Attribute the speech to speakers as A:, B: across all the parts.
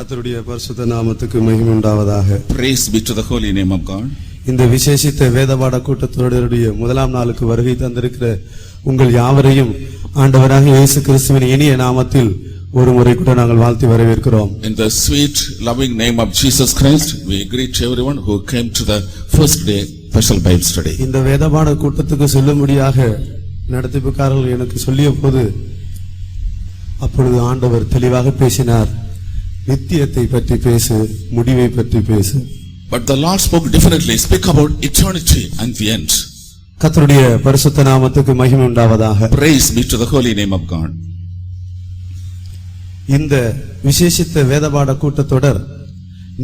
A: கர்த்தருடைய பரிசுத்த நாமத்துக்கு மகிமை உண்டாவதாக.
B: Praise be to the holy name of God.
A: இந்த விசேஷித்த வேதபாட கூட்டத்தொடருடைய முதலாம் நாளுக்கு வருகை தந்திருக்கிற உங்கள் யாவரையும் ஆண்டவராகிய இயேசு கிறிஸ்துவின் இனிய நாமத்தில் ஒரு முறை கூட நாங்கள் வாழ்த்தி வரவேற்கிறோம்.
B: In the sweet loving name of Jesus Christ, we greet everyone who came to the first day special Bible study.
A: இந்த வேதபாட கூட்டத்துக்கு செல்லும்படியாக நடத்திப்புக்காரர்கள் எனக்கு சொல்லிய போது அப்பொழுது ஆண்டவர் தெளிவாக பேசினார். நித்தியத்தை பற்றி பேசு, முடிவை பற்றி பேசு.
B: But the Lord spoke differently. Speak about eternity and the end.
A: கர்த்தருடைய பரிசுத்த நாமத்துக்கு மகிமை உண்டாவதாக.
B: Praise be to the holy name of God.
A: இந்த விசேஷித்த வேதபாட கூட்டத்தொடர்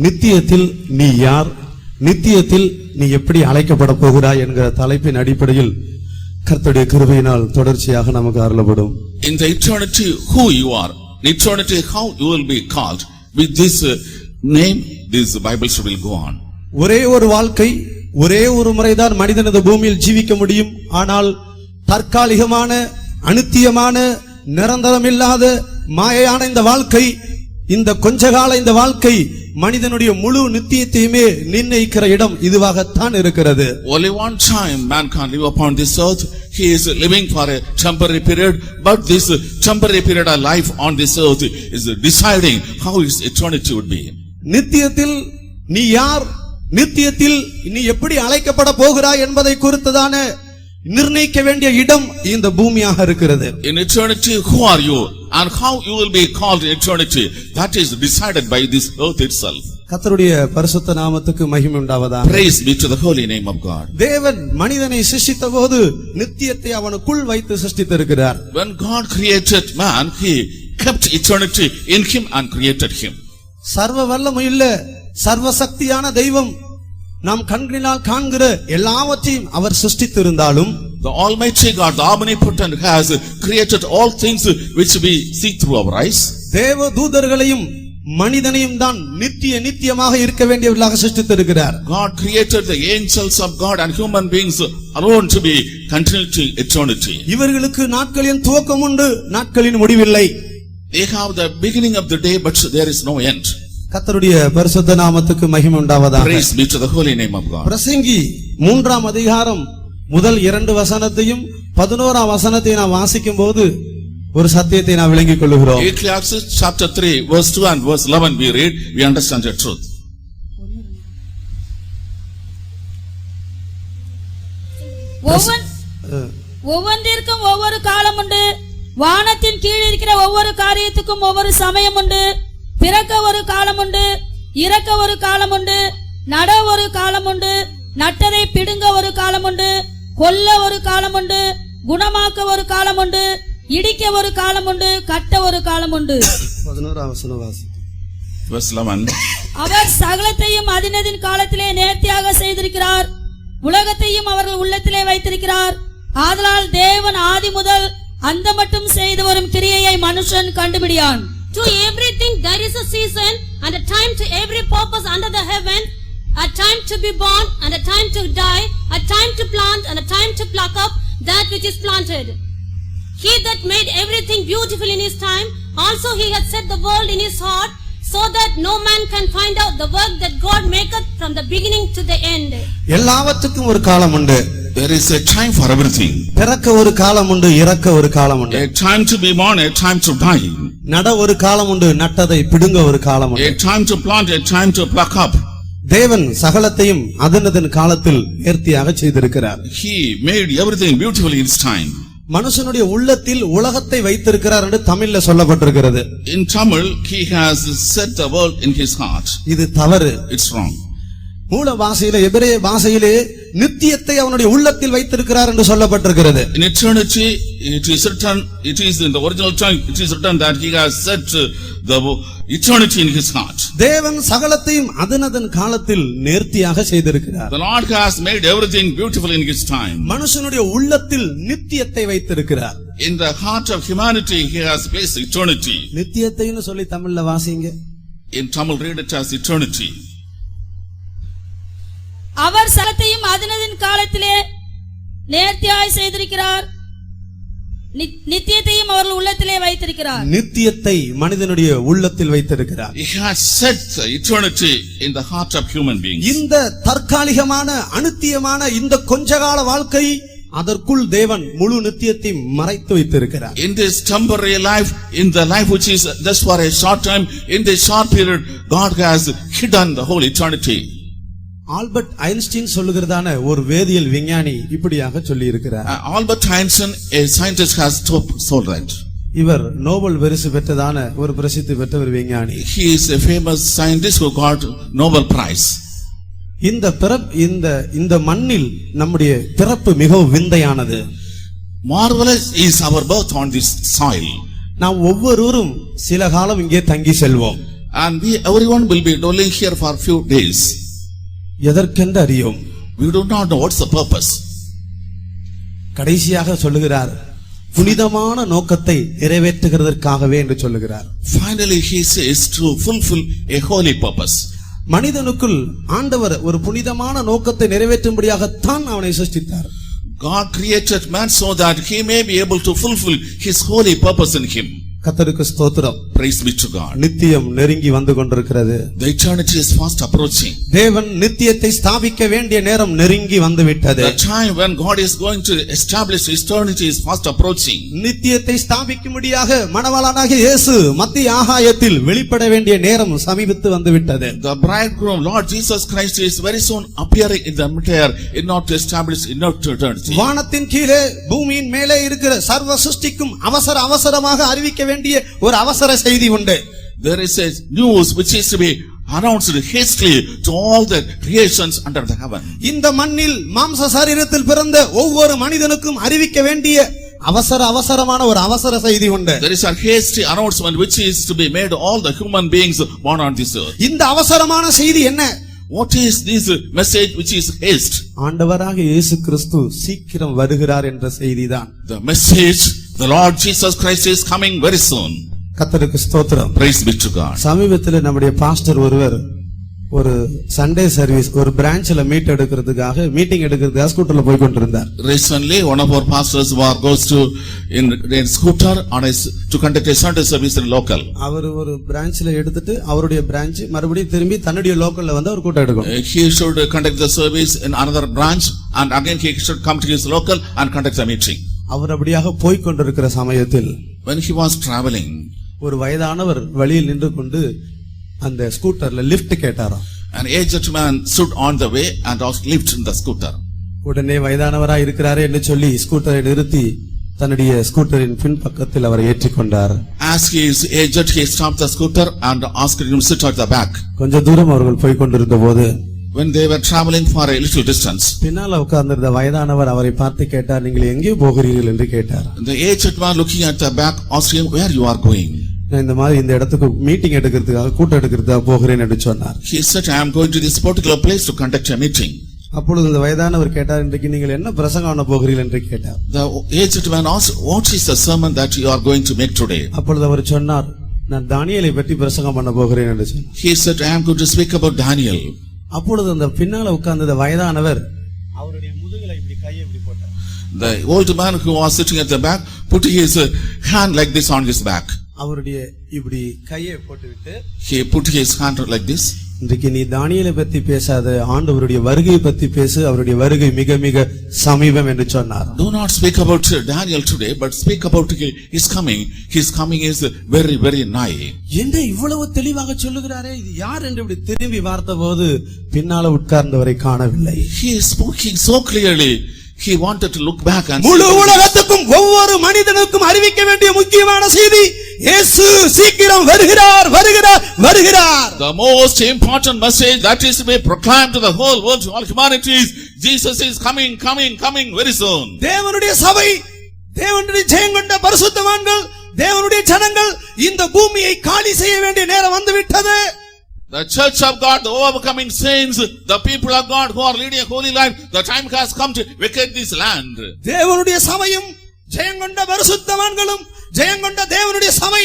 A: நித்தியத்தில் நீ யார், நித்தியத்தில் நீ எப்படி அழைக்கப்பட போகிறாய் என்கிற தலைப்பின் அடிப்படையில் கர்த்தருடைய கிருபையினால் தொடர்ச்சியாக நமக்கு அருளப்படும்.
B: In the eternity, who you are. In eternity, how you will be called. With this name, this Bible study will go on.
A: ஒரே ஒரு வாழ்க்கை, ஒரே ஒரு முறைதான் மனிதன் இந்த பூமியில் ஜீவிக்க முடியும். ஆனால் தற்காலிகமான, அனித்தியமான, நிரந்தரமில்லாத மாயையான இந்த வாழ்க்கை, இந்த கொஞ்ச கால இந்த வாழ்க்கை மனிதனுடைய முழு நித்தியத்தையுமே நிர்ணயிக்கிற இடம் இதுவாகத்தான் இருக்கிறது.
B: Only one time man can live upon this earth. He is living for a temporary period, but this temporary period of life on this earth is deciding how his eternity would be.
A: நித்தியத்தில் நீ யார், நித்தியத்தில் நீ எப்படி அழைக்கப்பட போகிறாய் என்பதை குறித்ததான நிர்ணயிக்க வேண்டிய இடம் இந்த பூமியாக இருக்கிறது.
B: In eternity, who are you and how you will be called in eternity, that is decided by this earth itself.
A: கர்த்தருடைய பரிசுத்த நாமத்துக்கு மகிமை உண்டாவதாக.
B: Praise be to the holy name of God.
A: தேவன் மனிதனை சிருஷ்டித்தபோது நித்தியத்தை அவனுக்குள் வைத்து சிருஷ்டித்திருக்கிறார்.
B: When God created man, he kept eternity in him and created him.
A: சர்வ வல்லமையுள்ள சர்வ சக்தியான தெய்வம் நாம் கண்களினால் காண்கிற எல்லாவற்றையும் அவர் சிருஷ்டித்திருந்தாலும்,
B: the almighty God, the omnipotent, has created all things which we see through our eyes.
A: தேவ தூதர்களையும் மனிதனையும் தான் நித்தியமாக இருக்க வேண்டியவர்களாக சிருஷ்டித்திருக்கிறார்.
B: God created the angels of God and human beings alone to be continued to eternity.
A: இவர்களுக்கு நாட்களின் துவக்கம் உண்டு, நாட்களின் முடிவில்லை.
B: They have the beginning of the day, but there is no end.
A: கர்த்தருடைய பரிசுத்த நாமத்துக்கு மகிமை உண்டாவதாக.
B: Praise be to the holy name of God.
A: பிரசங்கி 3ஆம் அதிகாரம் முதல் 2 வசனத்தையும் 11ஆம் வசனத்தையும் நாம் வாசிக்கும் போது ஒரு சத்தியத்தை நாம் விளங்கிக் கொள்கிறோம்.
B: Ecclesiastes chapter 3 verse 2 and verse 11 we read, we understand the truth.
C: ஒவ்வொன்றிற்கும் ஒவ்வொரு காலம் உண்டு, வானத்தின் கீழ் இருக்கிற ஒவ்வொரு காரியத்துக்கும் ஒவ்வொரு சமயம் உண்டு. பிறக்க ஒரு காலம் உண்டு, இறக்க ஒரு காலம் உண்டு, நட ஒரு காலம் உண்டு, நட்டதை பிடுங்க ஒரு காலம் உண்டு, கொல்ல ஒரு காலம் உண்டு, குணமாக்க ஒரு காலம் உண்டு, இடிக்க ஒரு காலம் உண்டு, கட்ட ஒரு காலம் உண்டு.
A: 11ஆம் வசனம் வாசி.
B: Verse 11.
C: அவர் சகலத்தையும் அதினதின் காலத்திலே நேர்த்தியாக செய்திருக்கிறார், உலகத்தையும் அவர்கள் உள்ளத்திலே வைத்திருக்கிறார். ஆதலால் தேவன் ஆதி முதல் அந்த மட்டும் செய்து வரும் கிரியையை மனுஷன் கண்டுபிடியான்.
D: To everything there is a season and a time to every purpose under the heaven, a time to be born and a time to die, a time to plant and a time to pluck up that which is planted. He that made everything beautiful in his time, also he hath set the world in his heart, so that no man can find out the work that God maketh from the beginning to the end.
A: எல்லாவற்றுக்கும் ஒரு காலம் உண்டு.
B: There is a time for everything.
A: பிறக்க ஒரு காலம் உண்டு, இறக்க ஒரு காலம் உண்டு.
B: A time to be born, a time to die.
A: நட ஒரு காலம் உண்டு, நட்டதை பிடுங்க ஒரு காலம் உண்டு.
B: A time to plant, a time to pluck up.
A: தேவன் சகலத்தையும் அதனதன் காலத்தில் நேர்த்தியாக செய்திருக்கிறார்.
B: He made everything beautiful in his time.
A: மனுஷனுடைய உள்ளத்தில் உலகத்தை வைத்திருக்கிறார் என்று தமிழ்ல சொல்லப்பட்டிருக்கிறது.
B: In Tamil, he has set the world in his heart.
A: இது தவறு.
B: It's wrong.
A: மூல பாஷையிலே, எபிரேய பாஷையிலே நித்தியத்தை அவனுடைய உள்ளத்தில் வைத்திருக்கிறார் என்று சொல்லப்பட்டிருக்கிறது.
B: In eternity, it is written, it is in the original tongue, it is written that he has set the eternity in his heart.
A: தேவன் சகலத்தையும் அதனதன் காலத்தில் நேர்த்தியாக செய்திருக்கிறார்.
B: The Lord has made everything beautiful in his time.
A: மனுஷனுடைய உள்ளத்தில் நித்தியத்தை வைத்திருக்கிறார்.
B: In the heart of humanity, he has placed eternity.
A: நித்தியத்தைன்னு சொல்லி தமிழ்ல வாசிங்க.
B: In Tamil, read it as eternity.
C: அவர் சகலத்தையும் அதனதின் காலத்திலே நேர்த்தியாய் செய்திருக்கிறார். நித்தியத்தையும் அவர்கள் உள்ளத்திலே வைத்திருக்கிறார்.
A: நித்தியத்தை மனிதனுடைய உள்ளத்தில் வைத்திருக்கிறார்.
B: He has set eternity in the heart of human beings.
A: இந்த தற்காலிகமான அனுத்தியமான இந்த கொஞ்சகால வாழ்க்கை அதற்குள் தேவன் முழு நித்தியத்தை மறைத்து வைத்திருக்கிறார்.
B: In this temporary life, in the life which is just for a short time, in this short period, God has hidden the whole eternity.
A: Albert Einstein சொல்லுகிறதான ஒரு வேதியியல் விஞ்ஞானி இப்படியாக சொல்லி இருக்கிறார்.
B: Albert Einstein, a scientist, has told that.
A: இவர் Nobel பரிசு பெற்றதான ஒரு பிரசித்தி பெற்ற ஒரு விஞ்ஞானி.
B: He is a famous scientist who got Nobel Prize.
A: இந்த மண்ணில் நம்முடைய பிறப்பு மிகவும் விந்தையானது.
B: Marvelous is our birth on this soil.
A: நாம் ஒவ்வொருவரும் சில காலம் இங்கே தங்கி செல்வோம்.
B: And everyone will be dwelling here for few days.
A: எதற்கென்று அறியோம்?
B: We do not know what's the purpose.
A: கடைசியாக சொல்லுகிறார், புனிதமான நோக்கத்தை நிறைவேற்றுகிறதற்காகவே என்று சொல்லுகிறார்.
B: Finally he says to fulfill a holy purpose.
A: மனிதனுக்குள் ஆண்டவர் ஒரு புனிதமான நோக்கத்தை நிறைவேற்றும்படியாகத்தான் அவனை சிருஷ்டித்தார்.
B: God created man so that he may be able to fulfill his holy purpose in him.
A: கர்த்தருக்கு ஸ்தோத்திரம்.
B: Praise be to God.
A: நித்தியம் நெருங்கி வந்து கொண்டிருக்கிறது.
B: The eternity is fast approaching.
A: தேவன் நித்தியத்தை ஸ்தாபிக்க வேண்டிய நேரம் நெருங்கி வந்து விட்டது.
B: The time when God is going to establish eternity is fast approaching.
A: நித்தியத்தை ஸ்தாபிக்கும்படியாக மணவாளனாகிய இயேசு மத்திய ஆகாயத்தில் வெளிப்பட வேண்டிய நேரம் சமீபித்து வந்து விட்டது.
B: The bridegroom Lord Jesus Christ is very soon appearing in the mid-air in order to establish eternity.
A: வானத்தின் கீழே பூமியின் மேலே இருக்கிற சர்வ சிருஷ்டிக்கும் அவசரமாக அறிவிக்க வேண்டிய ஒரு அவசர செய்தி உண்டு.
B: There is a news which is to be announced hastily to all the creations under the heaven.
A: இந்த மண்ணில் மாம்ச சரீரத்தில் பிறந்த ஒவ்வொரு மனிதனுக்கும் அறிவிக்க வேண்டிய அவசரமான ஒரு அவசர செய்தி உண்டு.
B: There is a hasty announcement which is to be made to all the human beings born on this earth.
A: இந்த அவசரமான செய்தி என்ன?
B: What is this message which is haste?
A: ஆண்டவராகிய இயேசு கிறிஸ்து சீக்கிரம் வருகிறார் என்ற செய்திதான்.
B: The message, the Lord Jesus Christ is coming very soon.
A: கர்த்தருக்கு ஸ்தோத்திரம்.
B: Praise be to God.
A: சமீபத்தில் நம்முடைய பாஸ்டர் ஒருவர் ஒரு சண்டே சர்வீஸ் ஒரு பிரான்ச்ல மீட்டிங் எடுக்கிறதுக்காக ஸ்கூட்டர்ல போய் கொண்டிருந்தார்.
B: Recently one of our pastors goes to in scooter to conduct a Sunday service in local.
A: அவர் ஒரு பிரான்ச்ல எடுத்துட்டு அவருடைய பிரான்ச் மறுபடியும் திரும்பி தன்னுடைய லோக்கல்ல வந்து அவர் கூட்டம் எடுக்கணும்.
B: He should conduct the service in another branch and again he should come to his local and conduct the meeting.
A: அவர் அப்படியாக போய் கொண்டிருக்கிற சமயத்தில்
B: when he was traveling,
A: ஒரு வயதானவர் வழியில் நின்று கொண்டு அந்த ஸ்கூட்டர்ல லிஃப்ட் கேட்டாராம்.
B: an aged man stood on the way and asked lift in the scooter.
A: உடனே வயதானவரா இருக்கிறாரே என்று சொல்லி ஸ்கூட்டரை நிறுத்தி தன்னுடைய ஸ்கூட்டரின் பின் பக்கத்தில் அவரை ஏற்றிக்கொண்டார்.
B: As he is aged, he stopped the scooter and asked him to sit at the back.
A: கொஞ்ச தூரம் அவர்கள் போய் கொண்டிருந்த போது
B: when they were traveling for a little distance,
A: பின்னால உட்கார்ந்திருந்த வயதானவர் அவரை பார்த்து கேட்டார், நீங்கள் எங்கே போகிறீர்கள் என்று கேட்டார்.
B: the aged man looking at the back asked him, where you are going?
A: நான் இந்த மாதிரி இந்த இடத்துக்கு மீட்டிங் எடுக்கிறதுக்காக கூட்டம் எடுக்கிறதுக்காக போகிறேன் என்று சொன்னார்.
B: He said, I am going to this particular place to conduct a meeting.
A: அப்பொழுது இந்த வயதானவர் கேட்டார், இன்றைக்கு நீங்கள் என்ன பிரசங்கம் பண்ண போகிறீர்கள் என்று கேட்டார்.
B: The aged man asked, what is the sermon that you are going to make today?
A: அப்பொழுது அவர் சொன்னார், நான் தானியேலை பற்றி பிரசங்கம் பண்ண போகிறேன் என்று சொன்னார்.
B: He said, I am going to speak about Daniel.
A: அப்பொழுது அந்த பின்னால உட்கார்ந்த வயதானவர் அவருடைய முதுகில இப்படி கையை இப்படி போட்டார்.
B: The old man who was sitting at the back put his hand like this on his back.
A: அவருடைய இப்படி கையை போட்டுவிட்டு
B: he put his hand like this.
A: இன்றைக்கு நீ தானியேலை பத்தி பேசாத, ஆண்டவருடைய வருகை பத்தி பேசு, அவருடைய வருகை மிக மிக சமீபம் என்று சொன்னார்.
B: Do not speak about Daniel today, but speak about his coming. His coming is very very nigh.
A: என்ன இவ்வளவு தெளிவாக சொல்லுகிறாரே, இது யார் என்று இப்படி திரும்பி பார்த்தபோது பின்னால உட்கார்ந்தவரை காணவில்லை.
B: He is speaking so clearly. He wanted to look back and
A: முழு உலகத்துக்கும் ஒவ்வொரு மனிதனுக்கும் அறிவிக்க வேண்டிய முக்கியமான செய்தி, இயேசு சீக்கிரம் வருகிறார் வருகிறார் வருகிறார்.
B: The most important message that is to be proclaimed to the whole world, to all humanity, is Jesus is coming very soon.
A: தேவனுடைய சபை, தேவனுடைய ஜெயங்கொண்ட பரிசுத்தவான்கள், தேவனுடைய ஜனங்கள் இந்த பூமியை காலி செய்ய வேண்டிய நேரம் வந்துவிட்டது.
B: The church of God, the overcoming saints, the people of God who are leading a holy life, the time has come to vacate this land.
A: தேவனுடைய சபையும் ஜெயங்கொண்ட பரிசுத்தவான்களும் ஜெயங்கொண்ட தேவனுடைய சபை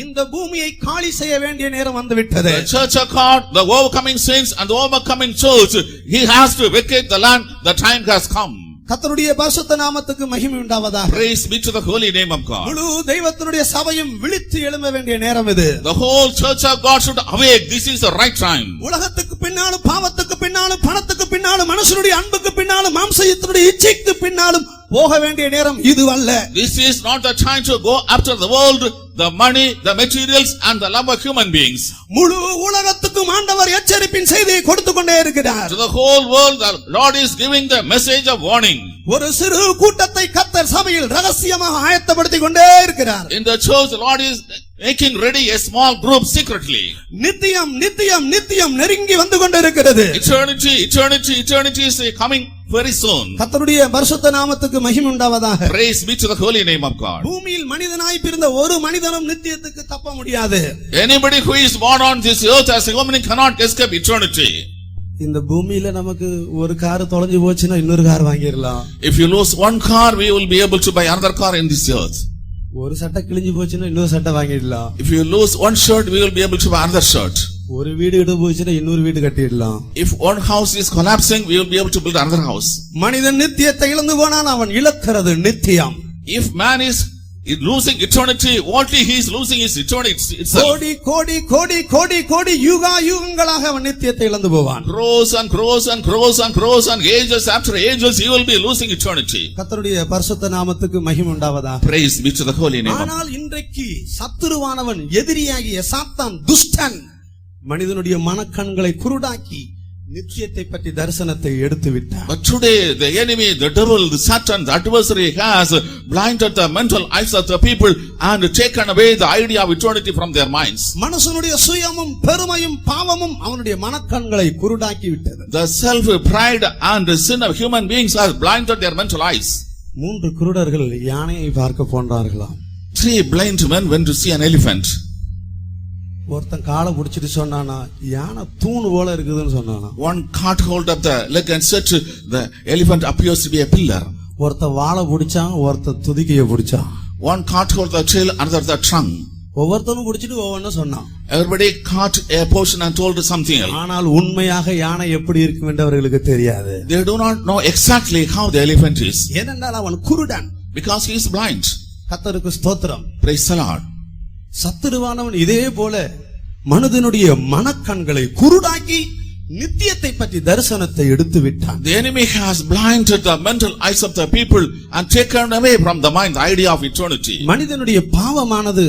A: இந்த பூமியை காலி செய்ய வேண்டிய நேரம் வந்துவிட்டது.
B: The church of God, the overcoming saints and the overcoming church, he has to vacate the land. The time has come.
A: கர்த்தருடைய பரிசுத்த நாமத்துக்கு மகிமை உண்டாவதாக.
B: Praise be to the holy name of God.
A: முழு தெய்வத்தினுடைய சபையும் விழித்து எழும்ப வேண்டிய நேரம் இது.
B: The whole church of God should awake. This is the right time.
A: உலகத்துக்கு பின்னாலும் பாவத்துக்கு பின்னாலும் பணத்துக்கு பின்னாலும் மனுஷனுடைய அன்புக்கு பின்னாலும் மாம்சத்தினுடைய இச்சைக்கு பின்னாலும் போக வேண்டிய நேரம் இது அல்ல.
B: This is not the time to go after the world, the money, the materials and the love of human beings.
A: முழு உலகத்துக்கும் ஆண்டவர் எச்சரிப்பின் செய்தியை கொடுத்து கொண்டே இருக்கிறார்.
B: To the whole world, the Lord is giving the message of warning.
A: ஒரு சிறு கூட்டத்தை கர்த்தர் சபையில் ரகசியமாக ஆயத்தப்படுத்திக் கொண்டே இருக்கிறார்.
B: In the church, the Lord is making ready a small group secretly.
A: நித்தியம் நித்தியம் நித்தியம் நெருங்கி வந்து கொண்டிருக்கிறது.
B: Eternity is coming very soon.
A: கர்த்தருடைய பரிசுத்த நாமத்துக்கு மகிமை உண்டாவதாக.
B: Praise be to the holy name of God.
A: பூமியில் மனிதனாய் பிறந்த ஒரு மனிதனும் நித்தியத்துக்கு தப்ப முடியாது.
B: Anybody who is born on this earth as a human cannot escape eternity.
A: இந்த பூமியில நமக்கு ஒரு கார் தொலைஞ்சு போச்சுன்னா இன்னொரு கார் வாங்கிடலாம்.
B: If you lose one car, we will be able to buy another car in this earth.
A: ஒரு சட்டை கிழிஞ்சு போச்சுன்னா இன்னொரு சட்டை வாங்கிடலாம்.
B: If you lose one shirt, we will be able to buy another shirt.
A: ஒரு வீடு இடு போச்சுன்னா இன்னொரு வீடு கட்டிடலாம்.
B: If one house is collapsing, we will be able to build another house.
A: மனிதன் நித்தியத்தை இழந்து போனான், அவன் இழக்கிறது நித்தியம்.
B: If man is losing eternity, what he is losing is eternity itself.
A: கோடி கோடி கோடி கோடி கோடி யுகா யுகங்களாக அவன் நித்தியத்தை இழந்து போவான்.
B: Grows and grows and grows and grows and ages after ages he will be losing eternity.
A: கர்த்தருடைய பரிசுத்த நாமத்துக்கு மகிமை உண்டாவதாக.
B: Praise be to the holy name.
A: ஆனால் இன்றைக்கு சத்துருவானவன் எதிரியாகிய சாத்தான் துஷ்டன் மனிதனுடைய மனக்கண்களை குருடாக்கி நித்தியத்தை பற்றி தரிசனத்தை எடுத்து விட்டார்.
B: But today the enemy, the devil, the Satan, the adversary has blinded the mental eyes of the people and taken away the idea of eternity from their minds.
A: மனுஷனுடைய சுயமும் பெருமையும் பாவமும் அவனுடைய மனக்கண்களை குருடாக்கி விட்டது.
B: The self pride and the sin of human beings has blinded their mental eyes.
A: 3 குருடர்கள் யானையை பார்க்க போனார்களாம்.
B: 3 blind men went to see an elephant.
A: ஒருத்தன் காலை பிடிச்சிட்டு சொன்னானா யானை தூண் போல இருக்குதுன்னு சொன்னானா.
B: One caught hold of the leg and said the elephant appears to be a pillar.
A: ஒருத்தன் வாளை பிடிச்சான், ஒருத்தன் துதிக்கையை பிடிச்சான்.
B: One caught hold of the tail, another the trunk.
A: ஒவ்வொருத்தனும் பிடிச்சிட்டு ஒவ்வொன்னு சொன்னான்.
B: Everybody caught a portion and told something else.
A: ஆனால் உண்மையாக யானை எப்படி இருக்கும் என்று அவர்களுக்கு தெரியாது.
B: They do not know exactly how the elephant is.
A: ஏனென்றால் அவன் குருடன்.
B: Because he is blind.
A: கர்த்தருக்கு ஸ்தோத்திரம்.
B: Praise the Lord.
A: சத்துருவானவன் இதே போல மனிதனுடைய மனக்கண்களை குருடாக்கி நித்தியத்தை பற்றி தரிசனத்தை எடுத்து விட்டான்.
B: The enemy has blinded the mental eyes of the people and taken away from the mind the idea of eternity.
A: மனிதனுடைய பாவமானது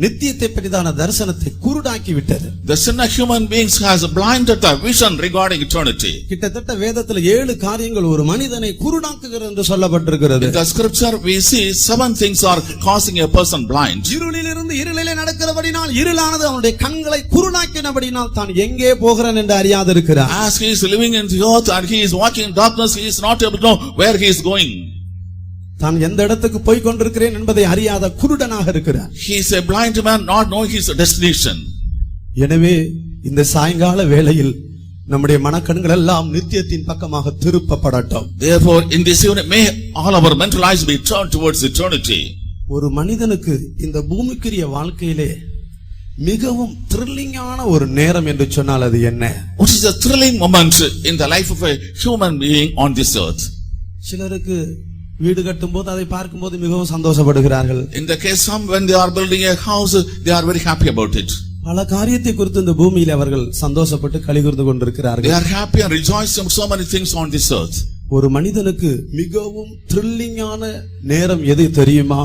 A: நித்தியத்தை பற்றிதான தரிசனத்தை குருடாக்கி விட்டது.
B: The sin of human beings has blinded the vision regarding eternity.
A: கிட்டத்தட்ட வேதத்துல 7 காரியங்கள் ஒரு மனிதனை குருடாக்குகிறது என்று சொல்லப்பட்டிருக்கிறது.
B: In the scripture we see 7 things are causing a person blind.
A: இருளிலிருந்து இருளிலே நடக்கிறபடினால் இருளானது அவனுடைய கண்களை குருடாக்கினபடினால் தான் எங்கே போகிறான் என்று அறியாது இருக்கிறார்.
B: As he is living in the earth and he is walking in darkness, he is not able to know where he is going.
A: தான் எந்த இடத்துக்கு போய் கொண்டிருக்கிறேன் என்பதை அறியாத குருடனாக இருக்கிறார்.
B: He is a blind man not knowing his destination.
A: எனவே இந்த சாயங்கால வேளையில் நம்முடைய மனக்கண்கள் எல்லாம் நித்தியத்தின் பக்கமாக திருப்பப்படட்டும்.
B: Therefore in this evening may all our mental eyes be turned towards eternity.
A: ஒரு மனிதனுக்கு இந்த பூமிக்குரிய வாழ்க்கையிலே மிகவும் த்ரில்லிங்கான ஒரு நேரம் என்று சொன்னால் அது என்ன?
B: What is a thrilling moment in the life of a human being on this earth?
A: சிலருக்கு வீடு கட்டும்போது அதை பார்க்கும்போது மிகவும் சந்தோஷப்படுகிறார்கள்.
B: In the case some when they are building a house they are very happy about it.
A: பல காரியத்தை குறித்து இந்த பூமியில் அவர்கள் சந்தோஷப்பட்டு களிகூர்ந்து கொண்டிருக்கிறார்கள்.
B: They are happy and rejoicing so many things on this earth.
A: ஒரு மனிதனுக்கு மிகவும் த்ரில்லிங்கான நேரம் எது தெரியுமா?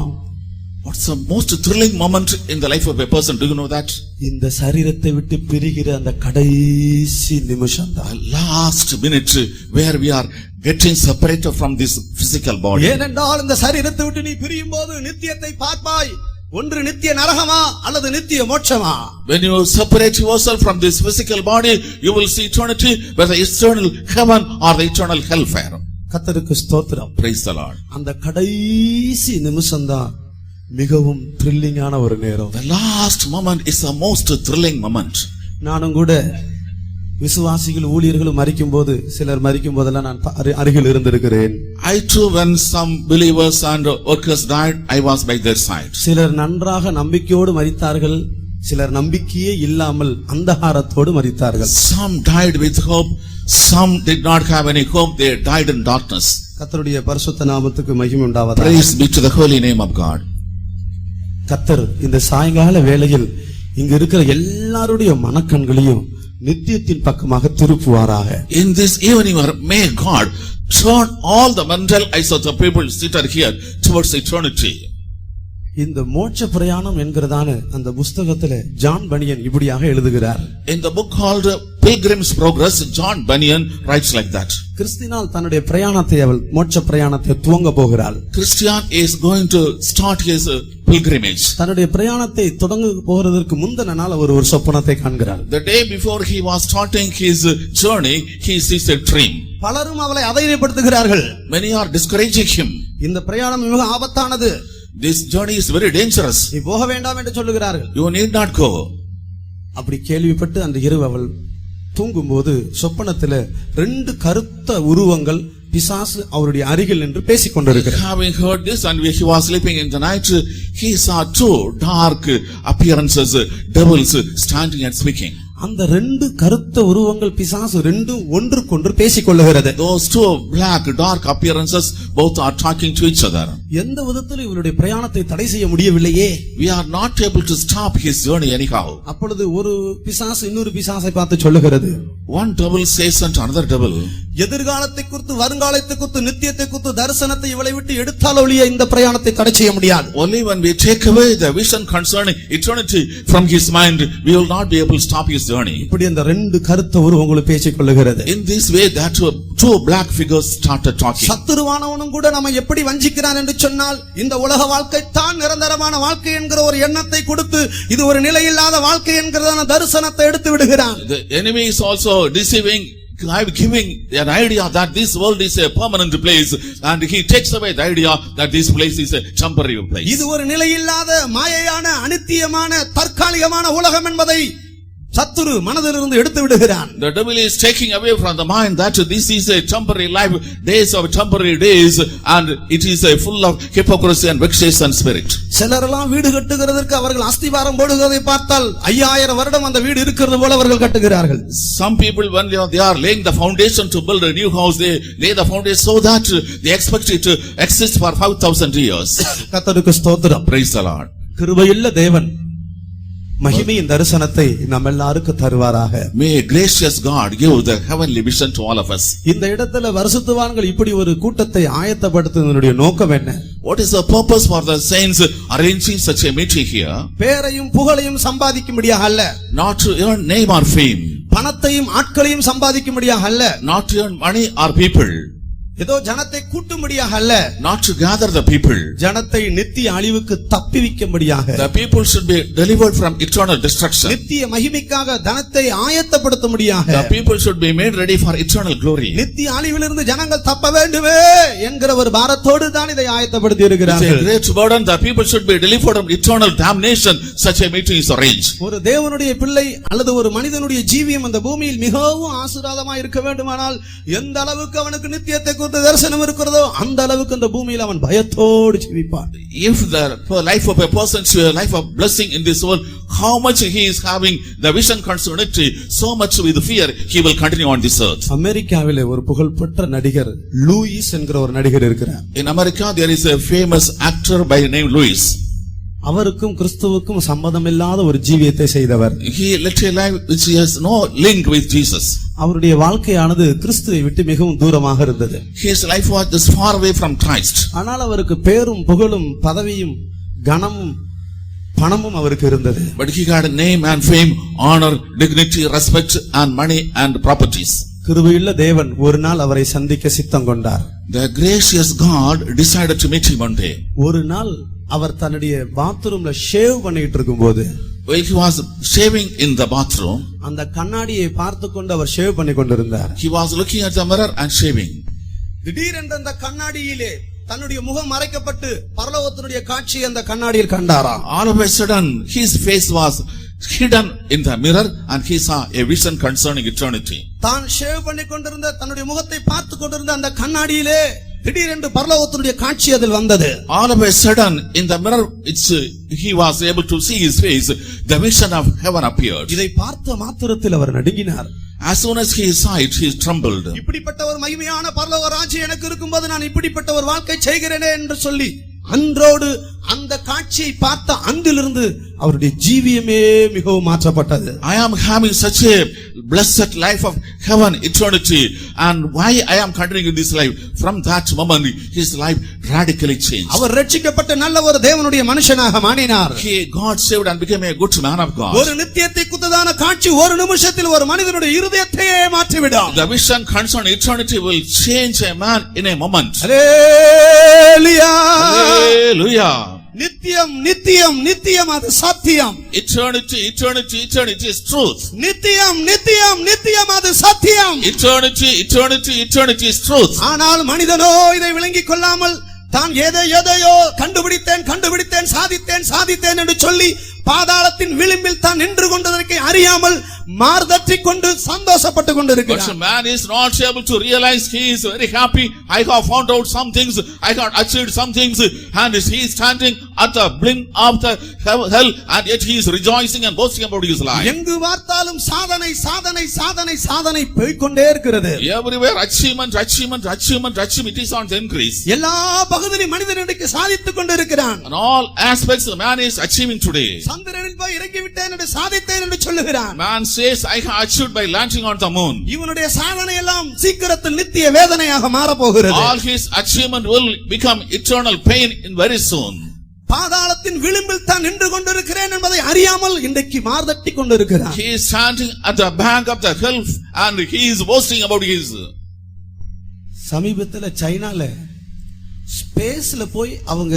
B: What's the most thrilling moment in the life of a person? Do you know that?
A: இந்த சரீரத்தை விட்டு பிரிகிற அந்த கடைசி நிமிஷம் தான்.
B: Last minute where we are getting separated from this physical body.
A: ஏனென்றால் இந்த சரீரத்தை விட்டு நீ பிரியும் போது நித்தியத்தை பார்ப்பாய். ஒன்று நித்திய நரகமா அல்லது நித்திய மோட்சமா?
B: When you separate yourself from this physical body, you will see eternity, whether eternal heaven or the eternal hellfire.
A: கர்த்தருக்கு ஸ்தோத்திரம்.
B: Praise the Lord.
A: அந்த கடைசி நிமிஷம் தான் மிகவும் த்ரில்லிங்கான ஒரு நேரம்.
B: The last moment is the most thrilling moment.
A: நானும் கூட விசுவாசிகள் ஊழியர்கள் மரிக்கும் போது சிலர் மரிக்கும் போதெல்லாம் நான் அருகில் இருந்திருக்கிறேன்.
B: I too when some believers and workers died, I was by their side.
A: சிலர் நன்றாக நம்பிக்கையோடு மரித்தார்கள், சிலர் நம்பிக்கையே இல்லாமல் அந்தகாரத்தோடு மரித்தார்கள்.
B: Some died with hope, some did not have any hope, they died in darkness.
A: கர்த்தருடைய பரிசுத்த நாமத்துக்கு மகிமை உண்டாவதாக.
B: Praise be to the holy name of God.
A: கர்த்தர் இந்த சாயங்கால வேளையில் இங்க இருக்கிற எல்லாருடைய மனக்கண்களையும் நித்தியத்தின் பக்கமாக திருப்புவாராக.
B: In this evening, may God turn all the mental eyes of the people seated here towards eternity.
A: இந்த மோட்ச பிரயாணம் என்கிறதான அந்த புஸ்தகத்துல ஜான் பனியன் இப்படியாக எழுதுகிறார்.
B: In the book called Pilgrim's Progress, John Bunyan writes like that.
A: கிறிஸ்தினால் தன்னுடைய பிரயாணத்தை அவள் மோட்ச பிரயாணத்தை துவங்க போகிறாள்.
B: Christian is going to start his pilgrimage.
A: தன்னுடைய பிரயாணத்தை தொடங்க போகிறதற்கு முந்தின நாள் அவர் ஒரு சொப்பனத்தை காண்கிறார்.
B: The day before he was starting his journey, he sees a dream.
A: பலரும் அவளை அதைரியப்படுத்துகிறார்கள்.
B: Many are discouraging him.
A: இந்த பிரயாணம் மிக ஆபத்தானது,
B: This journey is very dangerous.
A: நீ போக வேண்டாம் என்று சொல்லுகிறார்கள்.
B: You need not go.
A: அப்படி கேள்விப்பட்டு அந்த இரவு அவள் தூங்கும்போது சொப்பனத்துல 2 கருத்த உருவங்கள் பிசாசு அவருடைய அருகில் நின்று பேசிக் கொண்டிருக்கிறார்.
B: Having heard this, and he was sleeping in the night, he saw 2 dark appearances, devils standing and speaking.
A: அந்த 2 கருத்த உருவங்கள் பிசாசு ரெண்டும் ஒன்றுக்கொன்று பேசிக் கொள்ளுகிறது.
B: Those 2 black dark appearances both are talking to each other.
A: எந்த விதத்தில் இவருடைய பிரயாணத்தை தடை செய்ய முடியவில்லையே.
B: We are not able to stop his journey anyhow.
A: அப்பொழுது ஒரு பிசாசு இன்னொரு பிசாசை பார்த்து சொல்லுகிறது.
B: One devil says unto another devil,
A: எதிர்காலத்தை குறித்து வருங்காலத்தை குறித்து நித்தியத்தை குறித்து தரிசனத்தை இவளை விட்டு எடுத்தால் ஒழிய இந்த பிரயாணத்தை தடை செய்ய முடியாது.
B: only when we take away the vision concerning eternity from his mind, we will not be able to stop his journey.
A: இப்படி அந்த 2 கருத்த உருவங்கள் பேசிக் கொள்ளுகிறது.
B: In this way, that 2 black figures started talking.
A: சத்துருவானவனும் கூட நம்ம எப்படி வஞ்சிக்கிறான் என்று சொன்னால், இந்த உலக வாழ்க்கை தான் நிரந்தரமான வாழ்க்கை என்கிற ஒரு எண்ணத்தை கொடுத்து இது ஒரு நிலையில்லாத வாழ்க்கை என்கிறதான தரிசனத்தை எடுத்து விடுகிறான்.
B: The enemy is also deceiving, giving an idea that this world is a permanent place, and he takes away the idea that this place is a temporary place.
A: இது ஒரு நிலையில்லாத மாயையான அனித்தியமான தற்காலிகமான உலகம் என்பதை சத்துரு மனதிலிருந்து எடுத்து விடுகிறான்.
B: The devil is taking away from the mind that this is a temporary life, days of temporary days, and it is a full of hypocrisy and vexation spirit.
A: சிலரெல்லாம் வீடு கட்டுகிறதற்கு அவர்கள் அஸ்திவாரம் போடுவதை பார்த்தால் 5000 வருடம் அந்த வீடு இருக்கிறது போல அவர்கள் கட்டுகிறார்கள்.
B: Some people, when they are laying the foundation to build a new house, they lay the foundation so that they expect it to exist for 5000 years.
A: கர்த்தருக்கு ஸ்தோத்திரம்.
B: Praise the Lord.
A: கிருபையுள்ள தேவன் மகிமையின் தரிசனத்தை நம்ம எல்லாருக்கும் தருவாராக.
B: May gracious God give the heavenly vision to all of us.
A: இந்த இடத்துல பரிசுத்தவான்கள் இப்படி ஒரு கூட்டத்தை ஆயத்தப்படுத்துவதனுடைய நோக்கம் என்ன?
B: What is the purpose for the saints arranging such a meeting here?
A: பேரையும் புகழையும் சம்பாதிக்கும்படியாக அல்ல.
B: Not to earn name or fame.
A: பணத்தையும் ஆட்களையும் சம்பாதிக்கும்படியாக அல்ல.
B: Not to earn money or people.
A: ஏதோ ஜனத்தை கூட்டும்படியாக அல்ல.
B: Not to gather the people.
A: ஜனத்தை நித்திய அழிவுக்கு தப்பிவிக்கும்படியாக.
B: The people should be delivered from eternal destruction.
A: நித்திய மகிமைக்காக ஜனத்தை ஆயத்தப்படுத்தும்படியாக.
B: The people should be made ready for eternal glory.
A: நித்திய அழிவிலிருந்து ஜனங்கள் தப்ப வேண்டுமே என்கிற ஒரு பாரத்தோடு தான் இதை ஆயத்தப்படுத்தி
B: It's
A: இருக்கிறார்கள்.
B: a great burden. The people should be delivered from eternal damnation. Such a meeting is arranged.
A: ஒரு தேவனுடைய பிள்ளை அல்லது ஒரு மனிதனுடைய ஜீவியம் அந்த பூமியில் மிகவும் ஆசீர்வாதமாக இருக்க வேண்டுமானால் எந்த அளவுக்கு அவனுக்கு நித்தியத்தை குறித்து தரிசனம் இருக்கிறதோ அந்த அளவுக்கு அந்த பூமியில் அவன் பயத்தோடு ஜீவிப்பான்.
B: If the life of a person is a life of blessing in this world, how much he is having the vision concerning it, so much with fear he will continue on this earth.
A: அமெரிக்காவிலே ஒரு புகழ்பெற்ற நடிகர் Lewis என்கிற ஒரு நடிகர் இருக்கிறார்.
B: In America there is a famous actor by the name Louis.
A: அவருக்கும் கிறிஸ்துவுக்கும் சம்பந்தமில்லாத ஒரு ஜீவியத்தை செய்தவர்.
B: He led a life which has no link with Jesus.
A: அவருடைய வாழ்க்கையானது கிறிஸ்துவை விட்டு மிகவும் தூரமாக இருந்தது.
B: His life was just far away from Christ.
A: ஆனால் அவருக்கு பேரும் புகழும் பதவியும் கனமும் பணமும் அவருக்கு இருந்தது.
B: But he had a name and fame, honor, dignity, respect and money and properties.
A: கிருபையுள்ள தேவன் ஒரு நாள் அவரை சந்திக்க சித்தம் கொண்டார்.
B: The gracious God decided to meet him one day.
A: ஒரு நாள் அவர் தன்னுடைய பாத்ரூம்ல ஷேவ் பண்ணிட்டு இருக்கும்போது,
B: While he was shaving in the bathroom,
A: அந்த கண்ணாடியை பார்த்து கொண்டு அவர் ஷேவ் பண்ணி கொண்டிருந்தார்.
B: he was looking at the mirror and shaving.
A: திடீரென்று அந்த கண்ணாடியிலே தன்னுடைய முகம் மறைக்கப்பட்டு பரலோகத்தினுடைய காட்சி அந்த கண்ணாடியில் கண்டாராம்.
B: All of a sudden his face was hidden in the mirror and he saw a vision concerning eternity.
A: தான் ஷேவ் பண்ணி கொண்டிருந்த தன்னுடைய முகத்தை பார்த்து கொண்டிருந்த அந்த கண்ணாடியிலே திடீரென்று பரலோகத்தினுடைய காட்சி அதில் வந்தது.
B: All of a sudden, in the mirror, he was able to see his face. The vision of heaven appeared.
A: இதை பார்த்த மாத்திரத்தில் அவர் நடுங்கினார்.
B: As soon as he saw it, he trembled.
A: இப்படிப்பட்ட ஒரு மகிமையான பரலோக ராஜ்யம் எனக்கு இருக்கும்போது நான் இப்படிப்பட்ட ஒரு வாழ்க்கை செய்கிறேனே என்று சொல்லி அன்றோடு அந்த காட்சியை பார்த்த அன்றிலிருந்து அவருடைய ஜீவியமே மிகவும் மாற்றப்பட்டது.
B: I am having such a blessed life of heaven, eternity, and why I am continuing this life? From that moment, his life radically changed.
A: அவர் ரட்சிக்கப்பட்ட நல்ல ஒரு தேவனுடைய மனுஷனாக மாறினார்.
B: He got saved and became a good man of God.
A: ஒரு நித்தியத்தை குத்ததான காட்சி ஒரு நிமிஷத்தில் ஒரு மனிதனுடைய இருதயத்தையே மாற்றிவிடும்.
B: The vision concerning eternity will change a man in a moment.
A: Hallelujah.
B: Hallelujah.
A: நித்தியம் நித்தியம் நித்தியம் அது சத்தியம்.
B: Eternity, eternity, eternity is truth.
A: நித்தியம் நித்தியம் நித்தியம் அது சத்தியம்.
B: Eternity, eternity, eternity is truth.
A: ஆனால் மனிதனோ இதை விளங்கிக் கொள்ளாமல் தான் எதையோ கண்டுபிடித்தேன் சாதித்தேன் என்று சொல்லி பாதாளத்தின் விளிம்பில் தான் நின்று கொண்டதற்கு அறியாமல் மார்தற்றிக் கொண்டு சந்தோஷப்பட்டு கொண்டிருக்கிறார்.
B: But man is not able to realize he is very happy. I have found out some things, I have achieved some things, and he is standing at the brink of the hell, and yet he is rejoicing and boasting about his life.
A: எங்கு பார்த்தாலும் சாதனை சாதனை சாதனை சாதனை போய்க்கொண்டே இருக்கிறது.
B: Everywhere achievement, achievement, achievement, achievement, it is on the increase.
A: எல்லா பகுதியிலும் மனிதன் இன்றைக்கு சாதித்துக் கொண்டிருக்கிறான்.
B: In all aspects the man is achieving today.
A: சந்திரனில் போய் இறங்கி விட்டேன் என்று சாதித்தேன் என்று சொல்லுகிறான்.
B: Man says I have achieved by landing on the moon.
A: இவனுடைய சாதனை எல்லாம் சீக்கிரத்தில் நித்திய வேதனையாக மாறப் போகிறது.
B: All his achievement will become eternal pain in very soon.
A: பாதாளத்தின் விளிம்பில் தான் நின்று கொண்டிருக்கிறேன் என்பதை அறியாமல் இன்றைக்கு மார்தட்டி கொண்டிருக்கிறான்.
B: He is standing at the bank of the hell and he is boasting about his.
A: சமீபத்துல சைனால ஸ்பேஸ்ல போய் அவங்க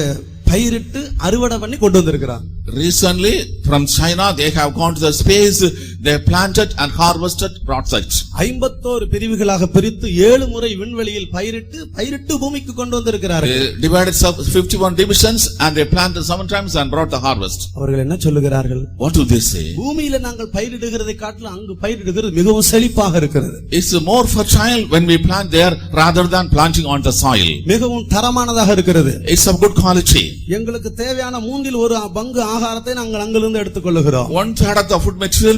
A: பயிரிட்டு அறுவடை பண்ணி கொண்டு வந்திருக்கிறாங்க.
B: Recently from China they have gone to the space, they planted and harvested, brought such.
A: 51 பிரிவுகளாக பிரித்து 7 முறை விண்வெளியில் பயிரிட்டு பூமிக்கு கொண்டு வந்திருக்கிறார்கள்.
B: They divided 51 divisions and they planted 7 times and brought the harvest.
A: அவர்கள் என்ன சொல்லுகிறார்கள்?
B: What do they say?
A: பூமியில நாங்கள் பயிரிடுகிறதை காட்டிலும் அங்கு பயிரிடுகிறது மிகவும் செழிப்பாக இருக்கிறது.
B: It's more fertile when we plant there rather than planting on the soil.
A: மிகவும் தரமானதாக இருக்கிறது.
B: It's of good quality.
A: எங்களுக்கு தேவையான 1/3 பங்கு ஆகாரத்தை நாங்கள் அங்கிருந்து எடுத்துக்கொள்ளுகிறோம்.
B: 1/3 of the food material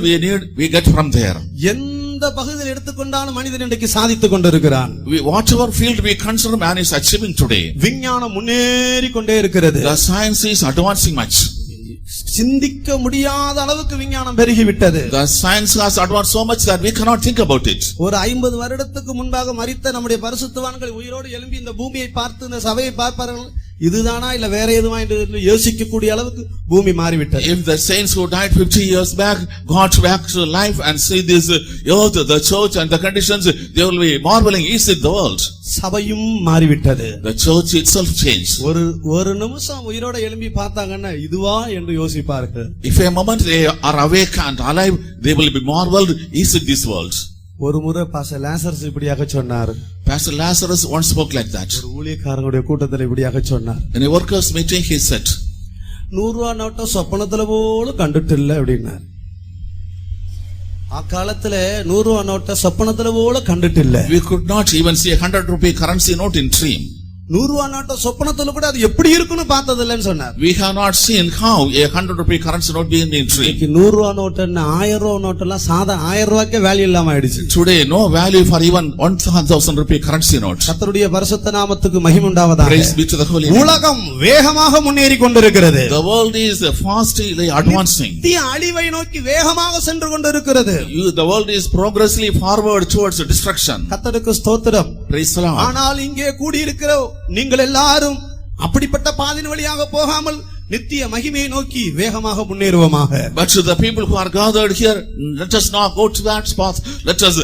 B: we get from there.
A: எந்த பகுதியில் எடுத்துக்கொண்டாலும் மனிதன் இன்றைக்கு சாதித்துக் கொண்டிருக்கிறான்.
B: Whatever field we consider, man is achieving today.
A: விஞ்ஞானம் முன்னேறி கொண்டே இருக்கிறது.
B: The science is advancing much.
A: சிந்திக்க முடியாத அளவுக்கு விஞ்ஞானம் பெருகிவிட்டது.
B: The science has advanced so much that we cannot think about it.
A: ஒரு 50 வருடத்துக்கு முன்பாக மரித்த நம்முடைய பரிசுத்தவான்கள் உயிரோடு எழும்பி இந்த பூமியை பார்த்து இந்த சபையை பார்ப்பார்கள். இதுதானா இல்ல வேற எதுவா என்று யோசிக்க கூடிய அளவுக்கு பூமி மாறிவிட்டது.
B: If the saints who died 50 years back got back to life and see this earth, the church and the conditions, they will be marveling, is it the world?
A: சபையும் மாறிவிட்டது.
B: The church itself changed.
A: ஒரு நிமிஷம் உயிரோட எழும்பி பார்த்தாங்கன்னா இதுவா என்று யோசிப்பார்கள்.
B: If a moment they are awake and alive, they will be marveled, is it this world?
A: ஒரு முறை பாஸ்டர் லாசரஸ் இப்படியாக சொன்னார்.
B: Pastor Lazarus once spoke like that.
A: ஒரு ஊழியக்காரங்களுடைய கூட்டத்தில் இப்படியாக சொன்னார்.
B: In a workers meeting he said,
A: 100 ரூபா நோட்டை சொப்பனத்துல போல கண்டுட்டு இல்ல அப்படின்னார். அக்காலத்துல 100 ரூபா நோட்டை சொப்பனத்துல போல கண்டுட்டு இல்ல.
B: We could not even see a 100 rupee currency note in dream.
A: 100 ரூபா நோட்டை சொப்பனத்துல கூட அது எப்படி இருக்குன்னு பார்த்தது இல்லன்னு சொன்னார்.
B: We have not seen how a 100 rupee currency note being in dream.
A: 100 ரூபா நோட்டு 1000 ரூபா நோட்டெல்லாம் சாதா 1000 ரூபாய்க்கே வேல்யூ இல்லாம ஆயிடுச்சு.
B: Today no value for even 1000 rupee currency note.
A: கர்த்தருடைய பரிசுத்த நாமத்துக்கு மகிமை உண்டாவதாக.
B: Praise be to the holy name.
A: உலகம் வேகமாக முன்னேறி கொண்டிருக்கிறது.
B: The world is fastly advancing.
A: நித்திய அழிவை நோக்கி வேகமாக சென்று கொண்டிருக்கிறது.
B: The world is progressively forward towards destruction.
A: கர்த்தருக்கு ஸ்தோத்திரம்.
B: Praise the Lord.
A: ஆனால் இங்கே கூடியிருக்கிற நீங்கள் எல்லாரும் அப்படிப்பட்ட பாதையின் வழியாக போகாமல் நித்திய மகிமையை நோக்கி வேகமாக முன்னேறுவோமாக.
B: But to the people who are gathered here, let us not go to that path. Let us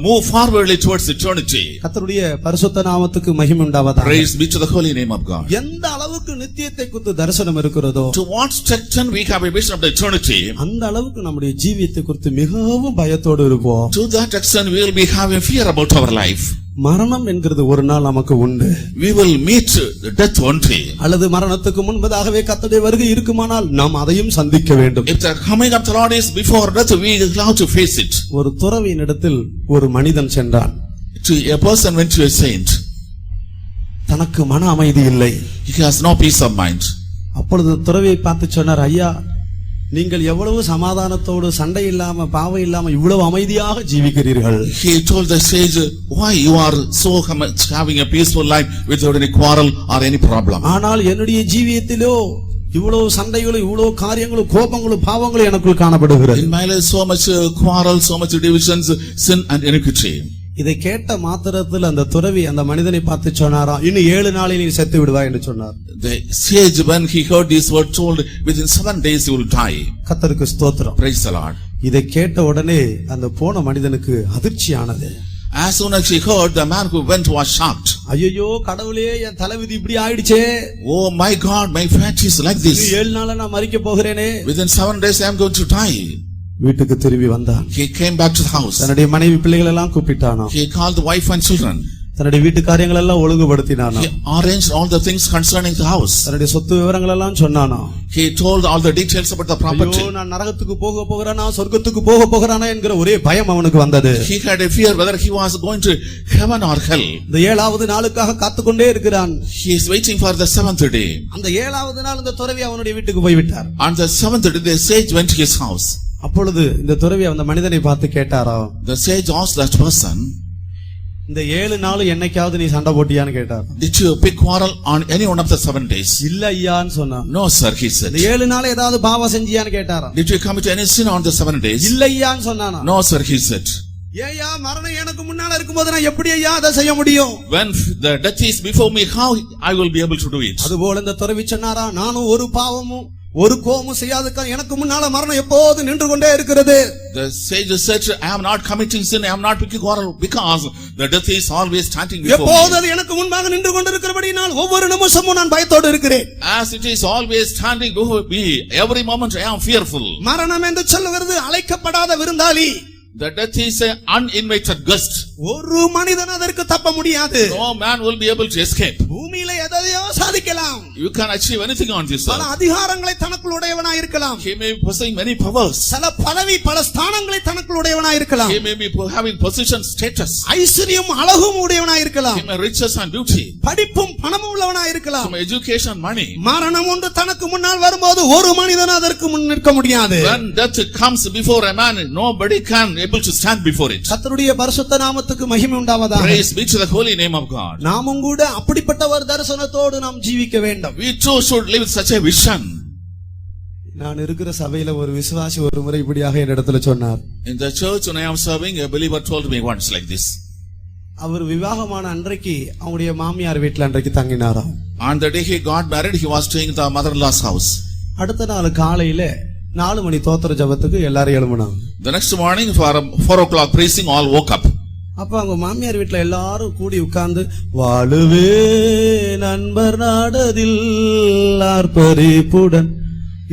B: move forwardly towards eternity.
A: கர்த்தருடைய பரிசுத்த நாமத்துக்கு மகிமை உண்டாவதாக.
B: Praise be to the holy name of God.
A: எந்த அளவுக்கு நித்தியத்தை குறித்து தரிசனம் இருக்கிறதோ,
B: To what extent we have a vision of the eternity,
A: அந்த அளவுக்கு நம்முடைய ஜீவியத்தை குறித்து மிகவும் பயத்தோடு இருப்போம்.
B: to that extent we will be having fear about our life.
A: மரணம் என்கிறது ஒரு நாள் நமக்கு உண்டு.
B: We will meet death one day.
A: அல்லது மரணத்துக்கு முன்பதாகவே கர்த்தருடைய வருகை இருக்குமானால் நாம் அதையும் சந்திக்க வேண்டும்.
B: If the coming of the Lord is before death, we will have to face it.
A: ஒரு துறவியின் இடத்தில் ஒரு மனிதன் சென்றான்.
B: To a person went to a saint.
A: தனக்கு மன அமைதி இல்லை.
B: He has no peace of mind.
A: அப்பொழுது துறவியை பார்த்து சொன்னார், ஐயா நீங்கள் எவ்வளவு சமாதானத்தோடு சண்டை இல்லாம பாவம் இல்லாம இவ்வளவு அமைதியாக ஜீவிக்கிறீர்கள்.
B: He told the sage, why you are so much having a peaceful life without any quarrel or any problem.
A: ஆனால் என்னுடைய ஜீவியத்திலோ இவ்வளவு சண்டைகளும் இவ்வளவு காரியங்களும் கோபங்களும் பாவங்களும் எனக்குள் காணப்படுகிறது.
B: In my life so much quarrel, so much divisions, sin and iniquity.
A: இதை கேட்ட மாத்திரத்தில் அந்த துறவி அந்த மனிதனை பார்த்து சொன்னாராம், இன்னும் 7 நாளில் நீ செத்து விடுவாய் என்று சொன்னார்.
B: The sage, when he heard these words, told, within 7 days you will die.
A: கர்த்தருக்கு ஸ்தோத்திரம்.
B: Praise the Lord.
A: இதை கேட்ட உடனே அந்த போன மனிதனுக்கு அதிர்ச்சியானது.
B: As soon as he heard, the man who went was shocked.
A: ஐயோ கடவுளே, என் தலைவிதி இப்படி ஆயிடுச்சே.
B: Oh my God, my fate is like this.
A: 7 நாள்ல நான் மரிக்க போகிறேனே.
B: Within 7 days I am going to die.
A: வீட்டுக்கு திரும்பி வந்தான்.
B: He came back to the house.
A: தன்னுடைய மனைவி பிள்ளைகள் எல்லாம் கூப்பிட்டானா.
B: He called the wife and children.
A: தன்னுடைய வீட்டு காரியங்கள் எல்லாம் ஒழுங்குபடுத்தினானா.
B: He arranged all the things concerning the house.
A: தன்னுடைய சொத்து விவரங்கள் எல்லாம் சொன்னானா.
B: He told all the details about the property.
A: ஐயோ நான் நரகத்துக்கு போக போகிறானா சொர்க்கத்துக்கு போக போகிறானா என்கிற ஒரே பயம் அவனுக்கு வந்தது.
B: He had a fear whether he was going to heaven or hell.
A: இந்த 7வது நாளுக்காக காத்துக்கொண்டே இருக்கிறான்.
B: He is waiting for the 7th day.
A: அந்த 7வது நாள் இந்த துறவி அவனுடைய வீட்டுக்கு போய் விட்டார்.
B: On the 7th day the sage went to his house.
A: அப்பொழுது இந்த துறவி அந்த மனிதனை பார்த்து கேட்டாரா,
B: The sage asked that person,
A: இந்த 7 நாள் என்னைக்காவது நீ சண்டை போட்டியான்னு கேட்டார்.
B: did you pick quarrel on any one of the 7 days?
A: இல்ல ஐயான்னு சொன்னான்.
B: No sir, he said.
A: இந்த 7 நாள் ஏதாவது பாவம் செஞ்சியான்னு கேட்டாரா.
B: Did you commit any sin on the 7 days?
A: இல்ல ஐயான்னு சொன்னானா.
B: No sir, he said.
A: ஏய்யா மரணம் எனக்கு முன்னால இருக்கும்போது நான் எப்படி ஐயா அதை செய்ய முடியும்?
B: When the death is before me, how I will be able to do it?
A: அதுபோல இந்த துறவி சொன்னாரா, நானும் ஒரு பாவமும் ஒரு கோபமும் செய்யாதக்க எனக்கு முன்னால மரணம் எப்போது நின்று கொண்டே இருக்கிறது.
B: The sage said, I am not committing sin, I am not picking quarrel, because the death is always standing before
A: எப்போது
B: me.
A: அது எனக்கு முன்பாக நின்று கொண்டிருக்கிறபடியால் ஒவ்வொரு நிமிஷமும் நான் பயத்தோடு இருக்கிறேன்.
B: As it is always standing before me, every moment I am fearful.
A: மரணம் என்று சொல்லுகிறது அழைக்கப்படாத விருந்தாளி.
B: The death is an uninvited guest.
A: ஒரு மனிதன் அதற்கு தப்ப முடியாது.
B: No man will be able to escape.
A: பூமியில எதையோ சாதிக்கலாம்.
B: You can achieve anything on this
A: பல
B: earth.
A: அதிகாரங்களை தனக்குள் உடையவனாய் இருக்கலாம்.
B: He may be possessing many powers.
A: சில பதவி பல ஸ்தானங்களை தனக்குள் உடையவனாய் இருக்கலாம்.
B: He may be having position, status.
A: ஐஸ்வர்யம் அழகும் உடையவனாய் இருக்கலாம்.
B: He may riches and beauty.
A: படிப்பும் பணமும் உள்ளவனாய் இருக்கலாம்.
B: Some education, money.
A: மரணம் ஒன்று தனக்கு முன்னால் வரும்போது ஒரு மனிதன் அதற்கு முன் நிற்க முடியாது.
B: When death comes before a man, nobody can able to stand before it.
A: கர்த்தருடைய பரிசுத்த நாமத்துக்கு மகிமை உண்டாவதாக.
B: Praise be to the holy name of God.
A: நாமும் கூட அப்படிப்பட்ட ஒரு தரிசனத்தோடு நாம் ஜீவிக்க வேண்டும்.
B: We too should live with such a vision.
A: நான் இருக்கிற சபையில ஒரு விசுவாசி ஒரு முறை இப்படியாக என்னிடத்துல சொன்னார்.
B: In the church when I am serving, a believer told me once like this.
A: அவர் விவாகமான அன்றைக்கு அவருடைய மாமியார் வீட்டுல அன்றைக்கு தங்கினாராம்.
B: On the day he got married, he was staying in the mother-in-law's house.
A: அடுத்த நாள் காலையில 4 மணி தோத்திர ஜெபத்துக்கு எல்லாரும் எழும்பினாங்க.
B: The next morning for 4 o'clock preaching, all woke up.
A: அப்ப அவங்க மாமியார் வீட்டுல எல்லாரும் கூடி உட்கார்ந்து வாழுவே நண்பர் நாடதில் ஆர்ப்பரிப்புடன்,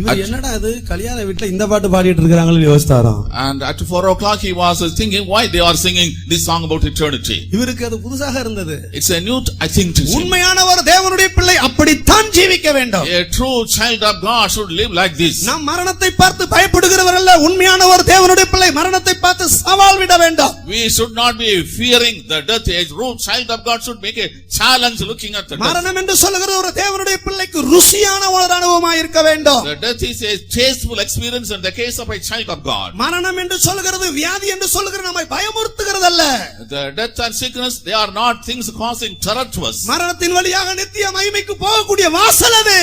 A: இவர் என்னடா இது கல்யாண வீட்டுல இந்த பாட்டு பாடிட்டு இருக்காங்கன்னு யோசித்தாராம்.
B: And at 4 o'clock he was thinking why they are singing this song about eternity.
A: இவருக்கு அது புதுசாக இருந்தது.
B: It's a new thing to sing.
A: உண்மையான ஒரு தேவனுடைய பிள்ளை அப்படித்தான் ஜீவிக்க வேண்டும்.
B: A true child of God should live like this.
A: நாம் மரணத்தை பார்த்து பயப்படுகிறவர் அல்ல. உண்மையான ஒரு தேவனுடைய பிள்ளை மரணத்தை பார்த்து சவால் விட வேண்டும்.
B: We should not be fearing the death. A true child of God should make a challenge looking at the death.
A: மரணம் என்று சொல்லுகிற ஒரு தேவனுடைய பிள்ளைக்கு ருசியான ஒரு அனுபவமாக இருக்க வேண்டும்.
B: The death is a tasteful experience in the case of a child of God.
A: மரணம் என்று சொல்லுகிறது வியாதி என்று சொல்லுகிற நம்மை பயமுறுத்துகிறது அல்ல.
B: The death and sickness, they are not things causing terror to us.
A: மரணத்தின் வழியாக நித்திய மகிமைக்கு போகக்கூடிய வாசல் அது.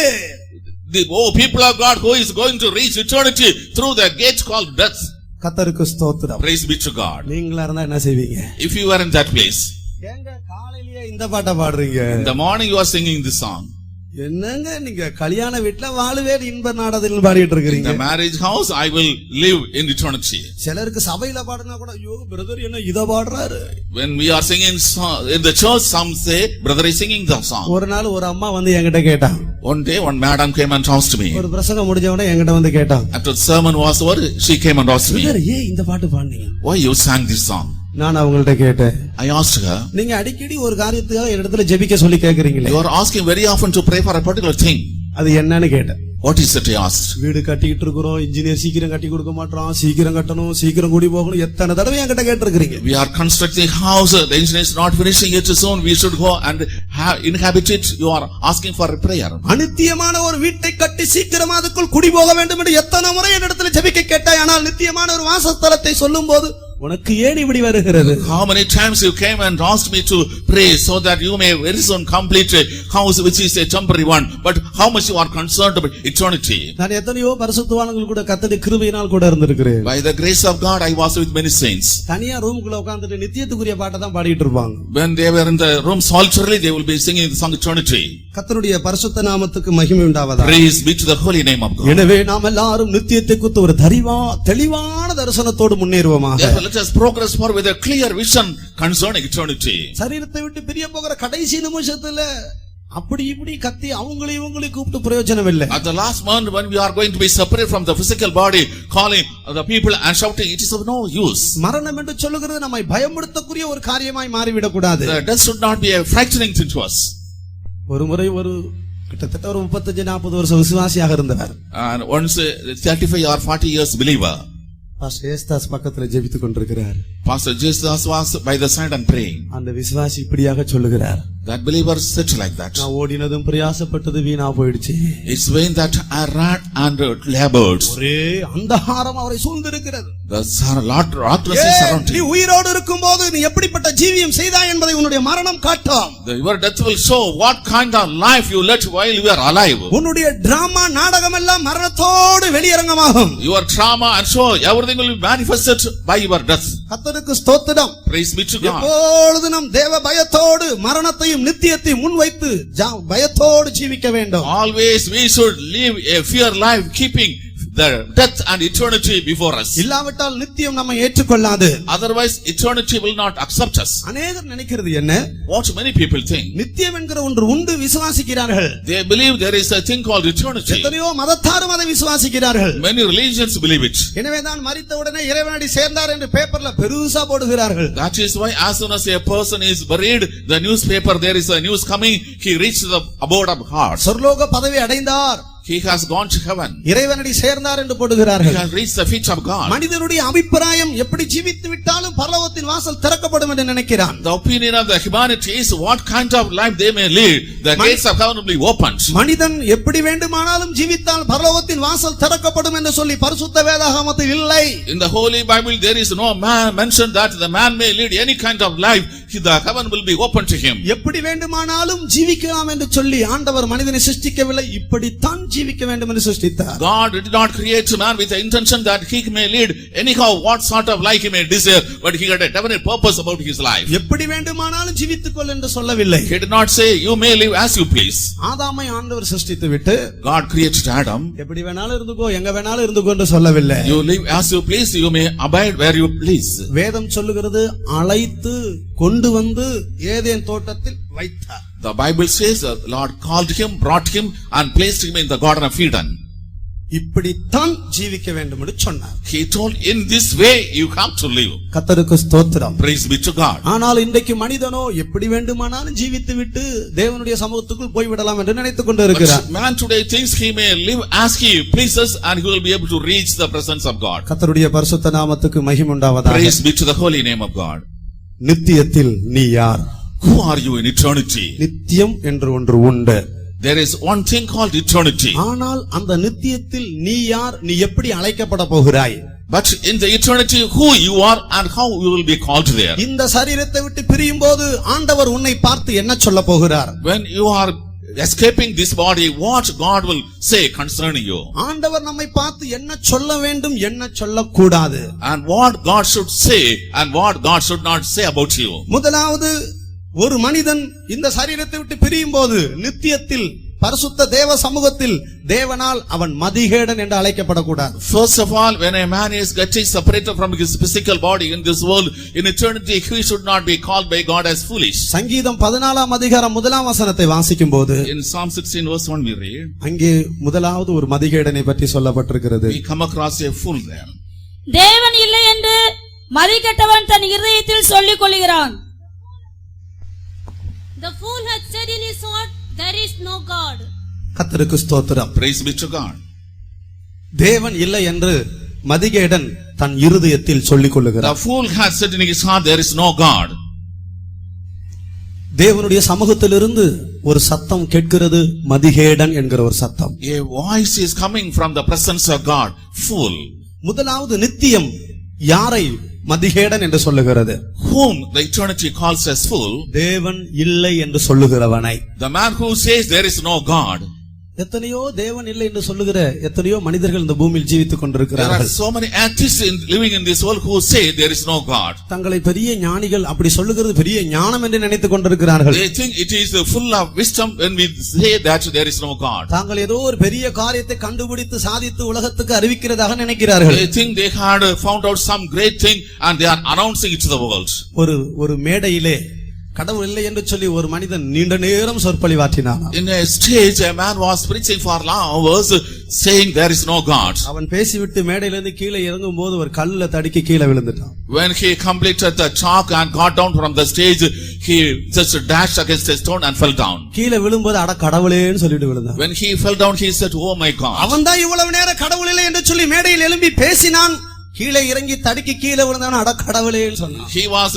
B: The people of God who is going to reach eternity through the gate called death.
A: கர்த்தருக்கு ஸ்தோத்திரம்.
B: Praise be to God.
A: நீங்களா இருந்தா என்ன செய்வீங்க?
B: If you were in that place,
A: ஏங்க காலையிலேயே இந்த பாட்டை பாடுறீங்க?
B: in the morning you are singing this song.
A: என்னங்க நீங்க கல்யாண வீட்டுல வாழுவே இன்ப நாடதில் பாடிட்டு
B: In
A: இருக்கீங்க.
B: the marriage house, I will live in eternity.
A: சிலருக்கு சபையில பாடுனா கூட ஐயோ பிரதர் என்ன இத பாடுறாரு.
B: When we are singing in the church, some say, brother is singing the song.
A: ஒரு நாள் ஒரு அம்மா வந்து என்கிட்ட கேட்டாங்க.
B: One day, one madam came and asked me.
A: ஒரு பிரசங்கம் முடிஞ்ச உடனே என்கிட்ட வந்து கேட்டாங்க.
B: After the sermon was over, she came and asked me,
A: brother ஏன் இந்த பாட்டு பாடுனீங்க?
B: why you sang this song?
A: நான் அவங்கள்ட்ட கேட்டேன்.
B: I asked her,
A: நீங்க அடிக்கடி ஒரு காரியத்துக்காக என்னிடத்துல ஜெபிக்க சொல்லி கேக்குறீங்களே,
B: you are asking very often to pray for a particular thing.
A: அது என்னன்னு கேட்டேன்.
B: What is it, I asked?
A: வீடு கட்டிட்டு இருக்கிறோம், இன்ஜினியர் சீக்கிரம் கட்டி கொடுக்க மாட்டான், சீக்கிரம் கட்டணும், சீக்கிரம் கூடி போகணும், எத்தனை தடவை என்கிட்ட கேட்டிருக்கிறீங்க.
B: We are constructing a house, the engineer is not finishing it soon, we should go and inhabit it. You are asking for a prayer.
A: அநித்தியமான ஒரு வீட்டை கட்டி சீக்கிரமா அதுக்குள் குடி போக வேண்டும் என்று எத்தனை முறை என்னிடத்தில் ஜெபிக்க கேட்டாய். ஆனால் நித்தியமான ஒரு வாசஸ்தலத்தை சொல்லும்போது உனக்கு ஏன் இப்படி வருகிறது?
B: How many times you came and asked me to pray so that you may very soon complete a house which is a temporary one, but how much you are concerned about eternity?
A: நான் எத்தனையோ பரிசுத்தவான்கள் கூட கர்த்தருடைய கிருபையினால் கூட இருந்திருக்கிறேன்.
B: By the grace of God I was with many saints.
A: தனியா ரூமுக்குள்ள உட்கார்ந்துட்டு நித்தியத்துக்குரிய பாட்டை தான் பாடிட்டு இருப்பாங்க.
B: When they were in the room solitarily, they will be singing the song eternity.
A: கர்த்தருடைய பரிசுத்த நாமத்துக்கு மகிமை உண்டாவதாக.
B: Praise be to the holy name of God.
A: எனவே நாம் எல்லாரும் நித்தியத்தை குறித்து ஒரு தெளிவான தரிசனத்தோடு முன்னேறுவோமாக.
B: Let us progress forward with a clear vision concerning eternity.
A: சரீரத்தை விட்டு பிரிய போகிற கடைசி நிமிஷத்துல அப்படி இப்படி கத்தி அவங்களை இவங்களை கூப்பிட்டு பிரயோஜனம் இல்லை.
B: At the last moment when we are going to be separated from the physical body, calling the people and shouting, it is of no use.
A: மரணம் என்று சொல்லுகிறது நம்மை பயமுறுத்தக்கூடிய ஒரு காரியமாய் மாறிவிடக் கூடாது.
B: Death should not be a frightening thing to us.
A: ஒரு முறை கிட்டத்தட்ட ஒரு 35-40 வருஷம் விசுவாசியாக இருந்தவர்.
B: And once 35 or 40 years believer.
A: Pastor ஏஸ்தாஸ் பக்கத்துல ஜெபித்துக் கொண்டிருக்கிறார்.
B: Pastor Jesus was by the side and praying.
A: அந்த விசுவாசி இப்படியாக சொல்லுகிறார்.
B: That believer said like that.
A: நான் ஓடினதும் பிரயாசப்பட்டது வீணா போயிடுச்சு.
B: It's vain that I ran and labored.
A: ஒரே அந்தகாரம் அவரை சூழ்ந்திருக்கிறது.
B: The darkness is around him.
A: நீ உயிரோடு இருக்கும்போது நீ எப்படிப்பட்ட ஜீவியம் செய்தாய் என்பதை உன்னுடைய மரணம் காட்டும்.
B: Your death will show what kind of life you led while you were alive.
A: உன்னுடைய டிராமா நாடகம் எல்லாம் மரணத்தோடு வெளியரங்கமாகும்.
B: Your trauma and show everything will be manifested by your death.
A: கர்த்தருக்கு ஸ்தோத்திரம்.
B: Praise be to God.
A: எப்பொழுதும் நாம் தேவ பயத்தோடு மரணத்தையும் நித்தியத்தையும் முன்வைத்து பயத்தோடு ஜீவிக்க வேண்டும்.
B: Always we should live a fear life, keeping the death and eternity before us.
A: இல்லாவிட்டால் நித்தியம் நம்மை ஏற்றுக்கொள்ளாது.
B: Otherwise eternity will not accept us.
A: அநேகர் நினைக்கிறது என்ன?
B: What many people think?
A: நித்தியம் என்கிற ஒன்று உண்டு, விசுவாசிக்கிறார்கள்.
B: They believe there is a thing called eternity.
A: எத்தனையோ மதத்தாரும் அதை விசுவாசிக்கிறார்கள்.
B: Many religions believe it.
A: எனவேதான் மரித்த உடனே இறைவனடி சேர்ந்தார் என்று பேப்பர்ல பெருசா போடுகிறார்கள்.
B: That is why as soon as a person is buried, the newspaper, there is a news coming, he reached the abode of God.
A: சொர்லோக பதவி அடைந்தார்.
B: He has gone to heaven.
A: இறைவனடி சேர்ந்தார் என்று போடுகிறார்கள்.
B: He has reached the feet of God.
A: மனிதனுடைய அபிப்பிராயம் எப்படி ஜீவித்து விட்டாலும் பரலோகத்தின் வாசல் திறக்கப்படும் என்று நினைக்கிறான்.
B: The opinion of the humanity is what kind of life they may live, the gates of heaven will be opened.
A: மனிதன் எப்படி வேண்டுமானாலும் ஜீவித்தால் பரலோகத்தின் வாசல் திறக்கப்படும் என்று சொல்லி பரிசுத்த வேதாகமத்தில் இல்லை.
B: In the Holy Bible there is no man mentioned that the man may lead any kind of life, the heaven will be open to him.
A: எப்படி வேண்டுமானாலும் ஜீவிக்கலாம் என்று சொல்லி ஆண்டவர் மனிதனை சிருஷ்டிக்கவில்லை, இப்படித்தான் ஜீவிக்க வேண்டும் என்று சிருஷ்டித்தார்.
B: God did not create man with the intention that he may lead anyhow what sort of life he may desire, but he had a definite purpose about his life.
A: எப்படி வேண்டுமானாலும் ஜீவித்துக்கொள் என்று சொல்லவில்லை.
B: He did not say you may live as you please.
A: ஆதாமை ஆண்டவர் சிருஷ்டித்து விட்டு
B: God created Adam.
A: எப்படி வேணாலும் இருந்துக்கோ, எங்க வேணாலும் இருந்துக்கோ என்று சொல்லவில்லை.
B: You live as you please, you may abide where you please.
A: வேதம் சொல்லுகிறது அழைத்து கொண்டு வந்து ஏதேன் தோட்டத்தில் வைத்தார்.
B: The Bible says the Lord called him, brought him and placed him in the Garden of Eden.
A: இப்படித்தான் ஜீவிக்க வேண்டும் என்று சொன்னார்.
B: He told in this way you have to live.
A: கர்த்தருக்கு ஸ்தோத்திரம்.
B: Praise be to God.
A: ஆனால் இன்றைக்கு மனிதனோ எப்படி வேண்டுமானாலும் ஜீவித்து விட்டு தேவனுடைய சமூகத்துக்குள் போய்விடலாம் என்று நினைத்துக் கொண்டு இருக்கிறார்.
B: Man today thinks he may live as he pleases and he will be able to reach the presence of God.
A: கர்த்தருடைய பரிசுத்த நாமத்துக்கு மகிமை உண்டாவதாக.
B: Praise be to the holy name of God.
A: நித்தியத்தில் நீ யார்?
B: Who are you in eternity?
A: நித்தியம் என்று ஒன்று உண்டு.
B: There is one thing called eternity.
A: ஆனால் அந்த நித்தியத்தில் நீ யார், நீ எப்படி அழைக்கப்பட போகிறாய்?
B: But in the eternity who you are and how you will be called there.
A: இந்த சரீரத்தை விட்டு பிரியும் போது ஆண்டவர் உன்னை பார்த்து என்ன சொல்ல போகிறார்?
B: When you are escaping this body, what God will say concerning you.
A: ஆண்டவர் நம்மை பார்த்து என்ன சொல்ல வேண்டும், என்ன சொல்லக்கூடாது,
B: and what God should say and what God should not say about you.
A: முதலாவது ஒரு மனிதன் இந்த சரீரத்தை விட்டு பிரியும் போது நித்தியத்தில் பரிசுத்த தேவ சமூகத்தில் தேவனால் அவன் மதிகேடன் என்று அழைக்கப்படக்கூடாது.
B: First of all, when a man is getting separated from his physical body in this world, in eternity he should not be called by God as foolish.
A: சங்கீதம் 14ஆம் அதிகாரம் 1ஆம் வசனத்தை வாசிக்கும் போது
B: in Psalm 16 verse 1 we read,
A: அங்கே முதலாவது ஒரு மதிகேடனை பற்றி சொல்லப்பட்டிருக்கிறது.
B: we come across a fool there.
C: தேவன் இல்லை என்று மதிகெட்டவன் தன் இதயத்தில் சொல்லிக் கொள்கிறான்.
D: The fool hath said in his heart, there is no God.
A: கர்த்தருக்கு ஸ்தோத்திரம்.
B: Praise be to God.
A: தேவன் இல்லை என்று மதிகேடன் தன் இருதயத்தில் சொல்லிக்
B: The
A: கொள்ளுகிறார்.
B: fool has said in his heart, there is no God.
A: தேவனுடைய சமூகத்திலிருந்து ஒரு சத்தம் கேட்கிறது, மதிகேடன் என்கிற ஒரு சத்தம்.
B: A voice is coming from the presence of God. Fool.
A: முதலாவது நித்தியம் யாரை மதிகேடன் என்று சொல்லுகிறது?
B: Whom the eternity calls as fool.
A: தேவன் இல்லை என்று சொல்லுகிறவனை.
B: The man who says there is no God.
A: எத்தனையோ தேவன் இல்லை என்று சொல்லுகிற எத்தனையோ மனிதர்கள் இந்த பூமியில் ஜீவித்துக்
B: There are
A: கொண்டிருக்கிறார்கள்.
B: so many atheists living in this world who say there is no God.
A: தங்களை பெரிய ஞானிகள், அப்படி சொல்லுகிறது பெரிய ஞானம் என்று நினைத்துக் கொண்டிருக்கிறார்கள்.
B: They think it is full of wisdom when we say that there is no God.
A: தாங்கள் ஏதோ ஒரு பெரிய காரியத்தை கண்டுபிடித்து சாதித்து உலகத்துக்கு அறிவிக்கிறதாக நினைக்கிறார்கள்.
B: They think they had found out some great thing and they are announcing it to the world.
A: ஒரு மேடையிலே கடவுள் இல்லை என்று சொல்லி ஒரு மனிதன் நீண்ட நேரம் சொற்பொழிவாற்றினான்.
B: In a stage, a man was preaching for hours saying there is no God.
A: அவன் பேசிவிட்டு மேடையிலிருந்து கீழே இறங்கும் போது ஒரு கல்லுல தடுக்கி கீழே விழுந்துட்டான்.
B: When he completed the talk and got down from the stage, he just dashed against a stone and fell down.
A: கீழே விழும்போது அட கடவுளேன்னு சொல்லிட்டு விழுந்தான்.
B: When he fell down, he said, "Oh my God."
A: அவன் தான் இவ்வளவு நேரம் கடவுள் இல்லை என்று சொல்லி மேடையில் எழும்பி பேசினான். கீழே இறங்கி தடுக்கி கீழே விழுந்தான், அட கடவுளேன்னு சொன்னான்.
B: He was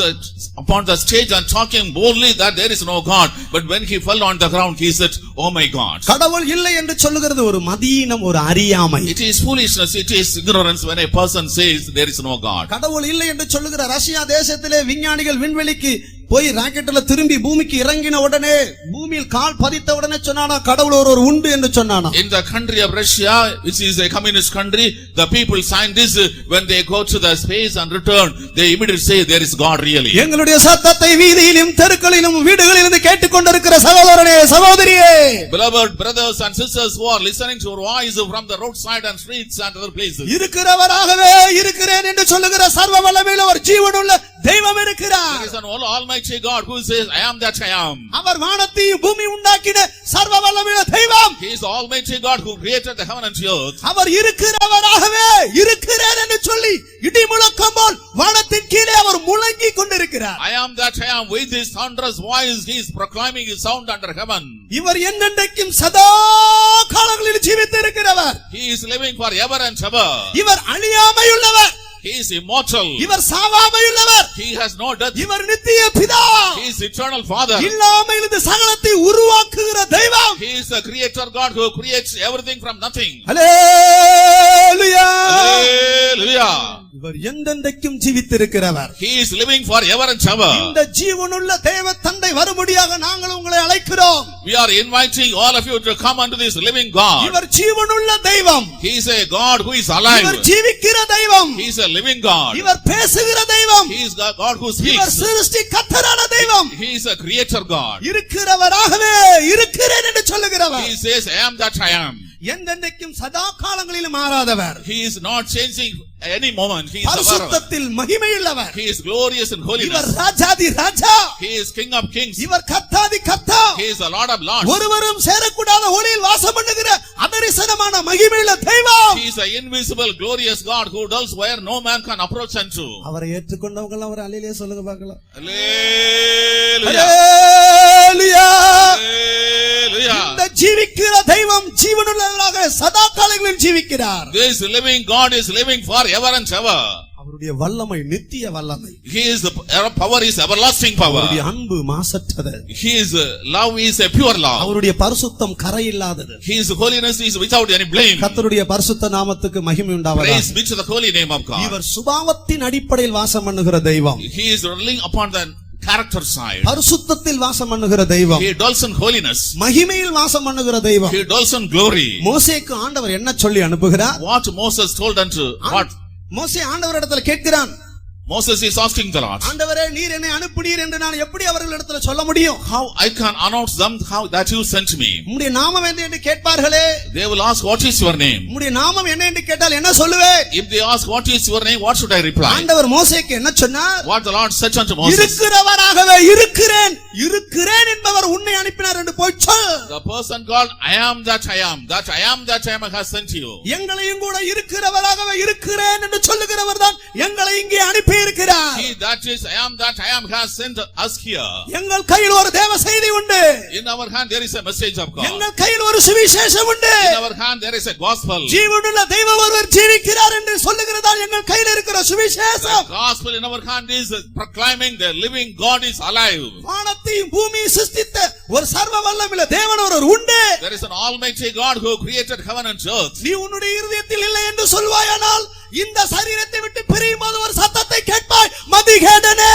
B: upon the stage and talking boldly that there is no God. But when he fell on the ground, he said, "Oh my God."
A: கடவுள் இல்லை என்று சொல்லுகிறது ஒரு மதீனம், ஒரு அறியாமை.
B: It is foolishness, it is ignorance when a person says there is no God.
A: கடவுள் இல்லை என்று சொல்லுகிற ரஷ்யா தேசத்திலே விஞ்ஞானிகள் விண்வெளிக்கு போய் ராக்கெட்ல திரும்பி பூமிக்கு இறங்கின உடனே, பூமியில் கால் பதித்த உடனே சொன்னானா கடவுள் ஒரு உண்டு என்று சொன்னானா.
B: In the country of Russia, which is a communist country, the people scientists, when they go to the space and return, they immediately say there is God really.
A: எங்களுடைய சத்தத்தை வீதியிலும் தெருக்களிலும் வீடுகளிலும் கேட்டுக்கொண்டிருக்கிற சகோதரனே, சகோதரியே,
B: Beloved brothers and sisters who are listening to our voice from the roadside and streets and other places.
A: இருக்கிறவராகவே இருக்கிறேன் என்று சொல்லுகிற சர்வ வல்லமையுள்ள ஒரு ஜீவனுள்ள தெய்வம் இருக்கிறார்.
B: There is an almighty God who says, "I am that I am."
A: அவர் வானத்தையும் பூமி உண்டாக்கின சர்வ வல்லமையுள்ள தெய்வம்.
B: He is the almighty God who created the heaven and the earth.
A: அவர் இருக்கிறவராகவே இருக்கிறேன் என்று சொல்லி இடி முழக்கம் போல் வானத்தின் கீழே அவர் முழங்கிக் கொண்டிருக்கிறார்.
B: I am that I am with his thunderous voice. He is proclaiming his sound under heaven.
A: இவர் என்னென்றைக்கும் சதா காலங்களில் ஜீவித்து இருக்கிறவர்.
B: He is living forever and ever.
A: இவர் அழியாமையுள்ளவர்.
B: He is immortal.
A: இவர் சாவாமையுள்ளவர்.
B: He has no death.
A: இவர் நித்திய பிதா.
B: He is eternal Father.
A: இல்லாமல் இந்த சகலத்தை உருவாக்குகிற தெய்வம்.
B: He is the creator God who creates everything from nothing.
A: Hallelujah.
B: Hallelujah.
A: இவர் என்றென்றைக்கும் ஜீவித்திருக்கிறவர்.
B: He is living forever and ever.
A: இந்த ஜீவனுள்ள தேவ தந்தை வரும்படியாக நாங்கள் உங்களை அழைக்கிறோம்.
B: We are inviting all of you to come unto this living God.
A: இவர் ஜீவனுள்ள தெய்வம்.
B: He is a God who is alive.
A: இவர் ஜீவிக்கிற தெய்வம்.
B: He is a living God.
A: இவர் பேசுகிற தெய்வம்.
B: He is the God who
A: இவர்
B: speaks.
A: சிருஷ்டி கர்த்தரான தெய்வம்.
B: He is a creator God.
A: இருக்கிறவராகவே இருக்கிறேன் என்று சொல்லுகிறவர்.
B: He says, "I am that I am."
A: என்றென்றைக்கும் சதா காலங்களிலும் மாறாதவர்.
B: He is not changing any moment. He is forever.
A: பரிசுத்தத்தில் மகிமையுள்ளவர்.
B: He is glorious in holiness.
A: இவர் ராஜாதி ராஜா.
B: He is King of kings.
A: இவர் கர்த்தாதி கர்த்தா.
B: He is the Lord of lords.
A: ஒருவரும் சேரக்கூடாத ஒளியில் வாசம் பண்ணுகிற அதரிசனமான மகிமையுள்ள தெய்வம்.
B: He is the invisible glorious God who dwells where no man can approach unto.
A: அவரை ஏற்றுக்கொண்டவங்க எல்லாம் ஒரு அல்லேலூயா சொல்லுங்க பார்க்கலாம்.
B: Hallelujah.
A: அல்லேலூயா.
B: Hallelujah.
A: இந்த ஜீவிக்கிற தெய்வம் ஜீவனுள்ளவராக சதா காலங்களில் ஜீவிக்கிறார்.
B: This living God is living forever and ever.
A: அவருடைய வல்லமை நித்திய வல்லமை.
B: His power is everlasting power.
A: அவருடைய அன்பு மாசற்றது.
B: His love is a pure love.
A: அவருடைய பரிசுத்தம் கரையில்லாதது.
B: His holiness is without any blame.
A: கர்த்தருடைய பரிசுத்த நாமத்துக்கு மகிமை உண்டாவதாக.
B: Praise be to the holy name of God.
A: இவர் சுபாவத்தின் அடிப்படையில் வாசம் பண்ணுகிற தெய்வம்.
B: He is ruling upon the character side.
A: பரிசுத்தத்தில் வாசம் பண்ணுகிற தெய்வம்.
B: He dwells in holiness.
A: மகிமையில் வாசம் பண்ணுகிற தெய்வம்.
B: He dwells in glory.
A: மோசேக்கு ஆண்டவர் என்ன சொல்லி அனுப்புகிறார்?
B: What Moses told unto what?
A: மோசே ஆண்டவரிடத்தில் கேட்கிறான்.
B: Moses is asking the Lord,
A: ஆண்டவரே நீர் என்னை அனுப்பினீர் என்று நான் எப்படி அவர்களிடத்தில் சொல்ல முடியும்?
B: how I can announce them how that you sent me?
A: உம்முடைய நாமம் என்ன என்று கேட்பார்களே.
B: They will ask, what is your name?
A: உம்முடைய நாமம் என்ன என்று கேட்டால் என்ன சொல்லுவேன்?
B: If they ask, what is your name, what should I reply?
A: ஆண்டவர் மோசேக்கு என்ன சொன்னார்?
B: What the Lord said unto Moses,
A: இருக்கிறவராகவே இருக்கிறேன் இருக்கிறேன் என்பவர் உன்னை அனுப்பினார் என்று போய் சொல்.
B: the person called I am that I am, that I am that I am has sent you.
A: எங்களையும் கூட இருக்கிறவராகவே இருக்கிறேன் என்று சொல்லுகிறவர் தான் எங்களை இங்கே அனுப்பி இருக்கிறார்.
B: He that is I am has sent us here.
A: எங்கள் கையில் ஒரு தேவ செய்தி உண்டு.
B: In our hand there is a message of God.
A: எங்கள் கையில் ஒரு சுவிசேஷம் உண்டு.
B: In our hand there is a gospel.
A: ஜீவனுள்ள தெய்வம் ஒருவர் ஜீவிக்கிறார் என்று சொல்லுகிறதா எங்கள் கையில் இருக்கிற சுவிசேஷம்.
B: The gospel in our hand is proclaiming the living God is alive.
A: வானத்தையும் பூமியையும் சிருஷ்டித்த ஒரு சர்வ வல்லமையுள்ள தேவன் ஒருவர் உண்டு.
B: There is an almighty God who created heaven and earth.
A: நீ உன்னுடைய இருதயத்தில் இல்லை என்று சொல்வாயானால் இந்த சரீரத்தை விட்டு பிரியும்போது ஒரு சத்தத்தை கேட்பாய், மதிகேடனே.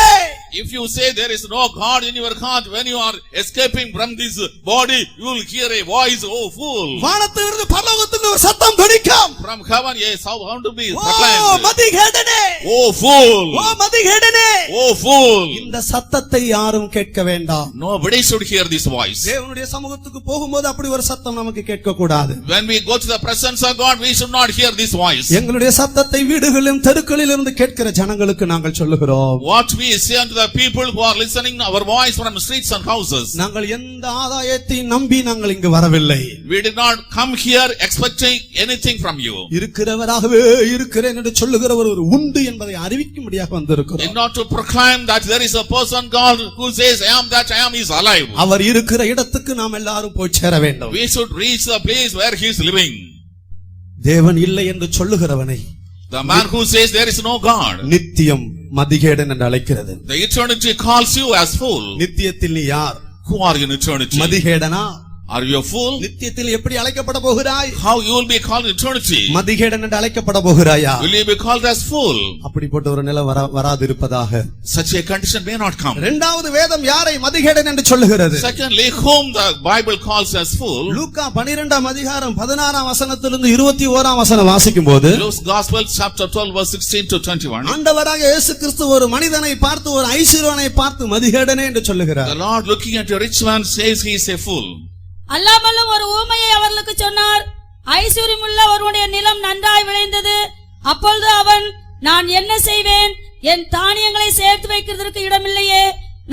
B: If you say there is no God in your heart, when you are escaping from this body, you will hear a voice, oh fool.
A: வானத்திலிருந்து பரலோகத்திலிருந்து ஒரு சத்தம் துணிக்கும்.
B: From heaven a sound to be
A: O
B: proclaimed.
A: மதிகேடனே,
B: Oh fool.
A: O மதிகேடனே.
B: Oh fool.
A: இந்த சத்தத்தை யாரும் கேட்க வேண்டாம்.
B: Nobody should hear this voice.
A: தேவனுடைய சமூகத்துக்கு போகும்போது அப்படி ஒரு சத்தம் நமக்கு கேட்க கூடாது.
B: When we go to the presence of God, we should not hear this voice.
A: எங்களுடைய சத்தத்தை வீடுகளிலும் தெருக்களிலும் இருந்து கேட்கிற ஜனங்களுக்கு நாங்கள் சொல்லுகிறோம்.
B: What we say unto the people who are listening our voice from streets and houses.
A: நாங்கள் எந்த ஆதாயத்தை நம்பி நாங்கள் இங்கு வரவில்லை.
B: We did not come here expecting anything from you.
A: இருக்கிறவராகவே இருக்கிறேன் என்று சொல்லுகிறவர் ஒரு உண்டு என்பதை அறிவிக்கும்படியாக வந்திருக்கிறோம்.
B: In order to proclaim that there is a person God who says I am that I am is alive.
A: அவர் இருக்கிற இடத்துக்கு நாம் எல்லாரும் போய் சேர வேண்டும்.
B: We should reach the place where he is living.
A: தேவன் இல்லை என்று சொல்லுகிறவனை
B: The man who says there is no God,
A: நித்தியம் மதிகேடன் என்று அழைக்கிறது.
B: the eternity calls you as fool.
A: நித்தியத்தில் நீ யார்?
B: Who are you in eternity?
A: மதிகேடனா?
B: Are you a fool?
A: நித்தியத்தில் எப்படி அழைக்கப்பட போகிறாய்?
B: How you will be called in eternity?
A: மதிகேடன் என்று அழைக்கப்பட போகிறாயா?
B: Will you be called as fool?
A: அப்படிப்பட்ட ஒரு நிலை வராதிருப்பதாக.
B: Such a condition may not come.
A: இரண்டாவது வேதம் யாரை மதிகேடன் என்று சொல்லுகிறது?
B: Secondly, whom the Bible calls as fool.
A: லூக்கா 12ஆம் அதிகாரம் 16ஆம் வசனத்திலிருந்து 21ஆம் வசனம் வாசிக்கும்போது
B: Luke's Gospel chapter 12 verse 16 to 21.
A: ஆண்டவராக இயேசு கிறிஸ்து ஒரு மனிதனை பார்த்து, ஒரு ஐஸ்வர்யனை பார்த்து மதிகேடனே என்று சொல்லுகிறார்.
B: The Lord looking at a rich man says he is a fool.
C: அல்லாமலும் ஒரு ஊமையை அவர்களுக்கு சொன்னார். ஐஸ்வர்யமுள்ள ஒருவனுடைய நிலம் நன்றாய் விளைந்தது. அப்பொழுது அவன், நான் என்ன செய்வேன்? என் தானியங்களை சேர்த்து வைக்கிறதற்கு இடமில்லையே.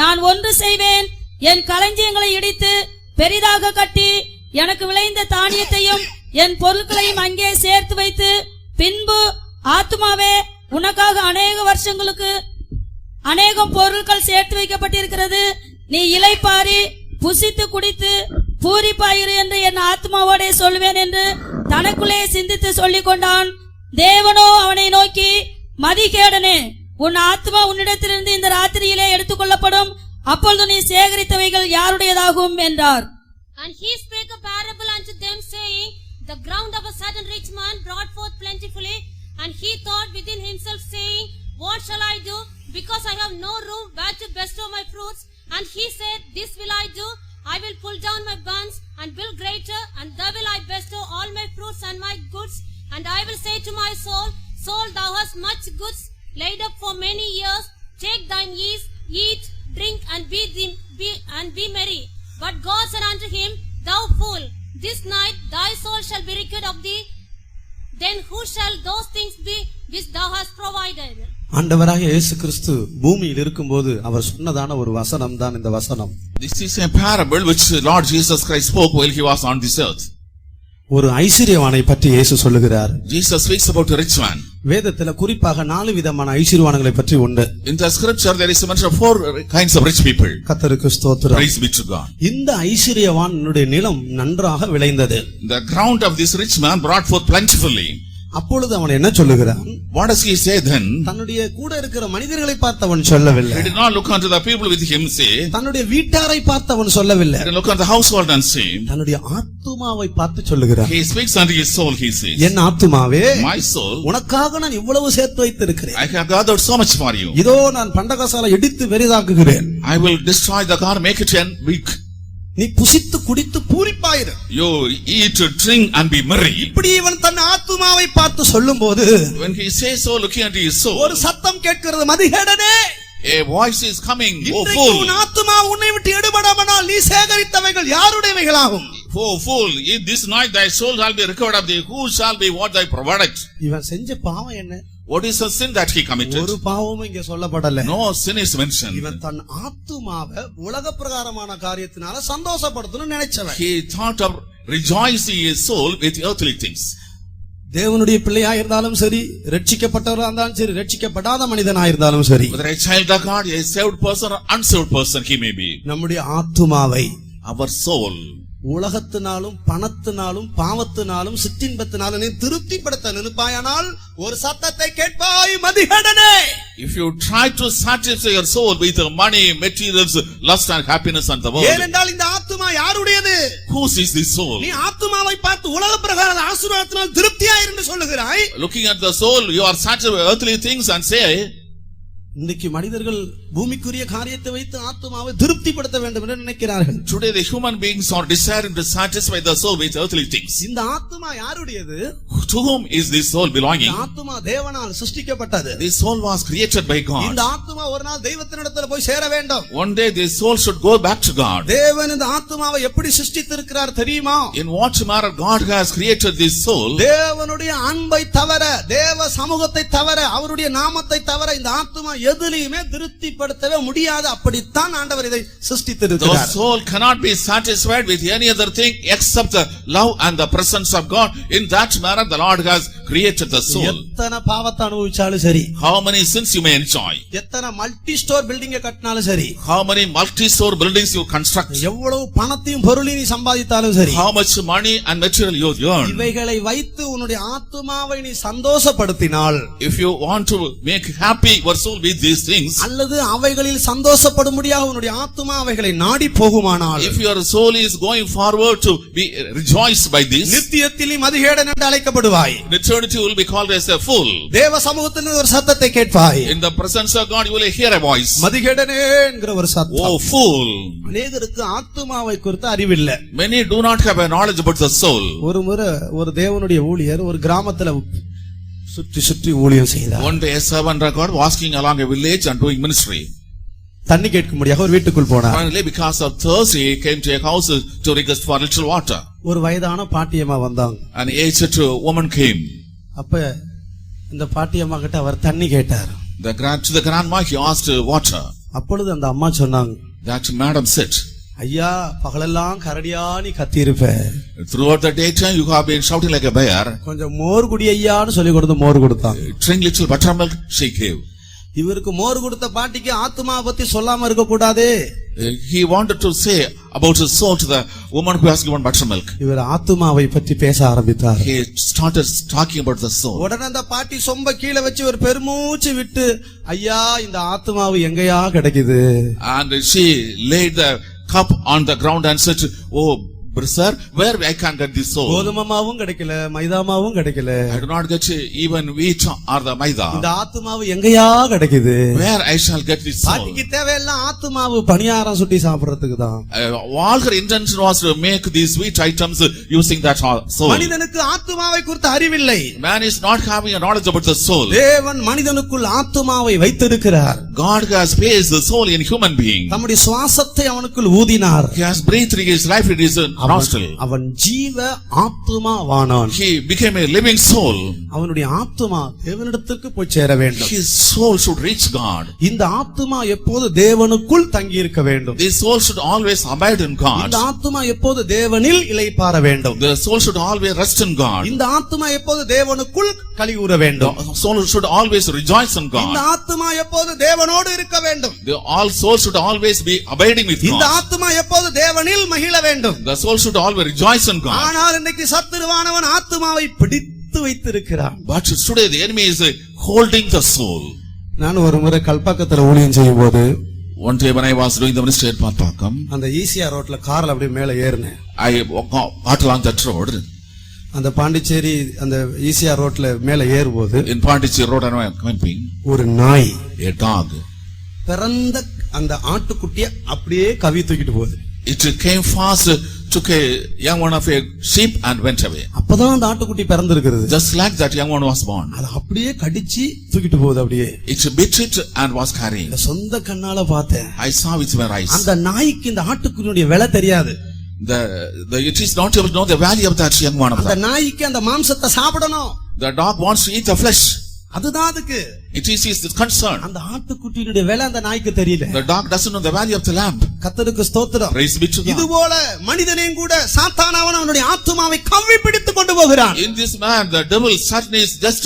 C: நான் ஒன்று செய்வேன், என் களஞ்சியங்களை இடித்து பெரிதாக கட்டி எனக்கு விளைந்த தானியத்தையும் என் பொருட்களையும் அங்கே சேர்த்து வைத்து, பின்பு ஆத்துமாவே, உனக்காக அநேக வருஷங்களுக்கு அநேகம் பொருட்கள் சேர்த்து வைக்கப்பட்டிருக்கிறது. நீ இளைப்பாரி புசித்து குடித்து பூரிப்பாயிரு என்று என் ஆத்மாவோட சொல்வேன் என்று தனக்குள்ளே சிந்தித்து சொல்லிக் கொண்டான். தேவனோ அவனை நோக்கி, மதிகேடனே, உன் ஆத்மா உன்னிடத்திலிருந்து இந்த ராத்திரியிலே எடுத்துக்கொள்ளப்படும். அப்பொழுது நீ சேகரித்தவைகள் யாருடையதாகும் என்றார்.
D: And he spake a parable unto them, saying, The ground of a certain rich man brought forth plentifully, and he thought within himself, saying, What shall I do? Because I have no room where to bestow my fruits. And he said, This will I do. I will pull down my barns and build greater, and there will I bestow all my fruits and my goods. And I will say to my soul, Soul, thou hast much goods laid up for many years. Take thine ease, eat, drink, and be merry. But God said unto him, Thou fool, this night thy soul shall be required of thee. Then who shall those things be which thou hast provided?
A: ஆண்டவராக இயேசு கிறிஸ்து பூமியில் இருக்கும்போது அவர் சொன்னதான ஒரு வசனம் தான் இந்த வசனம்.
B: This is a parable which Lord Jesus Christ spoke while he was on this earth.
A: ஒரு ஐஸ்வர்யவானை பற்றி இயேசு சொல்லுகிறார்.
B: Jesus speaks about a rich man.
A: வேதத்துல குறிப்பாக 4 விதமான ஐஸ்வர்யவான்களை பற்றி உண்டு.
B: In the scripture there is a mention of 4 kinds of rich people.
A: கர்த்தருக்கு ஸ்தோத்திரம்.
B: Praise be to God.
A: இந்த ஐஸ்வர்யவானுடைய நிலம் நன்றாக விளைந்தது.
B: The ground of this rich man brought forth plentifully.
A: அப்பொழுது அவன் என்ன சொல்லுகிறான்?
B: What does he say then?
A: தன்னுடைய கூட இருக்கிற மனிதர்களை பார்த்தவன் சொல்லவில்லை.
B: He did not look unto the people with him say.
A: தன்னுடைய வீட்டாரை பார்த்தவன் சொல்லவில்லை.
B: He did not look unto the household and say.
A: தன்னுடைய ஆத்துமாவை பார்த்து சொல்லுகிறான்.
B: He speaks unto his soul, he says.
A: என் ஆத்துமாவே,
B: My soul,
A: உனக்காக நான் இவ்வளவு சேர்த்து வைத்திருக்கிறேன்.
B: I have gathered so much for you.
A: இதோ நான் பண்டகசாலை இடித்து பெரிதாக்குகிறேன்.
B: I will destroy the car, make it weak.
A: நீ புசித்து குடித்து பூரிப்பாயிரு.
B: You eat, drink and be merry.
A: இப்படி இவன் தன் ஆத்துமாவை பார்த்து சொல்லும்போது,
B: when he says so, looking at his soul,
A: ஒரு சத்தம் கேட்கிறது, மதிகேடனே,
B: a voice is coming, oh
A: இன்றைக்கு
B: fool.
A: உன் ஆத்துமா உன்னை விட்டு எடுபடாமல் நீ சேகரித்தவைகள் யாருடையவைகளாகும்?
B: Oh fool, if this night thy soul shall be recovered of thee, who shall be what thy provided?
A: இவன் செஞ்ச பாவம் என்ன?
B: What is the sin that he committed?
A: ஒரு பாவமும் இங்கே சொல்லப்படல.
B: No sin is mentioned.
A: இவன் தன் ஆத்துமாவை உலக பிரகாரமான காரியத்தினால சந்தோஷப்படுத்தணும்னு நினைச்சவன்.
B: He thought of rejoicing his soul with earthly things.
A: தேவனுடைய பிள்ளையா இருந்தாலும் சரி, ரட்சிக்கப்பட்டவரா இருந்தாலும் சரி, ரட்சிக்கப்படாத மனிதனா இருந்தாலும் சரி,
B: Whether a child of God, a saved person or unsaved person he may be.
A: நம்முடைய ஆத்துமாவை
B: Our soul.
A: உலகத்தினாலும் பணத்தினாலும் பாவத்தினாலும் சிற்றின்பத்தினாலும் நீ திருப்திப்படுத்த நினைப்பாயானால் ஒரு சத்தத்தை கேட்பாய், மதிகடனே.
B: If you try to satisfy your soul with money, materials, lust and happiness and the world,
A: ஏனென்றால் இந்த ஆத்துமா யாருடையது?
B: whose is this soul?
A: நீ ஆத்துமாவை பார்த்து உலக பிரகார ஆசீர்வாதத்தினால் திருப்தியாயிரு என்று சொல்லுகிறாய்.
B: Looking at the soul, you are satisfied with earthly things and say,
A: இன்னைக்கு மனிதர்கள் பூமிக்குரிய காரியத்தை வைத்து ஆத்துமாவை திருப்திப்படுத்த வேண்டும் என்று நினைக்கிறார்கள்.
B: today the human beings are desiring to satisfy the soul with earthly things.
A: இந்த ஆத்துமா யாருடையது?
B: To whom is this soul belonging?
A: இந்த ஆத்துமா தேவனால் சிருஷ்டிக்கப்பட்டது.
B: This soul was created by God.
A: இந்த ஆத்துமா ஒரு நாள் தெய்வத்தினிடத்தில் போய் சேர வேண்டும்.
B: One day this soul should go back to God.
A: தேவன் இந்த ஆத்துமாவை எப்படி சிருஷ்டித்திருக்கிறார் தெரியுமா?
B: In what manner God has created this soul?
A: தேவனுடைய அன்பை தவிர, தேவ சமூகத்தை தவிர, அவருடைய நாமத்தை தவிர இந்த ஆத்துமா எதிலையுமே திருப்திப்படுத்தவே முடியாது. அப்படித்தான் ஆண்டவர் இதை
B: The
A: சிருஷ்டித்திருக்கிறார்.
B: soul cannot be satisfied with any other thing except the love and the presence of God. In that manner the Lord has created the soul.
A: எத்தனை பாவத்தை அனுபவிச்சாலும் சரி,
B: How many sins you may enjoy,
A: எத்தனை multi store பில்டிங்க கட்டினாலும் சரி,
B: how many multi-story buildings you construct,
A: எவ்வளவு பணத்தையும் பொருளையும் நீ சம்பாதித்தாலும் சரி,
B: how much money and material you earn,
A: இவைகளை வைத்து உன்னுடைய ஆத்துமாவை நீ சந்தோஷப்படுத்தினால்,
B: if you want to make happy your soul with these things,
A: அல்லது அவைகளில் சந்தோஷப்படும்படியாக உன்னுடைய ஆத்துமா அவைகளை நாடி போகுமானால்,
B: if your soul is going forward to be rejoiced by this,
A: நித்தியத்தில் நீ மதிகேடன் என்று அழைக்கப்படுவாய்.
B: in eternity you will be called as a fool.
A: தேவ சமூகத்தில் ஒரு சத்தத்தை கேட்பாய்,
B: In the presence of God you will hear a voice,
A: மதிகேடனே என்கிற ஒரு சத்தம்.
B: oh fool.
A: அநேகருக்கு ஆத்துமாவை குறித்து அறிவில்லை.
B: Many do not have a knowledge about the soul.
A: ஒரு முறை ஒரு தேவனுடைய ஊழியர் ஒரு கிராமத்துல சுற்றி சுற்றி ஊழியம் செய்தார்.
B: One day a servant of God walking along a village and doing ministry.
A: தண்ணி கேட்கும்படியாக ஒரு வீட்டுக்குள் போனார்.
B: Finally, because of thirst, he came to a house to request for little water.
A: ஒரு வயதான பாட்டியம்மா வந்தாங்க.
B: An aged woman came.
A: அப்ப இந்த பாட்டியம்மா கிட்ட அவர் தண்ணி கேட்டார்.
B: To the grandma he asked water.
A: அப்பொழுது அந்த அம்மா சொன்னாங்க,
B: That madam said,
A: ஐயா பகலெல்லாம் கரடியா நீ கத்தி இருப்ப,
B: throughout the daytime you have been shouting like a bear.
A: கொஞ்சம் மோர் குடி ஐயான்னு சொல்லி கொடுத்து மோர் கொடுத்தாங்க.
B: Drink little buttermilk, she gave.
A: இவருக்கு மோர் கொடுத்த பாட்டிக்கு ஆத்துமா பத்தி சொல்லாம இருக்க கூடாது.
B: He wanted to say about his soul to the woman who has given buttermilk.
A: இவர் ஆத்துமாவை பற்றி பேச ஆரம்பித்தார்.
B: He started talking about the soul.
A: உடனே அந்த பாட்டி சொம்ப கீழே வச்சு ஒரு பெருமூச்சு விட்டு, ஐயா இந்த ஆத்துமாவு எங்கயா கிடைக்குது?
B: And she laid the cup on the ground and said, oh sir, where I can get this soul?
A: கோதுமமாவும் கிடைக்கல, மைதாமாவும் கிடைக்கல,
B: I do not get even wheat or the maida.
A: இந்த ஆத்துமாவு எங்கயா கிடைக்குது?
B: Where I shall get this soul?
A: பாட்டிக்கு தேவையெல்லாம் ஆத்துமாவு பணியாரம் சுட்டி சாப்பிடுறதுக்கு தான்.
B: All her intention was to make these sweet items using that soul.
A: மனிதனுக்கு ஆத்துமாவை குறித்து அறிவில்லை.
B: Man is not having a knowledge about the soul.
A: தேவன் மனிதனுக்குள் ஆத்துமாவை வைத்திருக்கிறார்.
B: God has placed the soul in human being.
A: தம்முடைய சுவாசத்தை அவனுக்குள் ஊதினார்.
B: He has breathed his life in his nostril.
A: அவன் ஜீவ ஆத்துமாவானான்.
B: He became a living soul.
A: அவனுடைய ஆத்துமா தேவனிடத்திற்கு போய் சேர வேண்டும்.
B: His soul should reach God.
A: இந்த ஆத்துமா எப்போது தேவனுக்குள் தங்கி இருக்க வேண்டும்.
B: This soul should always abide in God.
A: இந்த ஆத்துமா எப்போது தேவனில் இளைப்பாற வேண்டும்.
B: The soul should always rest in God.
A: இந்த ஆத்துமா எப்போது தேவனுக்குள் களிகூர வேண்டும்.
B: The soul should always rejoice in
A: இந்த
B: God.
A: ஆத்துமா எப்போது தேவனோடு இருக்க வேண்டும்.
B: The all soul should always be abiding with
A: இந்த
B: God.
A: ஆத்துமா எப்போது தேவனில் மகிழ வேண்டும்.
B: The soul should always rejoice in God.
A: ஆனால் இன்றைக்கு சத்துருவானவன் ஆத்துமாவை பிடித்து வைத்திருக்கிறான்.
B: But today the enemy is holding the soul.
A: நான் ஒரு முறை கல்பாக்கத்துல ஊழியம் செய்யும் போது,
B: One day when I was doing the ministry at Patpakam,
A: அந்த ஈசிஆர் ரோட்ல கார்ல அப்படியே மேல ஏறினேன்.
B: I got along that road.
A: அந்த பாண்டிச்சேரி அந்த ஈசிஆர் ரோட்ல மேல ஏறும்போது
B: In Pondicherry road I am camping.
A: ஒரு நாய்
B: A dog.
A: பிறந்த அந்த ஆட்டுக்குட்டிய அப்படியே கவி தூக்கிட்டு போகுது.
B: It came fast, took a young one of a sheep and went away.
A: அப்பதான் அந்த ஆட்டுக்குட்டி பிறந்திருக்கிறது.
B: Just like that young one was born.
A: அது அப்படியே கடிச்சு தூக்கிட்டு போகுது. அப்படியே
B: It bit it and was carrying.
A: சொந்த கண்ணால பார்த்தேன்.
B: I saw with my eyes.
A: அந்த நாய்க்கு இந்த ஆட்டுக்குட்டியுடைய விலை தெரியாது.
B: It is not able to know the value of that young one of
A: அந்த
B: that.
A: நாய்க்கு அந்த மாம்சத்தை சாப்பிடணும்.
B: The dog wants to eat the flesh.
A: அதுதான் அதுக்கு.
B: It is his concern.
A: அந்த ஆட்டுக்குட்டியினுடைய வேலை அந்த நாய்க்கு தெரியல.
B: The dog doesn't know the value of the lamb.
A: கர்த்தருக்கு ஸ்தோத்திரம்.
B: Praise be to God.
A: இதுபோல மனிதனையும் கூட சாத்தானவன் அவனுடைய ஆத்துமாவை கவ்வி பிடித்து கொண்டு போகிறான்.
B: In this man, the devil Satan is just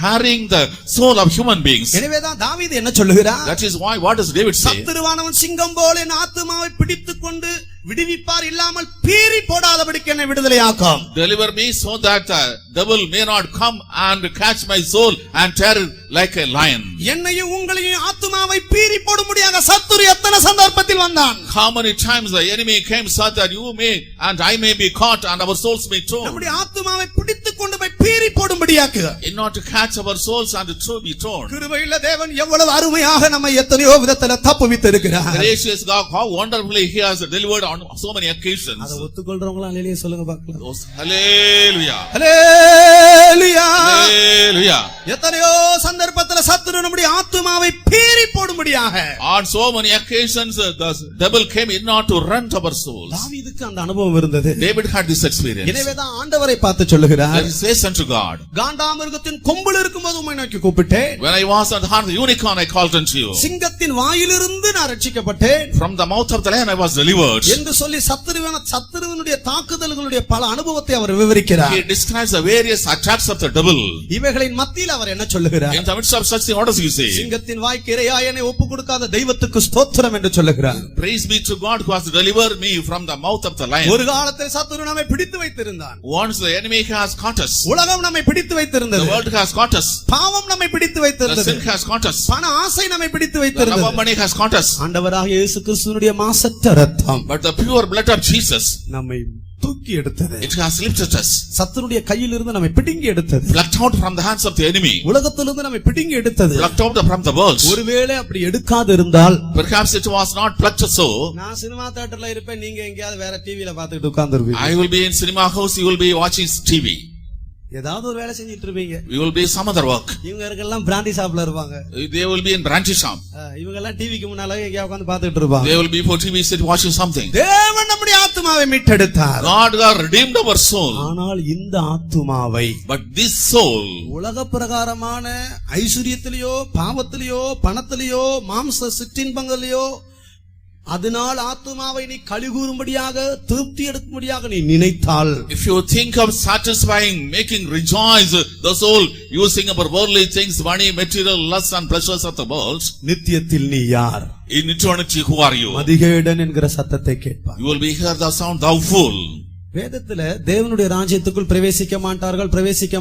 B: carrying the soul of human beings.
A: எனவேதான் தாவீது என்ன சொல்லுகிறார்?
B: That is why, what does David say?
A: சத்துருவானவன் சிங்கம் போல என் ஆத்துமாவை பிடித்துக் கொண்டு விடுவிப்பார், இல்லாமல் பீறி போடாதபடிக்கு என்னை விடுதலையாக்கும்.
B: Deliver me so that the devil may not come and catch my soul and tear it like a lion.
A: என்னையும் உங்களையும் ஆத்துமாவை பீறி போடும்படியாக சத்துரு எத்தனை சந்தர்ப்பத்தில் வந்தான்.
B: How many times the enemy came so that you may and I may be caught and our souls may torn.
A: நம்முடைய ஆத்துமாவை பிடித்துக் கொண்டு போய் பீறி போடும்படியாக,
B: In order to catch our souls and to be torn.
A: கிருபையுள்ள தேவன் எவ்வளவு அருமையாக நம்மை எத்தனையோ விதத்துல தப்புவித்து இருக்கிறார்.
B: Gracious God, how wonderfully he has delivered on so many occasions.
A: அதை ஒத்துக்கொள்றவங்களா அல்லேலூயா சொல்லுங்க பார்க்கலாம்.
B: Hallelujah.
A: ஹல்லேலூயா.
B: Hallelujah.
A: எத்தனையோ சந்தர்ப்பத்துல சத்துரு நம்முடைய ஆத்துமாவை பீறி போடும்படியாக,
B: On so many occasions the devil came in order to rent our souls.
A: தாவீதுக்கு அந்த அனுபவம் இருந்தது.
B: David had this experience.
A: எனவேதான் ஆண்டவரை பார்த்து சொல்லுகிறார்,
B: He says unto God,
A: காண்டாமிருகத்தின் கொம்பில் இருக்கும்போது உம்மை நோக்கி கூப்பிட்டேன்.
B: When I was at the heart of the unicorn, I called unto you.
A: சிங்கத்தின் வாயிலிருந்து நான் ரட்சிக்கப்பட்டேன்
B: From the mouth of the lion I was delivered.
A: என்று சொல்லி சத்துருவினுடைய தாக்குதல்களுடைய பல அனுபவத்தை அவர் விவரிக்கிறார்.
B: He describes the various attacks of the devil.
A: இவைகளின் மத்தியில் அவர் என்ன சொல்லுகிறார்?
B: In the midst of such thing, what does he say?
A: சிங்கத்தின் வாய்க்கு இரையாய் என்னை ஒப்புக் கொடுக்காத தெய்வத்துக்கு ஸ்தோத்திரம் என்று சொல்லுகிறார்.
B: Praise be to God who has delivered me from the mouth of the lion.
A: ஒரு காலத்தில் சத்துரு நம்மை பிடித்து வைத்திருந்தான்.
B: Once the enemy has caught us.
A: உலகம் நம்மை பிடித்து
B: The
A: வைத்திருந்தது.
B: world has caught us.
A: பாவம் நம்மை பிடித்து
B: The
A: வைத்திருந்தது.
B: sin has caught us.
A: பண ஆசை நம்மை பிடித்து
B: The love
A: வைத்திருந்தது.
B: of money has caught us.
A: ஆண்டவராகிய இயேசு கிறிஸ்துவினுடைய மாசற்ற இரத்தம்
B: But the pure blood of Jesus,
A: நம்மை தூக்கி எடுத்தது.
B: it has lifted us.
A: சத்துருடைய கையிலிருந்து நம்மை பிடுங்கி எடுத்தது.
B: Plucked out from the hands of the enemy.
A: உலகத்திலிருந்து நம்மை பிடுங்கி எடுத்தது.
B: Plucked out from the world.
A: ஒருவேளை அப்படி எடுக்காது இருந்தால்,
B: Perhaps it was not plucked so.
A: நான் சினிமா தியேட்டர்ல இருப்பேன், நீங்க எங்கயாவது வேற டிவில பாத்துக்கிட்டு உட்கார்ந்துருப்பீங்க.
B: I will be in cinema house, you will be watching TV.
A: ஏதாவது ஒரு வேலை செஞ்சிட்டு இருப்பீங்க.
B: You will be some other work.
A: இவங்க எல்லாம் பிராண்டி ஷாப்ல இருப்பாங்க.
B: They will be in brandy shop.
A: இவங்க எல்லாம் டிவிக்கு முன்னால எங்கயா உட்கார்ந்து பாத்துக்கிட்டு இருப்பாங்க.
B: They will be for TV sit watching something.
A: தேவன் நம்முடைய ஆத்துமாவை மீட்டெடுத்தார்.
B: God has redeemed our soul.
A: ஆனால் இந்த ஆத்துமாவை,
B: But this soul,
A: உலக பிரகாரமான ஐஸ்வரியத்திலேயோ பாவத்திலேயோ பணத்திலேயோ மாம்ச சிற்றின்பங்களிலேயோ அதனால் ஆத்துமாவை நீ கழிகூறும்படியாக திருப்தி எடுக்கும்படியாக நீ நினைத்தால்,
B: if you think of satisfying, making rejoice the soul using our worldly things, money, material, lusts and pleasures of the world,
A: நித்தியத்தில் நீ யார்?
B: in eternity who are you?
A: மதிகேடன் என்கிற சத்தத்தை கேட்பார்.
B: You will be hear the sound, thou fool.
A: வேதத்துல தேவனுடைய ராஜ்யத்துக்குள் பிரவேசிக்க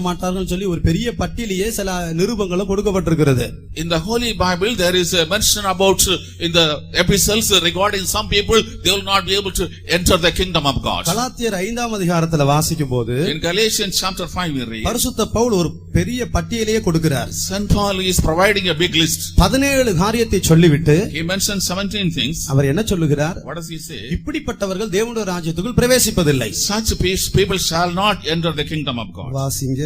A: மாட்டார்கள் சொல்லி ஒரு பெரிய பட்டியலையே சில நிருபங்களும் கொடுக்கப்பட்டிருக்கிறது.
B: In the Holy Bible there is a mention about in the epistles regarding some people they will not be able to enter the kingdom of God.
A: கலாத்தியர் 5ஆம் அதிகாரத்துல வாசிக்கும்போது,
B: In Galatians chapter 5 we read,
A: பரிசுத்த பவுல் ஒரு பெரிய பட்டியலையே கொடுக்கிறார்.
B: Saint Paul is providing a big list.
A: 17 காரியத்தை சொல்லிவிட்டு
B: He mentions 17 things.
A: அவர் என்ன சொல்லுகிறார்?
B: What does he say?
A: இப்படிப்பட்டவர்கள் தேவனுடைய ராஜ்யத்துக்குள் பிரவேசிப்பதில்லை.
B: Such people shall not enter the kingdom of God.
A: வாசிங்க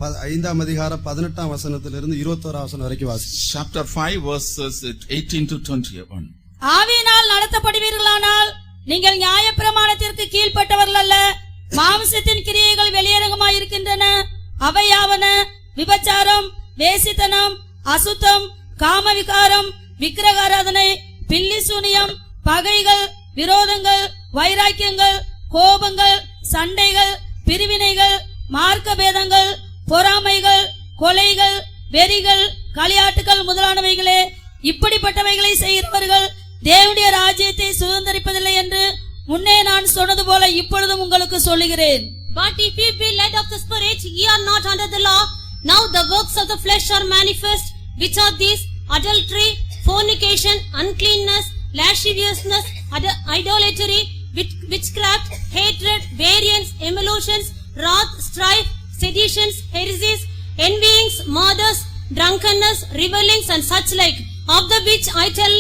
A: 5ஆம் அதிகாரம் 18ஆம் வசனத்திலிருந்து 21ஆம் வசனம் வரைக்கும் வாசிங்க.
B: Chapter 5 verses 18 to 21.
C: ஆவியினால் நடத்தப்படுவீர்களானால் நீங்கள் நியாயப்பிரமாணத்திற்கு கீழ்ப்பட்டவர்கள் அல்ல. மாம்சத்தின் கிரியைகள் வெளியரங்கமாய் இருக்கின்றன. அவையாவன விபச்சாரம், வேசித்தனம், அசுத்தம், காமவிகாரம், விக்கிரகாராதனை, பில்லி சூனியம், பகைகள், விரோதங்கள், வைராக்கியங்கள், கோபங்கள், சண்டைகள், பிரிவினைகள், மார்க்க பேதங்கள், பொறாமைகள், கொலைகள், வெறிகள், களியாட்டுகள் முதலானவைகளே. இப்படிப்பட்டவைகளை செய்கிறவர்கள் தேவனுடைய ராஜ்யத்தை சுதந்தரிப்பதில்லை என்று முன்னே நான் சொன்னது போல இப்பொழுதும் உங்களுக்கு சொல்லுகிறேன்.
D: But if ye be led of the Spirit, ye are not under the law. Now the works of the flesh are manifest, which are these: adultery, fornication, uncleanness, lasciviousness, idolatry, witchcraft, hatred, variance, emulations, wrath, strife, seditions, heresies, envyings, murders, drunkenness, revellings, and such like, of the which I tell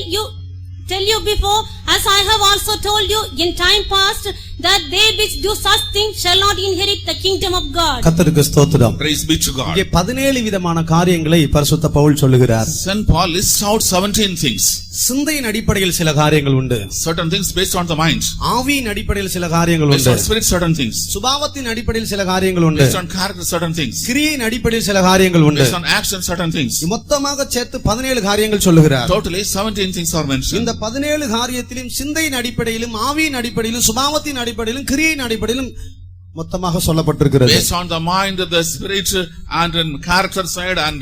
D: you before, as I have also told you in time past, that they which do such things shall not inherit the kingdom of God.
A: கர்த்தருக்கு ஸ்தோத்திரம்.
B: Praise be to God.
A: இங்கே 17 விதமான காரியங்களை பரிசுத்த பவுல் சொல்லுகிறார்.
B: Saint Paul lists out 17 things.
A: சிந்தையின் அடிப்படையில் சில காரியங்கள் உண்டு.
B: Certain things based on the mind.
A: ஆவியின் அடிப்படையில் சில காரியங்கள்
B: Based
A: உண்டு.
B: on spirit, certain things.
A: சுபாவத்தின் அடிப்படையில் சில காரியங்கள் உண்டு.
B: Based on character, certain things.
A: கிரியையின் அடிப்படையில் சில காரியங்கள் உண்டு.
B: Based on action, certain things.
A: மொத்தமாக சேர்த்து 17 காரியங்கள் சொல்லுகிறார்.
B: Totally 17 things are mentioned.
A: இந்த 17 காரியத்திலும் சிந்தையின் அடிப்படையிலும் ஆவியின் அடிப்படையிலும் சுபாவத்தின் அடிப்படையிலும் கிரியையின் அடிப்படையிலும் மொத்தமாக சொல்லப்பட்டிருக்கிறது.
B: Based on the mind, the spirit, and in character side and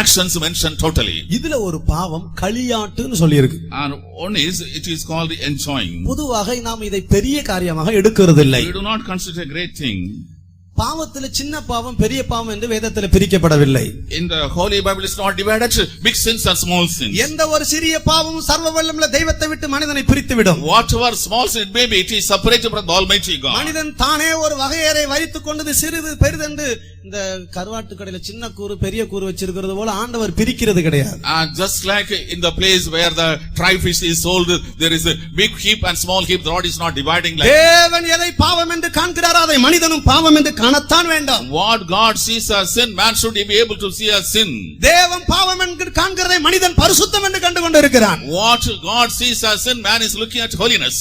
B: actions mentioned totally.
A: இதுல ஒரு பாவம் களியாட்டுன்னு சொல்லி இருக்கு.
B: And one is, it is called enjoying.
A: பொதுவாக நாம் இதை பெரிய காரியமாக எடுக்கிறதில்லை.
B: We do not consider a great thing.
A: பாவத்துல சின்ன பாவம் பெரிய பாவம் என்று வேதத்துல பிரிக்கப்படவில்லை.
B: In the Holy Bible is not divided big sins and small sins.
A: எந்த ஒரு சிறிய பாவமும் சர்வ வல்லமையுள்ள தெய்வத்தை விட்டு மனிதனை பிரித்து விடும்.
B: Whatever small sin may be, it is separated from the Almighty God.
A: மனிதன் தானே ஒரு வகையறை வைத்துக் கொண்டது சிறிது பெரிதென்று இந்த கருவாட்டு கடையில சின்ன கூறு பெரிய கூறு வச்சிருக்கிறது போல ஆண்டவர் பிரிக்கிறது கிடையாது.
B: And just like in the place where the dry fish is sold, there is a big heap and small heap. The Lord is not dividing like.
A: தேவன் எதை பாவம் என்று காண்கிறாரோ அதை மனிதனும் பாவம் என்று காணத்தான் வேண்டும்.
B: What God sees as sin, man should be able to see as sin.
A: தேவன் பாவம் என்று காண்கிறதை மனிதன் பரிசுத்தம் என்று கண்டு கொண்டிருக்கிறான்.
B: What God sees as sin, man is looking at holiness.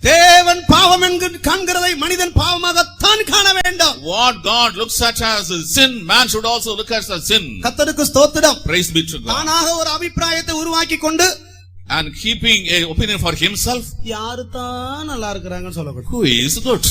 A: தேவன் பாவம் என்று காண்கிறதை மனிதன் பாவமாகத்தான் காண வேண்டும்.
B: What God looks at as sin, man should also look at as sin.
A: கர்த்தருக்கு ஸ்தோத்திரம்.
B: Praise be to God.
A: தானாக ஒரு அபிப்பிராயத்தை உருவாக்கி கொண்டு
B: And keeping a opinion for himself.
A: யாரு தான் நல்லா இருக்கிறாங்கன்னு சொல்லக்கூடாது.
B: Who is good?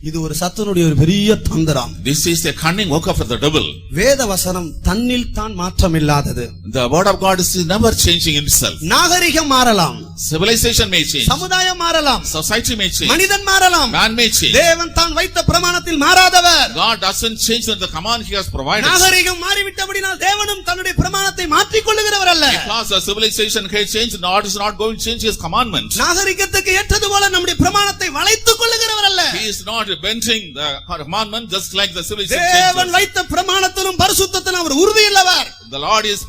A: இது ஒரு சத்துனுடைய ஒரு பெரிய தந்திரம்.
B: This is a cunning work of the devil.
A: வேத வசனம் தன்னில் தான் மாற்றம் இல்லாதது.
B: The word of God is never changing itself.
A: நாகரிகம் மாறலாம்,
B: Civilization may change.
A: சமுதாயம் மாறலாம்,
B: Society may change.
A: மனிதன் மாறலாம்,
B: Man may change.
A: தேவன் தான் வைத்த பிரமாணத்தில் மாறாதவர்.
B: God doesn't change the command he has provided.
A: நாகரிகம் மாறிவிட்டபடினால் தேவனும் தன்னுடைய பிரமாணத்தை மாற்றிக் கொள்ளுகிறவர் அல்ல.
B: Because the civilization has changed, God is not going to change his commandment.
A: நாகரிகத்துக்கு ஏற்றது போல நம்முடைய பிரமாணத்தை வளைத்துக் கொள்ளுகிறவர் அல்ல.
B: He is not bending the commandment just like the civilization
A: தேவன்
B: changes.
A: வைத்த பிரமாணத்திலும் பரிசுத்தத்திலும் அவர் உறுதியுள்ளவர்.
B: The Lord is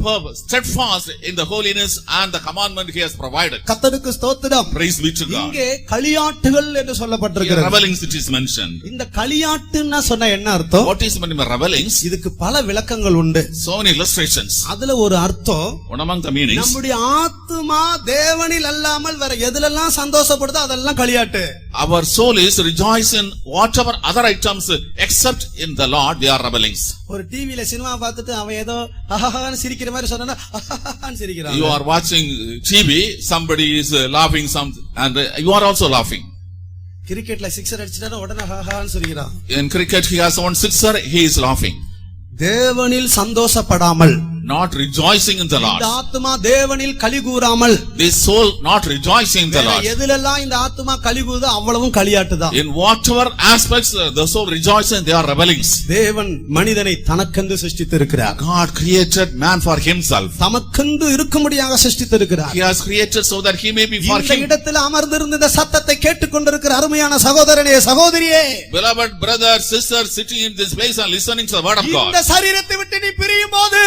B: steadfast in the holiness and the commandment he has provided.
A: கர்த்தருக்கு ஸ்தோத்திரம்.
B: Praise be to God.
A: இங்கே களியாட்டுகள் என்று
B: Here
A: சொல்லப்பட்டிருக்கிறது.
B: revelings it is mentioned.
A: இந்த களியாட்டுன்னா சொன்ன என்ன அர்த்தம்?
B: What is meant by revelings?
A: இதுக்கு பல விளக்கங்கள் உண்டு.
B: So many illustrations.
A: அதுல ஒரு அர்த்தம்,
B: One among the meanings,
A: நம்முடைய ஆத்துமா தேவனில் அல்லாமல் வேற எதுலெல்லாம் சந்தோஷப்படுதோ அதெல்லாம் களியாட்டு.
B: our soul is rejoicing whatever other items except in the Lord, they are revelings.
A: ஒரு டிவில சினிமா பார்த்துட்டு அவன் ஏதோ ஹஹஹான்னு சிரிக்கிற மாதிரி சொன்னா ஹஹஹான்னு சிரிக்கிறான்.
B: You are watching TV, somebody is laughing and you are also laughing.
A: கிரிக்கெட்ல சிக்ஸர் அடிச்சிட்டா உடனே ஹஹஹான்னு சிரிக்கிறான்.
B: In cricket he has one sixer, he is laughing.
A: தேவனில் சந்தோஷப்படாமல்,
B: Not rejoicing in the Lord.
A: இந்த ஆத்துமா தேவனில் களி கூறாமல்,
B: This soul not rejoicing in the Lord.
A: எதுலெல்லாம் இந்த ஆத்துமா களி கூறுதோ அவ்வளவும் களியாட்டுதான்.
B: In whatever aspects the soul rejoicing, they are revelings.
A: தேவன் மனிதனை தனக்கென்று சிருஷ்டித்திருக்கிறார்.
B: God created man for himself.
A: தமக்கென்று இருக்கும்படியாக சிருஷ்டித்திருக்கிறார்.
B: He has created so that he may be for
A: இந்த
B: him.
A: இடத்தில் அமர்ந்திருந்த இந்த சத்தத்தை கேட்டுக்கொண்டிருக்கிற அருமையான சகோதரனே சகோதரியே,
B: Beloved brother, sister, sitting in this place and listening to the word of God.
A: இந்த சரீரத்தை விட்டு நீ பிரியும் போது,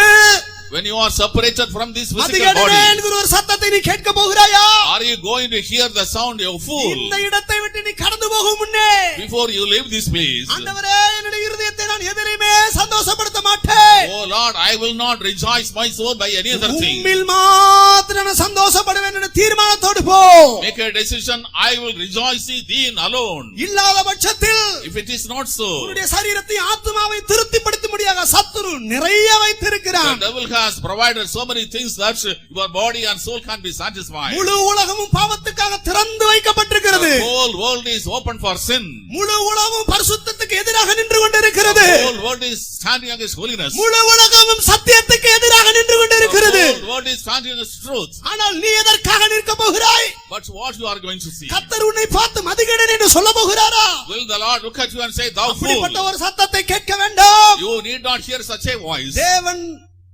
B: When you are separated from this physical
A: அதிகடனே
B: body,
A: என்கிற ஒரு சத்தத்தை நீ கேட்க போகிறாயா?
B: are you going to hear the sound, you fool?
A: இந்த இடத்தை விட்டு நீ கடந்து போகும் முன்னே,
B: Before you leave this place,
A: ஆண்டவரே, என்னுடைய இருதயத்தை நான் எதிலுமே சந்தோஷப்படுத்த மாட்டேன்.
B: oh Lord, I will not rejoice my soul by any other thing.
A: உம்மில் மாத்திரம் நான் சந்தோஷப்படுவேன் என்ற தீர்மானத்தோடு போ.
B: Make a decision, I will rejoice in thee alone.
A: இல்லாத பட்சத்தில்
B: If it is not so,
A: உன்னுடைய சரீரத்தை ஆத்துமாவை திருப்திப்படுத்தும்படியாக சத்துரு நிறைய வைத்திருக்கிறான்.
B: the devil has provided so many things that your body and soul can be satisfied.
A: முழு உலகமும் பாவத்துக்காக திறந்து வைக்கப்பட்டிருக்கிறது.
B: The whole world is open for sin.
A: முழு உலகமும் பரிசுத்தத்துக்கு எதிராக நின்று கொண்டிருக்கிறது.
B: The whole world is standing against holiness.
A: முழு உலகமும் சத்தியத்துக்கு எதிராக நின்று கொண்டிருக்கிறது.
B: The whole world is standing against truth.
A: ஆனால் நீ எதற்காக நிற்க போகிறாய்?
B: But what you are going to see?
A: கர்த்தர் உன்னை பார்த்து மதிகேடன் என்று சொல்ல போகிறாரா?
B: Will the Lord look at you and say, thou fool?
A: அப்படிப்பட்ட ஒரு சத்தத்தை கேட்க வேண்டாம்.
B: You need not hear such a voice.
A: தேவன்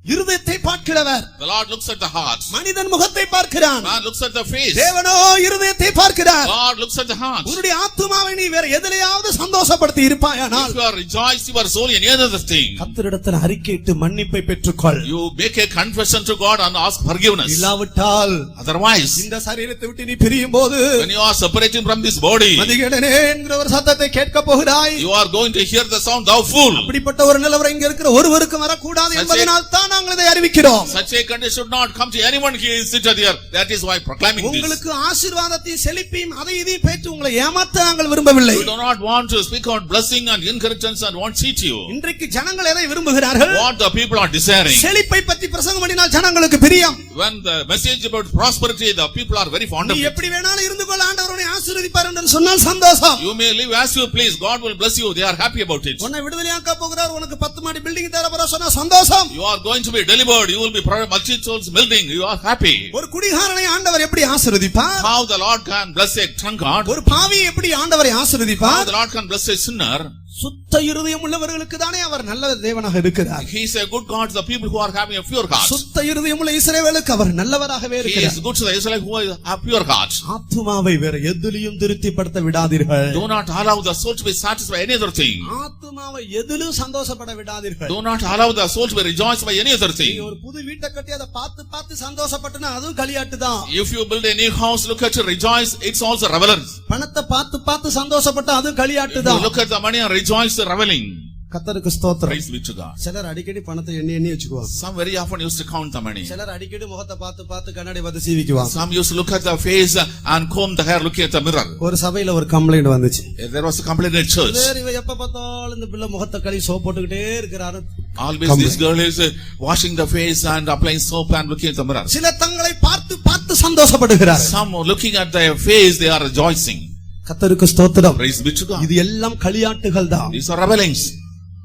A: இருதயத்தை பார்க்கிறவர்.
B: The Lord looks at the heart.
A: மனிதன் முகத்தை பார்க்கிறான்.
B: Man looks at the face.
A: தேவனோ இருதயத்தை பார்க்கிறார்.
B: God looks at the heart.
A: உன்னுடைய ஆத்துமாவை நீ வேற எதிலையாவது சந்தோஷப்படுத்தி இருப்பாயானால்,
B: If you are rejoicing your soul in any other thing,
A: கர்த்தரிடத்தில் அறிக்கையிட்டு மன்னிப்பை பெற்றுக்கொள்.
B: you make a confession to God and ask forgiveness.
A: இல்லாவிட்டால்
B: Otherwise,
A: இந்த சரீரத்தை விட்டு நீ பிரியும் போது
B: when you are separating from this body,
A: மதிகேடனே என்கிற ஒரு சத்தத்தை கேட்க போகிறாய்.
B: you are going to hear the sound, thou fool.
A: அப்படிப்பட்ட ஒரு நிலவரம் இங்க இருக்கிற ஒருவருக்கும் வரக்கூடாது என்பதனால் தான் நாங்கள் இதை அறிவிக்கிறோம்.
B: Such a condition should not come to anyone who is seated here. That is why proclaiming this.
A: உங்களுக்கு ஆசீர்வாதத்தையும் செழிப்பையும் அதை இதையும் பெற்று உங்களை ஏமாற்ற நாங்கள் விரும்பவில்லை.
B: You do not want to speak out blessing and inheritance and want to cheat you.
A: இன்றைக்கு ஜனங்கள் எதை விரும்புகிறார்கள்?
B: What the people are desiring.
A: செழிப்பை பற்றி பிரசங்கம் பண்ணினால் ஜனங்களுக்கு பிரியம்.
B: When the message about prosperity, the people are very fond of
A: நீ
B: it.
A: எப்படி வேணாலும் இருந்து கொள்ள ஆண்டவர் உன்னை ஆசீர்வதிப்பார் என்று சொன்னால் சந்தோஷம்.
B: You may live as you please. God will bless you. They are happy about it.
A: உன்னை விடுதலையாக்க போகிறார், உனக்கு 10 மாடி பில்டிங் தர போறார் சொன்னா சந்தோஷம்.
B: You are going to be delivered. You will be multi-souls building. You are happy.
A: ஒரு குடிகாரனை ஆண்டவர் எப்படி ஆசீர்வதிப்பார்?
B: How the Lord can bless a drunkard.
A: ஒரு பாவி எப்படி ஆண்டவரை
B: How
A: ஆசீர்வதிப்பார்?
B: the Lord can bless a sinner.
A: சுத்த இருதயம் உள்ளவர்களுக்கு தானே அவர் நல்ல தேவனாக இருக்கிறார்.
B: He is a good God to the people who are having a pure heart.
A: சுத்த இருதயம் உள்ள இஸ்ரவேலுக்கு அவர் நல்லவராகவே
B: He
A: இருக்கிறார்.
B: is good to the Israelites who have pure heart.
A: ஆத்துமாவை வேற எதிலும் திருப்திப்படுத்த விடாதீர்கள்.
B: Do not allow the soul to be satisfied by any other thing.
A: ஆத்துமாவை எதிலும் சந்தோஷப்பட விடாதீர்கள்.
B: Do not allow the soul to be rejoiced by any other thing.
A: நீ ஒரு புது வீட்டை கட்டி அதை பார்த்து சந்தோஷப்பட்டனா அதுவும் களியாட்டு தான்.
B: If you build a new house, look at it, rejoice. It's also revelance.
A: பணத்தை பார்த்து சந்தோஷப்பட்ட அதுவும் களியாட்டு
B: If you
A: தான்.
B: look at the money and rejoice, reveling.
A: கர்த்தருக்கு ஸ்தோத்திரம்.
B: Praise be to God.
A: சிலர் அடிக்கடி பணத்தை எண்ணி வச்சுக்குவாங்க.
B: Some very often used to count the money.
A: சிலர் அடிக்கடி முகத்தை பார்த்து கண்ணாடி பார்த்து சீவிக்குவாங்க.
B: Some used to look at the face and comb the hair looking at the mirror.
A: ஒரு சபையில ஒரு கம்ப்ளைண்ட் வந்துச்சு.
B: There was a complaint in church.
A: இவ எப்ப பார்த்தாலும் இந்த பிள்ளை முகத்தை கழுவி சோப் போட்டுக்கிட்டே இருக்கிறாரு.
B: Always this girl is washing the face and applying soap and looking at the mirror.
A: சில தங்களை பார்த்து சந்தோஷப்படுகிறார்.
B: Some looking at their face, they are rejoicing.
A: கர்த்தருக்கு ஸ்தோத்திரம்.
B: Praise be to God.
A: இது எல்லாம் களியாட்டுகள் தான்.
B: These are revelings.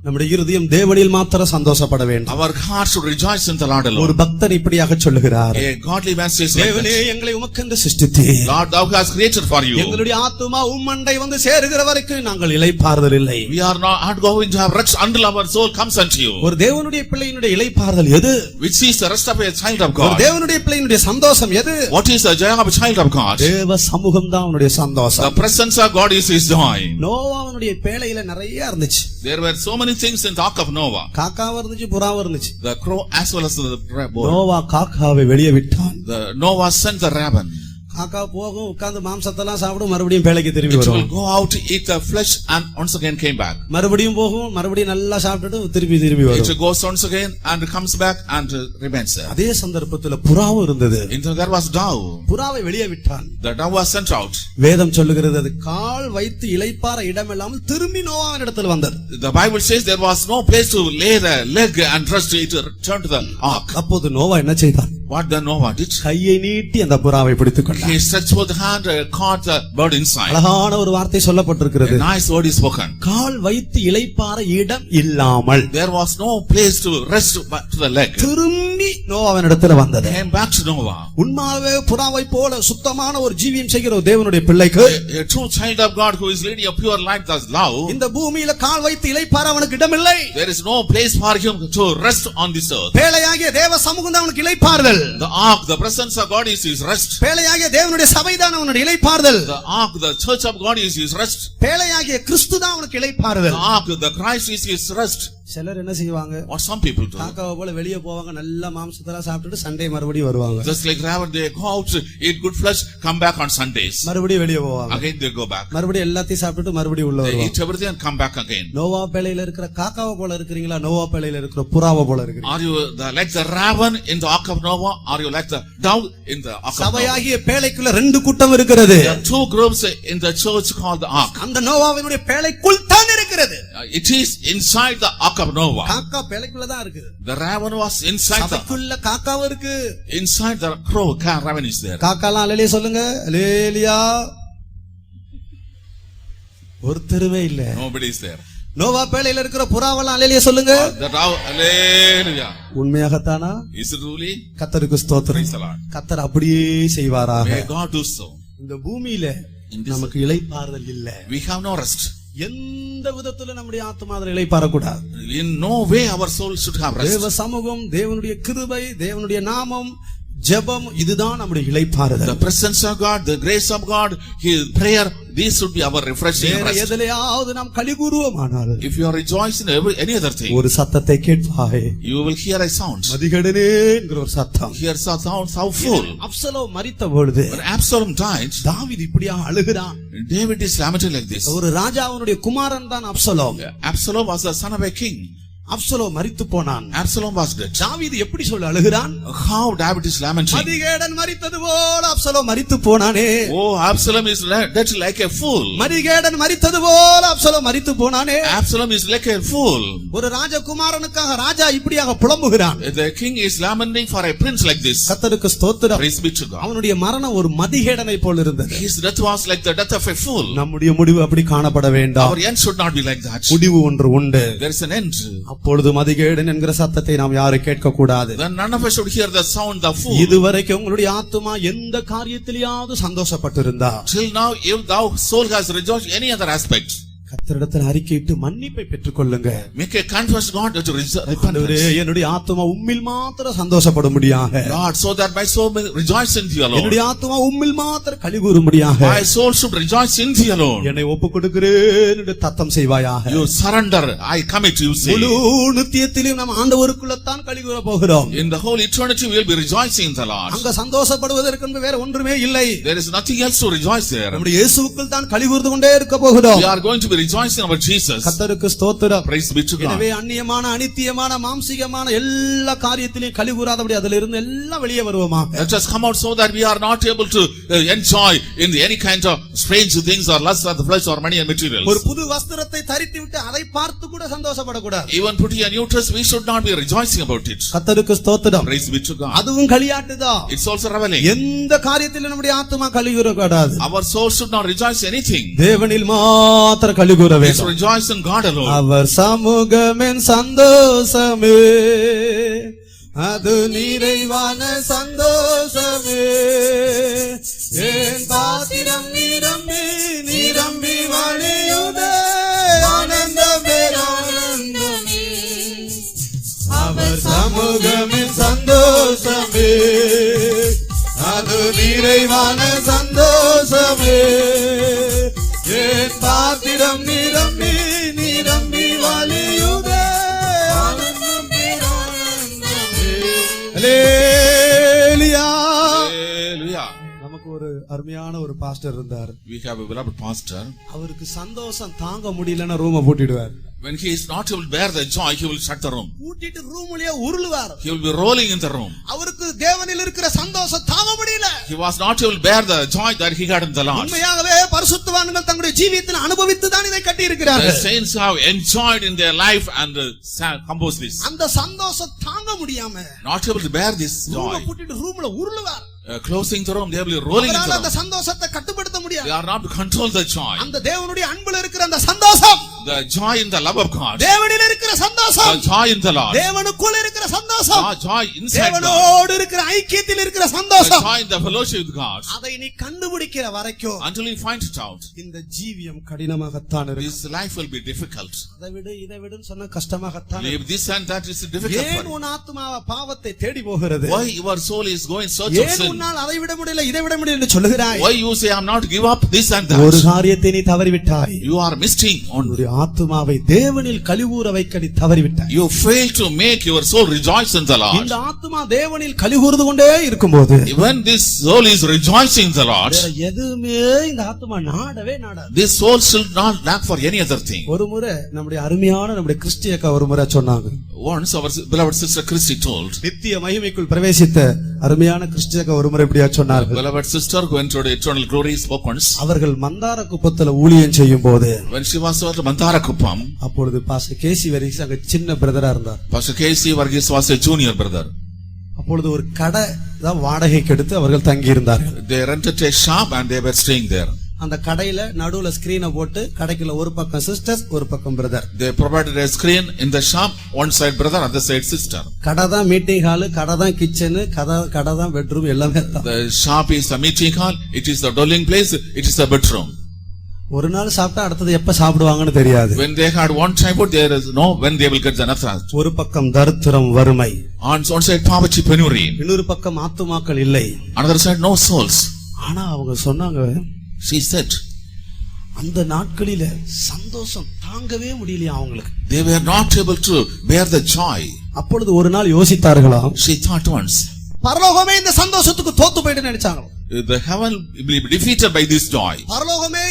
A: நம்முடைய இருதயம் தேவனில் மாத்திரம் சந்தோஷப்பட வேண்டும்.
B: Our heart should rejoice in the Lord alone.
A: ஒரு பக்தர் இப்படியாக சொல்லுகிறார்.
B: A godly man says like
A: தேவனே
B: that.
A: எங்களை உமக்கென்று சிருஷ்டித்தீர்.
B: Lord, thou hast created for you.
A: எங்களுடைய ஆத்துமா உம்மண்டை வந்து சேருகிற வரைக்கும் நாங்கள் இளைப்பாறுதல் இல்லை.
B: We are not going to have rest until our soul comes unto you.
A: ஒரு தேவனுடைய பிள்ளையினுடைய இளைப்பாறுதல் எது?
B: Which is the rest of a child of
A: ஒரு
B: God.
A: தேவனுடைய பிள்ளையினுடைய சந்தோஷம் எது?
B: What is the joy of a child of God?
A: தேவ சமூகம் தான் அவனுடைய சந்தோஷம்.
B: The presence of God is his joy.
A: நோவாவுடைய பேழையில நிறைய இருந்துச்சு.
B: There were so many things in the ark of Noah.
A: காக்காவும் இருந்துச்சு, புறாவும் இருந்துச்சு.
B: The crow as well as the bird.
A: Noah காக்காவை வெளியே விட்டான்.
B: The Noah sent the raven.
A: காக்கா போகும், உட்கார்ந்து மாம்சத்தெல்லாம் சாப்பிடும், மறுபடியும் பேழைக்கு திரும்பி
B: It will
A: வரும்.
B: go out to eat the flesh and once again came back.
A: மறுபடியும் போகும், மறுபடியும் நல்லா சாப்பிட்டுட்டு திரும்பி
B: It
A: வரும்.
B: goes once again and comes back and remains there.
A: அதே சந்தர்ப்பத்துல புறாவும் இருந்தது.
B: There was dove.
A: புறாவை வெளியே விட்டான்.
B: The dove was sent out.
A: வேதம் சொல்லுகிறது அது கால் வைத்து இளைப்பாற இடம் இல்லாமல் திரும்பி நோவாவின் இடத்துல வந்தது.
B: The Bible says there was no place to lay the leg and rest. It returned to the ark.
A: அப்போது நோவா என்ன செய்தான்?
B: What the Noah did?
A: கையை நீட்டி அந்த புறாவை பிடித்துக் கொண்டான்.
B: He stretched forth the hand, caught the bird inside.
A: அழகான ஒரு வார்த்தை சொல்லப்பட்டிருக்கிறது.
B: A nice word is spoken.
A: கால் வைத்து இளைப்பாற இடம் இல்லாமல்
B: There was no place to rest but to the leg.
A: திரும்பி நோவாவின் இடத்துல வந்தது.
B: Came back to Noah.
A: உண்மையாவே புறாவை போல சுத்தமான ஒரு ஜீவியம் செய்கிற ஒரு தேவனுடைய பிள்ளைக்கு,
B: A true child of God who is leading a pure life thus love.
A: இந்த பூமியில கால் வைத்து இளைப்பாற அவனுக்கு இடமில்லை.
B: There is no place for him to rest on this earth.
A: பேழையாகிய தேவ சமூகம் தான் அவனுக்கு இளைப்பாறுதல்.
B: The ark, the presence of God is his rest.
A: பேழையாகிய தேவனுடைய சபைதான் அவனுடைய இளைப்பாறுதல்.
B: The ark, the church of God is his rest.
A: பேழையாகிய கிறிஸ்து தான் அவனுக்கு இளைப்பாறுதல்.
B: The ark, the Christ is his rest.
A: சிலர் என்ன செய்வாங்க?
B: What some people do.
A: காக்காவை போல வெளியே போவாங்க, நல்ல மாம்சத்தெல்லாம் சாப்பிட்டுட்டு சண்டே மறுபடியும் வருவாங்க.
B: Just like raven, they go out, eat good flesh, come back on Sundays.
A: மறுபடியும் வெளியே போவாங்க.
B: Again they go back.
A: மறுபடியும் எல்லாத்தையும் சாப்பிட்டுட்டு மறுபடியும் உள்ள
B: They
A: வருவாங்க.
B: eat everything and come back again.
A: Noah பேழையில இருக்கிற காக்காவை போல இருக்கிறீங்களா? நோவா பேழையில இருக்கிற புறாவை போல இருக்கிறீங்களா?
B: Are you like the raven in the ark of Noah? Are you like the dove in the ark of Noah?
A: சபையாகிய பேழைக்குள்ள ரெண்டு கூட்டம் இருக்கிறது.
B: There are two groups in the church called the ark.
A: அந்த நோவாவினுடைய பேழைக்குள் தான் இருக்கிறது.
B: It is inside the ark of Noah.
A: காக்கா பேழைக்குள்ள தான் இருக்குது.
B: The raven was inside the
A: சபைக்குள்ள காக்காவும் இருக்கு.
B: inside the crow. Raven is there.
A: காக்காலாம் அல்லேலியா சொல்லுங்க. அல்லேலியா. ஒருத்தருமே இல்ல.
B: Nobody is there.
A: நோவா பேழையில இருக்கிற புறாவெல்லாம் அல்லேலியா சொல்லுங்க.
B: The dove, hallelujah.
A: உண்மையாகத்தானா?
B: Is it truly?
A: கர்த்தருக்கு ஸ்தோத்திரம்.
B: Praise the Lord.
A: கர்த்தர் அப்படியே செய்வாராக.
B: May God do so.
A: இந்த பூமியில நமக்கு இளைப்பாறுதல் இல்ல.
B: We have no rest.
A: எந்த விதத்துல நம்முடைய ஆத்மா அதில் இளைப்பாறக்கூடாது.
B: In no way our soul should have rest.
A: தேவ சமூகம், தேவனுடைய கிருபை, தேவனுடைய நாமம், ஜெபம், இதுதான் நம்முடைய இளைப்பாறுதல்.
B: The presence of God, the grace of God, His prayer, these should be our refreshing
A: வேற
B: rest.
A: எதிலையாவது நாம் கலிகூறுவோமானால்
B: If you are rejoicing in any other thing,
A: ஒரு சத்தத்தை கேட்பாய்.
B: you will hear a sound.
A: மதிகடனே என்கிற ஒரு சத்தம்.
B: Hear a sound, how full.
A: Absalom மரித்த பொழுது
B: When Absalom died,
A: தாவீது இப்படியாக அழுகிறான்.
B: David is lamenting like this.
A: ஒரு ராஜாவுடைய குமாரன் தான் Absalom.
B: Absalom was the son of a king.
A: Absalom மரித்து போனான்.
B: Absalom was dead.
A: தாவீது எப்படி சொல்ல அழுகிறான்?
B: How David is lamenting.
A: மதிகேடன் மரித்தது போல அப்சலோம் மரித்து போனானே.
B: Oh, Absalom is dead like a fool.
A: மதிகேடன் மரித்தது போல அப்சலோம் மரித்து போனானே.
B: Absalom is like a fool.
A: ஒரு ராஜகுமாரனுக்காக ராஜா இப்படியாக புலம்புகிறான்.
B: The king is lamenting for a prince like this.
A: கர்த்தருக்கு ஸ்தோத்திரம்.
B: Praise be to God.
A: அவனுடைய மரணம் ஒரு மதிகேடனை போல இருந்தது.
B: His death was like the death of a fool.
A: நம்முடைய முடிவு அப்படி காணப்பட வேண்டாம்.
B: Our end should not be like that.
A: முடிவு ஒன்று உண்டு.
B: There is an end.
A: அப்பொழுது மதிகேடன் என்கிற சத்தத்தை நாம் யாரும் கேட்க கூடாது.
B: Then none of us should hear the sound, the fool.
A: இதுவரைக்கும் உங்களுடைய ஆத்துமா எந்த காரியத்திலேயாவது சந்தோஷப்பட்டிருந்தா,
B: Till now, if thou soul has rejoiced any other aspect,
A: கர்த்தரிடத்தில் அறிக்கையிட்டு மன்னிப்பை பெற்றுக்கொள்ளுங்க.
B: make a confess God to repentance.
A: ஆண்டவரே, என்னுடைய ஆத்துமா உம்மில் மாத்திரம் சந்தோஷப்படும்படியாக,
B: Lord, so that my soul may rejoice in thee alone.
A: என்னுடைய ஆத்துமா உம்மில் மாத்திரம் கலிகூறும்படியாக
B: My soul should rejoice in thee alone.
A: என்னை ஒப்புக் கொடுக்கிறேன் என்று தத்தம் செய்வாயாக.
B: You surrender, I commit, you say.
A: முழு நித்தியத்திலும் நாம் ஆண்டவருக்குள்ளத்தான் கலிகூற போகிறோம்.
B: In the whole eternity we will be rejoicing in the Lord.
A: அங்க சந்தோஷப்படுவதற்கு வேற ஒன்றுமே இல்லை.
B: There is nothing else to rejoice there.
A: நம்முடைய இயேசுவுக்குள் தான் கலிகூர்ந்து கொண்டே இருக்க போகிறோம்.
B: We are going to be rejoicing about Jesus.
A: கர்த்தருக்கு ஸ்தோத்திரம்.
B: Praise be to God.
A: எனவே அந்நியமான அனித்தியமான மாம்சீகமான எல்லா காரியத்திலையும் கலிகூறாதபடி அதிலிருந்து எல்லாம் வெளியே வருவோமாக.
B: Let us come out so that we are not able to enjoy in any kind of strange things or lust of the flesh or money and materials.
A: ஒரு புது வஸ்திரத்தை தரித்து விட்டு அதை பார்த்து கூட சந்தோஷப்படக்கூடாது.
B: Even putting a new dress, we should not be rejoicing about it.
A: கர்த்தருக்கு ஸ்தோத்திரம்.
B: Praise be to God.
A: அதுவும் களியாட்டுதான்.
B: It's also reveling.
A: எந்த காரியத்திலும் நம்முடைய ஆத்துமா கலிகூறக்கூடாது.
B: Our soul should not rejoice anything.
A: தேவனில் மாத்திரம் கலிகூற
B: Let's
A: வேண்டும்.
B: rejoice in God alone.
A: அவர் சமூகமென் சந்தோஷமே, அது நிறைவான சந்தோஷமே, என் பாத்திரம் நிரம்பி நிரம்பி வழியுதே, ஆனந்தமே ஆனந்தமே. அவர் சமூகமென் சந்தோஷமே, அது நிறைவான சந்தோஷமே, என் பாத்திரம் நிரம்பி நிரம்பி வழியுதே, ஆனந்தமே ஆனந்தமே. அல்லேலூயா.
B: Hallelujah.
A: நமக்கு ஒரு அருமையான ஒரு பாஸ்டர் இருந்தார்.
B: We have a beloved pastor.
A: அவருக்கு சந்தோஷம் தாங்க முடியலன்னா ரூமை பூட்டிடுவார்.
B: When he is not able to bear the joy, he will shut the room.
A: பூட்டிட்டு ரூம்லயே உருளுவார்.
B: He will be rolling in the room.
A: அவருக்கு தேவனில் இருக்கிற சந்தோஷம் தாங்க முடியல.
B: He was not able to bear the joy that he had in the Lord.
A: உண்மையாகவே பரிசுத்தவான்கள் தங்களுடைய ஜீவியத்தில் அனுபவித்து தான் இதை கட்டி
B: The
A: இருக்கிறார்கள்.
B: saints have enjoyed in their life and composed this.
A: அந்த சந்தோஷம் தாங்க முடியாம
B: Not able to bear this
A: ரூமை
B: joy.
A: பூட்டிட்டு ரூம்ல உருளுவார்.
B: Closing the room, they will be rolling in the
A: அவரால அந்த
B: room.
A: சந்தோஷத்தை கட்டுப்படுத்த முடியாது.
B: They are not to control the joy.
A: அந்த தேவனுடைய அன்புல இருக்கிற அந்த சந்தோஷம்,
B: The joy in the love of God.
A: தேவனில் இருக்கிற சந்தோஷம்,
B: The joy in the Lord.
A: தேவனுக்குள்ள இருக்கிற சந்தோஷம்,
B: Joy inside God.
A: தேவனோடு இருக்கிற ஐக்கியத்தில் இருக்கிற
B: The
A: சந்தோஷம்,
B: joy in the fellowship with God.
A: அதை நீ கண்டுபிடிக்கிற வரைக்கும்
B: Until you find it out,
A: இந்த ஜீவியம் கடினமாகத்தான் இருக்கும்.
B: this life will be difficult.
A: அதை விடு இதை விடுன்னு சொன்னா கஷ்டமாகத்தான்
B: Leave
A: இருக்கும்.
B: this and that is difficult
A: ஏன்
B: for you.
A: உன் ஆத்துமாவ பாவத்தை தேடி போகிறது?
B: Why your soul is going search of
A: ஏன்
B: sin?
A: உன்னால் அதை விட முடியல இதை விட முடியல என்று சொல்லுகிறாய்?
B: Why you say I am not give up this and
A: ஒரு
B: that?
A: காரியத்தை நீ தவறிவிட்டாய்.
B: You are missing on.
A: உன்னுடைய ஆத்துமாவை தேவனில் கலிகூற வைக்க நீ தவறிவிட்டாய்.
B: You fail to make your soul rejoice in the Lord.
A: இந்த ஆத்துமா தேவனில் கலிகூர்ந்து கொண்டே இருக்கும்போது
B: When this soul is rejoicing in the Lord,
A: வேற எதுவுமே இந்த ஆத்துமா நாடவே நாடாது.
B: this soul should not lack for any other thing.
A: ஒரு முறை நம்முடைய அருமையான நம்முடைய கிறிஸ்டியக்கா ஒரு முறை சொன்னாங்க.
B: Once our beloved sister Christy told,
A: நித்திய மகிமைக்குள் பிரவேசித்த அருமையான கிறிஸ்டியக்கா ஒரு முறை இப்படியா சொன்னார்கள்.
B: beloved sister who entered eternal glory spoke once.
A: அவர்கள் மந்தார குப்பத்துல ஊழியம் செய்யும் போது
B: When she was at Mandarakuppam,
A: அப்பொழுது பாஸ்டர் கேசி வரிசை அங்க சின்ன பிரதரா இருந்தார்.
B: Pastor K.C. Varghese was a junior brother.
A: அப்பொழுது ஒரு கடை தான் வாடகைக்கு எடுத்து அவர்கள் தங்கி இருந்தார்கள்.
B: They rented a shop and they were staying there.
A: அந்த கடையில நடுவுல ஸ்கிரீனை போட்டு கடைக்குள்ள ஒரு பக்கம் சிஸ்டர்ஸ் ஒரு பக்கம் brother.
B: They provided a screen in the shop, one side brother, other side sister.
A: கடை தான் மீட்டிங் ஹால், கடை தான் கிச்சன், கடை தான் பெட்ரூம், எல்லாமே தான்.
B: The shop is the meeting hall, it is the dwelling place, it is the bedroom.
A: ஒரு நாள் சாப்பிட்டா அடுத்தது எப்ப சாப்பிடுவாங்கன்னு தெரியாது.
B: When they had one time food, there is no when they will get another.
A: ஒரு பக்கம் தரித்திரம் வறுமை,
B: On one side poverty, penury.
A: இன்னொரு பக்கம் ஆத்துமாக்கள் இல்லை.
B: Another side no souls.
A: ஆனா அவங்க சொன்னாங்க,
B: She said
A: அந்த நாட்களில சந்தோஷம் தாங்கவே முடியலையா அவங்களுக்கு.
B: they were not able to bear the joy.
A: அப்பொழுது ஒரு நாள் யோசித்தார்களாம்,
B: She thought once,
A: பரலோகமே இந்த சந்தோஷத்துக்கு தோத்து போயிட்டு நினைச்சாங்க.
B: the heaven will be defeated by this joy.
A: பரலோகமே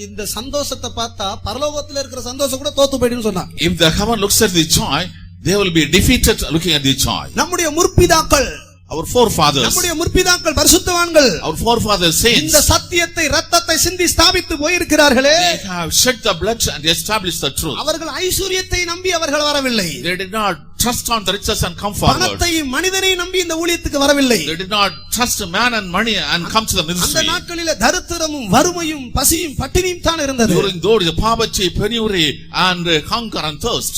A: இந்த சந்தோஷத்தை பார்த்தா பரலோகத்துல இருக்கிற சந்தோஷம் கூட தோத்து போயிடுன்னு சொன்னாங்க.
B: If the heaven looks at the joy, they will be defeated looking at the joy.
A: நம்முடைய முற்பிதாக்கள்,
B: Our forefathers,
A: நம்முடைய முற்பிதாக்கள் பரிசுத்தவான்கள்
B: our forefathers
A: இந்த
B: saints,
A: சத்தியத்தை ரத்தத்தை சிந்தி ஸ்தாபித்து போயிருக்கிறார்களே,
B: they have shed the blood and established the truth.
A: அவர்கள் ஐஸ்வரியத்தை நம்பி அவர்கள் வரவில்லை.
B: They did not trust on the riches and come forward.
A: பணத்தை மனிதனை நம்பி இந்த ஊழியத்துக்கு வரவில்லை.
B: They did not trust man and money and come to the
A: அந்த
B: ministry.
A: நாட்களிலே தரித்திரமும் வறுமையும் பசியும் பட்டினியும் தான் இருந்தது.
B: During those the poverty, penury and hunger and thirst.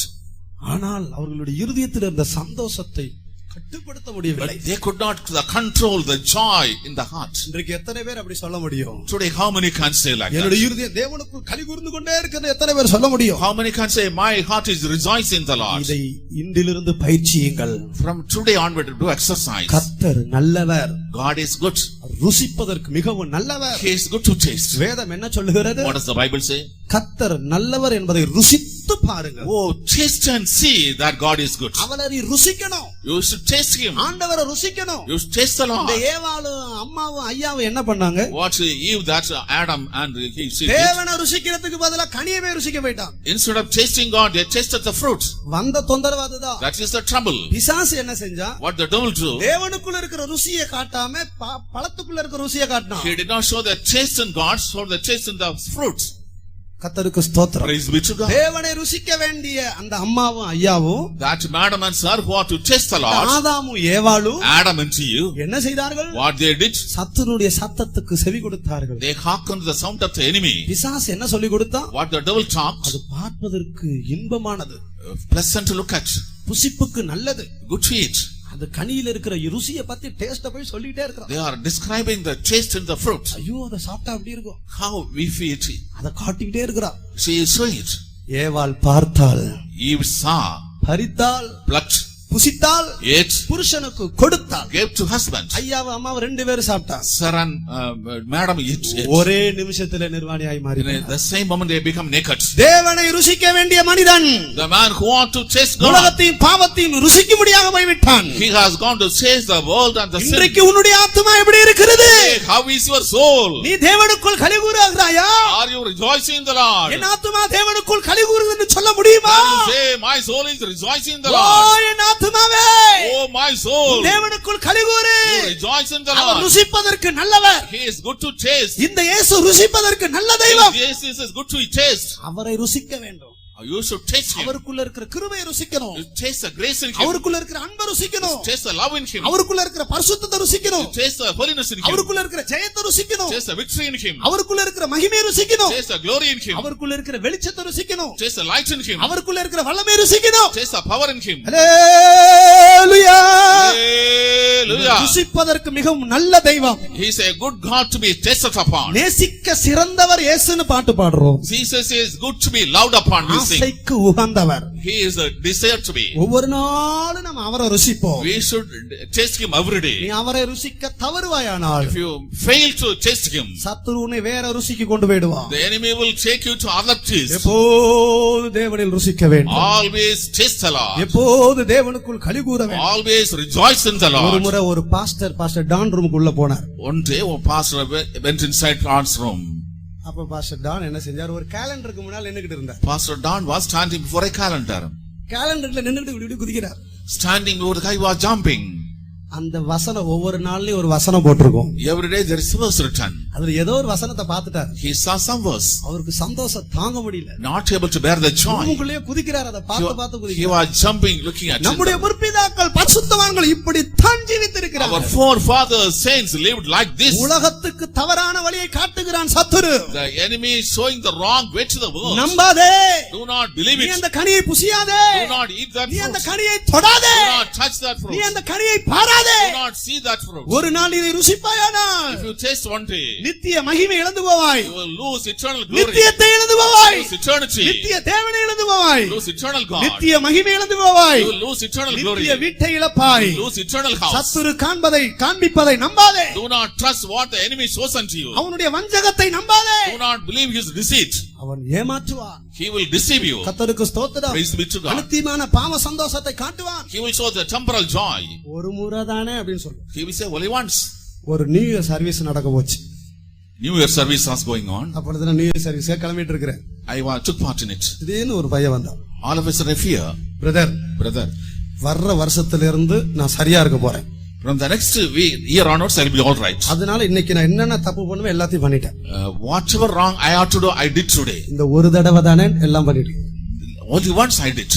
A: ஆனால் அவர்களுடைய இருதயத்தில் இருந்த சந்தோஷத்தை கட்டுப்படுத்த முடியவில்லை.
B: They could not control the joy in the heart.
A: இன்றைக்கு எத்தனை பேர் அப்படி சொல்ல முடியும்?
B: Today how many can say like that?
A: என்னுடைய இருதயம் தேவனுக்குள் கலிகூர்ந்து கொண்டே இருக்கிறது எத்தனை பேர் சொல்ல முடியும்?
B: How many can say my heart is rejoicing in the Lord?
A: இதை இன்றிலிருந்து பயிற்சியுங்கள்.
B: From today onward do exercise.
A: கர்த்தர் நல்லவர்,
B: God is good.
A: ருசிப்பதற்கு மிகவும் நல்லவர்.
B: He is good to taste.
A: வேதம் என்ன சொல்லுகிறது?
B: What does the Bible say?
A: கர்த்தர் நல்லவர் என்பதை ருசித்து பாருங்கள்.
B: Oh, taste and see that God is good.
A: அவரை ருசிக்கணும்.
B: You should taste him.
A: ஆண்டவரை ருசிக்கணும்.
B: You should taste the Lord.
A: இந்த ஏவாளும் அம்மாவும் ஐயாவும் என்ன பண்ணாங்க?
B: What Eve, that Adam and he did.
A: தேவனை ருசிக்கிறதுக்கு பதிலா கனியவே ருசிக்க போயிட்டான்.
B: Instead of tasting God, they tasted the fruit.
A: வந்த தொந்தரவு அதுதான்.
B: That is the trouble.
A: பிசாசு என்ன செஞ்சா?
B: What the devil do?
A: தேவனுக்குள்ள இருக்கிற ருசியை காட்டாம பழத்துக்குள்ள இருக்கிற ருசியை காட்டினான்.
B: He did not show the taste in God, show the taste in the fruit.
A: கர்த்தருக்கு ஸ்தோத்திரம்.
B: Praise be to God.
A: தேவனை ருசிக்க வேண்டிய அந்த அம்மாவும் ஐயாவும்,
B: That madam and sir who are to taste the Lord,
A: ஆதாமும் ஏவாளும்
B: Adam and Eve,
A: என்ன செய்தார்கள்?
B: what they did?
A: சத்துருடைய சத்தத்துக்கு செவி கொடுத்தார்கள்.
B: They hearkened to the sound of the enemy.
A: பிசாசு என்ன சொல்லி கொடுத்தான்?
B: What the devil talked,
A: அது பார்ப்பதற்கு இன்பமானது,
B: pleasant to look at,
A: புசிப்புக்கு நல்லது.
B: good to eat.
A: அந்த கனியில இருக்கிற ருசியை பத்தி டேஸ்ட போய் சொல்லிட்டே இருக்கிறான்.
B: They are describing the taste in the fruit.
A: ஐயோ அதை சாப்பிட்டா அப்படி இருக்கும்,
B: How we feel it.
A: அதை காட்டிக்கிட்டே இருக்கிறான்.
B: She is sweet.
A: ஏவாள் பார்த்தாள்,
B: Eve saw,
A: பறித்தாள்,
B: plucked,
A: புசித்தாள்,
B: ate,
A: புருஷனுக்கு கொடுத்தாள்.
B: gave to husband.
A: ஐயாவும் அம்மாவும் ரெண்டு பேரும் சாப்பிட்டாங்க.
B: Sir and madam ate.
A: ஒரே நிமிஷத்துல நிர்வாணியாய்
B: In
A: மாறினார்.
B: the same moment they become naked.
A: தேவனை ருசிக்க வேண்டிய மனிதன்
B: The man who want to taste God,
A: உலகத்தையும் பாவத்தையும் ருசிக்க முடியாம போய்விட்டான்.
B: he has gone to taste the world and the sin.
A: இன்றைக்கு உன்னுடைய ஆத்துமா எப்படி இருக்கிறது?
B: How is your soul?
A: நீ தேவனுக்குள் கலிகூறுகிறாயா?
B: Are you rejoicing in the Lord?
A: என் ஆத்துமா தேவனுக்குள் கலிகூறுது என்று சொல்ல முடியுமா?
B: Can you say my soul is rejoicing in the
A: O
B: Lord?
A: என் ஆத்துமாவே,
B: Oh my soul,
A: தேவனுக்குள் கலிகூறு.
B: you rejoice in the
A: our
B: Lord.
A: ருசிப்பதற்கு நல்லவர்.
B: He is good to taste.
A: இந்த இயேசு ருசிப்பதற்கு நல்ல தெய்வம்.
B: Jesus is good to taste.
A: அவரை ருசிக்க வேண்டும்.
B: You should taste him.
A: அவருக்குள்ள இருக்கிற கிருபையை ருசிக்கணும்.
B: You taste the grace in him.
A: அவருக்குள்ள இருக்கிற அன்பை ருசிக்கணும்.
B: Taste the love in him.
A: அவருக்குள்ள இருக்கிற பரிசுத்தத்தை ருசிக்கணும்.
B: Taste the holiness in him.
A: அவருக்குள்ள இருக்கிற ஜெயத்தை ருசிக்கணும்.
B: Taste the victory in him.
A: அவருக்குள்ள இருக்கிற மகிமையை ருசிக்கணும்.
B: Taste the glory in him.
A: அவருக்குள்ள இருக்கிற வெளிச்சத்தை ருசிக்கணும்.
B: Taste the light in him.
A: அவருக்குள்ள இருக்கிற வல்லமையை ருசிக்கணும்.
B: Taste the power in him.
A: Hallelujah.
B: Hallelujah.
A: ருசிப்பதற்கு மிகவும் நல்ல தெய்வம்.
B: He is a good God to be tasted upon.
A: நேசிக்க சிறந்தவர் இயேசுன்னு பாட்டு பாடுறோம்.
B: Jesus is good to be loved upon. We sing.
A: ஆசைக்கு உகந்தவர்.
B: He is a desire to be.
A: ஒவ்வொரு நாளும் நாம் அவரை ருசிப்போம்.
B: We should taste him every day.
A: நீ அவரை ருசிக்க தவறுவாயானால்
B: If you fail to taste him,
A: சத்துரு உன்னை வேற ருசிக்கு கொண்டு போய்டுவான்.
B: the enemy will take you to other taste.
A: எப்போது தேவனில் ருசிக்க வேண்டும்.
B: Always taste the Lord.
A: எப்போது தேவனுக்குள் கலிகூற வேண்டும்.
B: Always rejoice in the
A: ஒரு
B: Lord.
A: முறை ஒரு பாஸ்டர் டான் ரூமுக்குள்ள போனார்.
B: One day, one pastor went inside God's room.
A: அப்ப பாஸ்டர் டான் என்ன செஞ்சார்? ஒரு கேலண்டருக்கு முன்னால நின்னுகிட்டு இருந்தார்.
B: Pastor Don was standing before a calendar.
A: கேலண்டர்ல நின்னுகிட்டு இப்படி குதிக்கிறார்.
B: Standing before the guy was jumping.
A: அந்த வசனம் ஒவ்வொரு நாள்லயும் ஒரு வசனம் போட்டிருக்கும்.
B: Every day there is a verse written.
A: அதுல ஏதோ ஒரு வசனத்தை பார்த்துட்டார்.
B: He saw some verse.
A: அவருக்கு சந்தோஷம் தாங்க முடியல.
B: Not able to bear the joy.
A: ரூமுக்குள்ளே குதிக்கிறார். அதை பார்த்து
B: He
A: குதிக்கிறார்.
B: was jumping, looking at
A: நம்முடைய
B: it.
A: முற்பிதாக்கள் பரிசுத்தவான்கள் இப்படி தான்
B: Our
A: ஜீவித்திருக்கிறார்கள்.
B: forefathers saints lived like this.
A: உலகத்துக்கு தவறான வழியை காட்டுகிறான் சத்துரு.
B: The enemy is showing the wrong way to the world.
A: நம்பாதே.
B: Do not believe
A: நீ
B: it.
A: அந்த கனியை புசியாதே.
B: Do not eat that
A: நீ அந்த
B: fruit.
A: கனியை தொடாதே.
B: Do not touch that fruit.
A: நீ அந்த கனியை பாராதே.
B: Do not see that fruit.
A: ஒரு நாள் இதை ருசிப்பாயானால்
B: If you taste one day,
A: நித்திய மகிமை இழந்து போவாய்.
B: you will lose eternal glory.
A: நித்தியத்தை இழந்து போவாய்.
B: Lose eternity.
A: நித்திய தேவனை இழந்து போவாய்.
B: Lose eternal God.
A: நித்திய மகிமை இழந்து போவாய்.
B: You will lose eternal glory.
A: நித்திய வீட்டை இழப்பாய்.
B: Lose eternal house.
A: சத்துரு காண்பிப்பதை நம்பாதே.
B: Do not trust what the enemy shows unto you.
A: அவனுடைய வஞ்சகத்தை நம்பாதே.
B: Do not believe his deceit.
A: அவன் ஏமாற்றுவான்.
B: He will deceive you.
A: கர்த்தருக்கு ஸ்தோத்திரம்.
B: Praise be to God.
A: அநித்தியமான பாவ சந்தோஷத்தை காட்டுவான்.
B: He will show the temporal joy.
A: ஒரு முறை தானே அப்படின்னு சொல்லு.
B: He will say only once.
A: ஒரு நியூ இயர் சர்வீஸ் நடக்க போச்சு.
B: New Year service was going on.
A: அப்பொழுது நான் நியூ இயர் சர்வீஸ் கிளம்பிட்டு இருக்கிறேன்.
B: I took part in it.
A: திடீர்னு ஒரு பையன் வந்தான்.
B: All of a sudden I fear.
A: Brother வர்ற வருஷத்துல இருந்து நான் சரியா இருக்க போறேன்.
B: From the next year onwards, I will be all right.
A: அதனால இன்னைக்கு நான் என்னென்ன தப்பு பண்ணுவேன் எல்லாத்தையும் பண்ணிட்டேன்.
B: Whatever wrong I ought to do, I did today.
A: இந்த ஒரு தடவை தானே எல்லாம் பண்ணிட்டேன்.
B: Only once I did.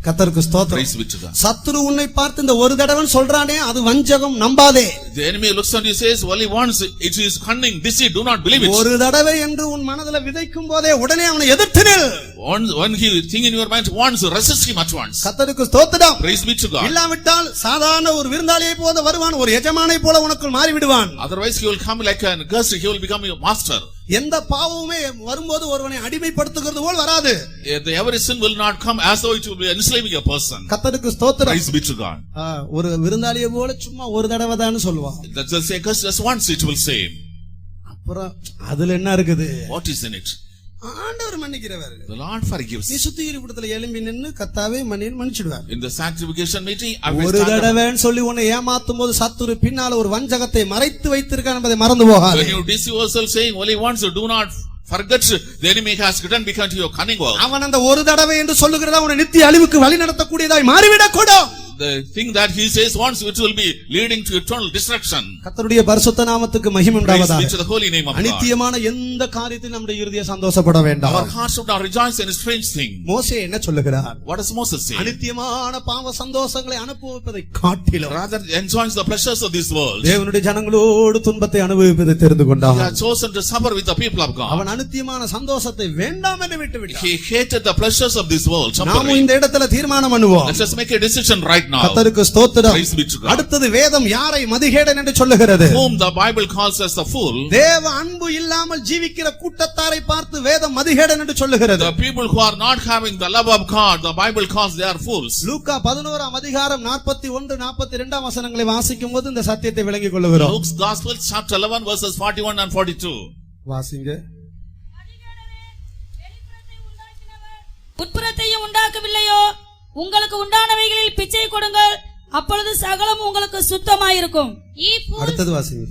A: கர்த்தருக்கு ஸ்தோத்திரம்.
B: Praise be to God.
A: சத்துரு உன்னை பார்த்து இந்த ஒரு தடவை சொல்றானே அது வஞ்சகம், நம்பாதே.
B: The enemy looks and he says only once, it is cunning, deceit, do not believe it.
A: ஒரு தடவை என்று உன் மனதில விதைக்கும் போதே உடனே அவனை எதிர்த்து நில்.
B: When he think in your mind once, resist him at once.
A: கர்த்தருக்கு ஸ்தோத்திரம்.
B: Praise be to God.
A: இல்லாவிட்டால் சாதாரண ஒரு விருந்தாளியை போல வருவான், ஒரு எஜமானை போல உனக்குள் மாறி விடுவான்.
B: Otherwise he will come like a guest, he will become your master.
A: எந்த பாவமுமே வரும்போது ஒருவனை அடிமைப்படுத்துகிறது போல் வராது.
B: Every sin will not come as though it will be enslaving a person.
A: கர்த்தருக்கு ஸ்தோத்திரம்.
B: Praise be to God.
A: ஒரு விருந்தாளியை போல சும்மா ஒரு தடவை தான் சொல்லுவான்.
B: That's just say just once it will say.
A: அப்புறம் அதுல என்ன இருக்குது?
B: What is in it?
A: ஆண்டவர் மன்னிக்கிறவர்.
B: The Lord forgives.
A: நீ சுத்திகரிப்புடத்துல எழும்பி நின்னு கர்த்தாவே மன்னிச்சிடுவார்.
B: In the sanctification meeting, I will
A: ஒரு தடவைன்னு சொல்லி உன்னை ஏமாத்தும் போது சத்துரு பின்னால ஒரு வஞ்சகத்தை மறைத்து வைத்திருக்கான் என்பதை மறந்து போகாதே.
B: When you deceive yourself saying only once, do not forget the enemy has written behind your cunning work.
A: அவன் அந்த ஒரு தடவை என்று சொல்லுகிறதா உன்னை நித்திய அழிவுக்கு வழி நடத்தக்கூடியதாய் மாறிவிடக் கூடும்.
B: The thing that he says once, which will be leading to eternal destruction.
A: கர்த்தருடைய பரிசுத்த நாமத்துக்கு மகிமை உண்டாவதாக.
B: Praise be to the holy name of God.
A: அநித்தியமான எந்த காரியத்தில் நம்முடைய இருதயம் சந்தோஷப்பட வேண்டாம்.
B: Our hearts should not rejoice in a strange thing.
A: மோசே என்ன சொல்லுகிறார்?
B: What does Moses say?
A: அநித்தியமான பாவ சந்தோஷங்களை அனுபவிப்பதை காட்டிலும்
B: Rather enjoys the pleasures of this world.
A: தேவனுடைய ஜனங்களோடு துன்பத்தை அனுபவிப்பதை தெரிந்து கொண்டான்.
B: He had chosen to suffer with the people of God.
A: அவன் அநித்தியமான சந்தோஷத்தை வேண்டாம் என்று விட்டுவிட்டான்.
B: He hated the pleasures of this world.
A: நாமும் இந்த இடத்துல தீர்மானம் பண்ணுவோம்.
B: Let's just make a decision right now.
A: கர்த்தருக்கு ஸ்தோத்திரம்.
B: Praise be to God.
A: அடுத்தது வேதம் யாரை மதிகேடன் என்று சொல்லுகிறது?
B: Whom the Bible calls as the fool.
A: தேவ அன்பு இல்லாமல் ஜீவிக்கிற கூட்டத்தாரை பார்த்து வேதம் மதிகேடன் என்று சொல்லுகிறது.
B: The people who are not having the love of God, the Bible calls they are fools.
A: லூக்கா 11ஆம் அதிகாரம் 41 42 வசனங்களை வாசிக்கும் போது இந்த சத்தியத்தை விளங்கிக் கொள்ளுகிறோம்.
B: Luke's Gospel chapter 11 verses 41 and 42.
A: வாசிங்க.
C: உட்புறத்தையும் உண்டாக்கவில்லையோ, உங்களுக்கு உண்டானவைகளில் பிச்சை கொடுங்கள், அப்பொழுது சகலம் உங்களுக்கு சுத்தமாயிருக்கும்.
A: அடுத்தது வாசிங்க.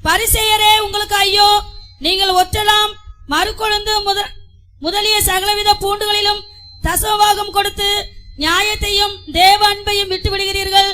C: பரிசேயரே உங்களுக்கு ஐயோ, நீங்கள் ஒற்றலாம் மறுகொழுந்து முதலிய சகலவித பூண்டுகளிலும் தசமபாகம் கொடுத்து நியாயத்தையும் தேவ அன்பையும் விட்டு விடுகிறீர்கள்.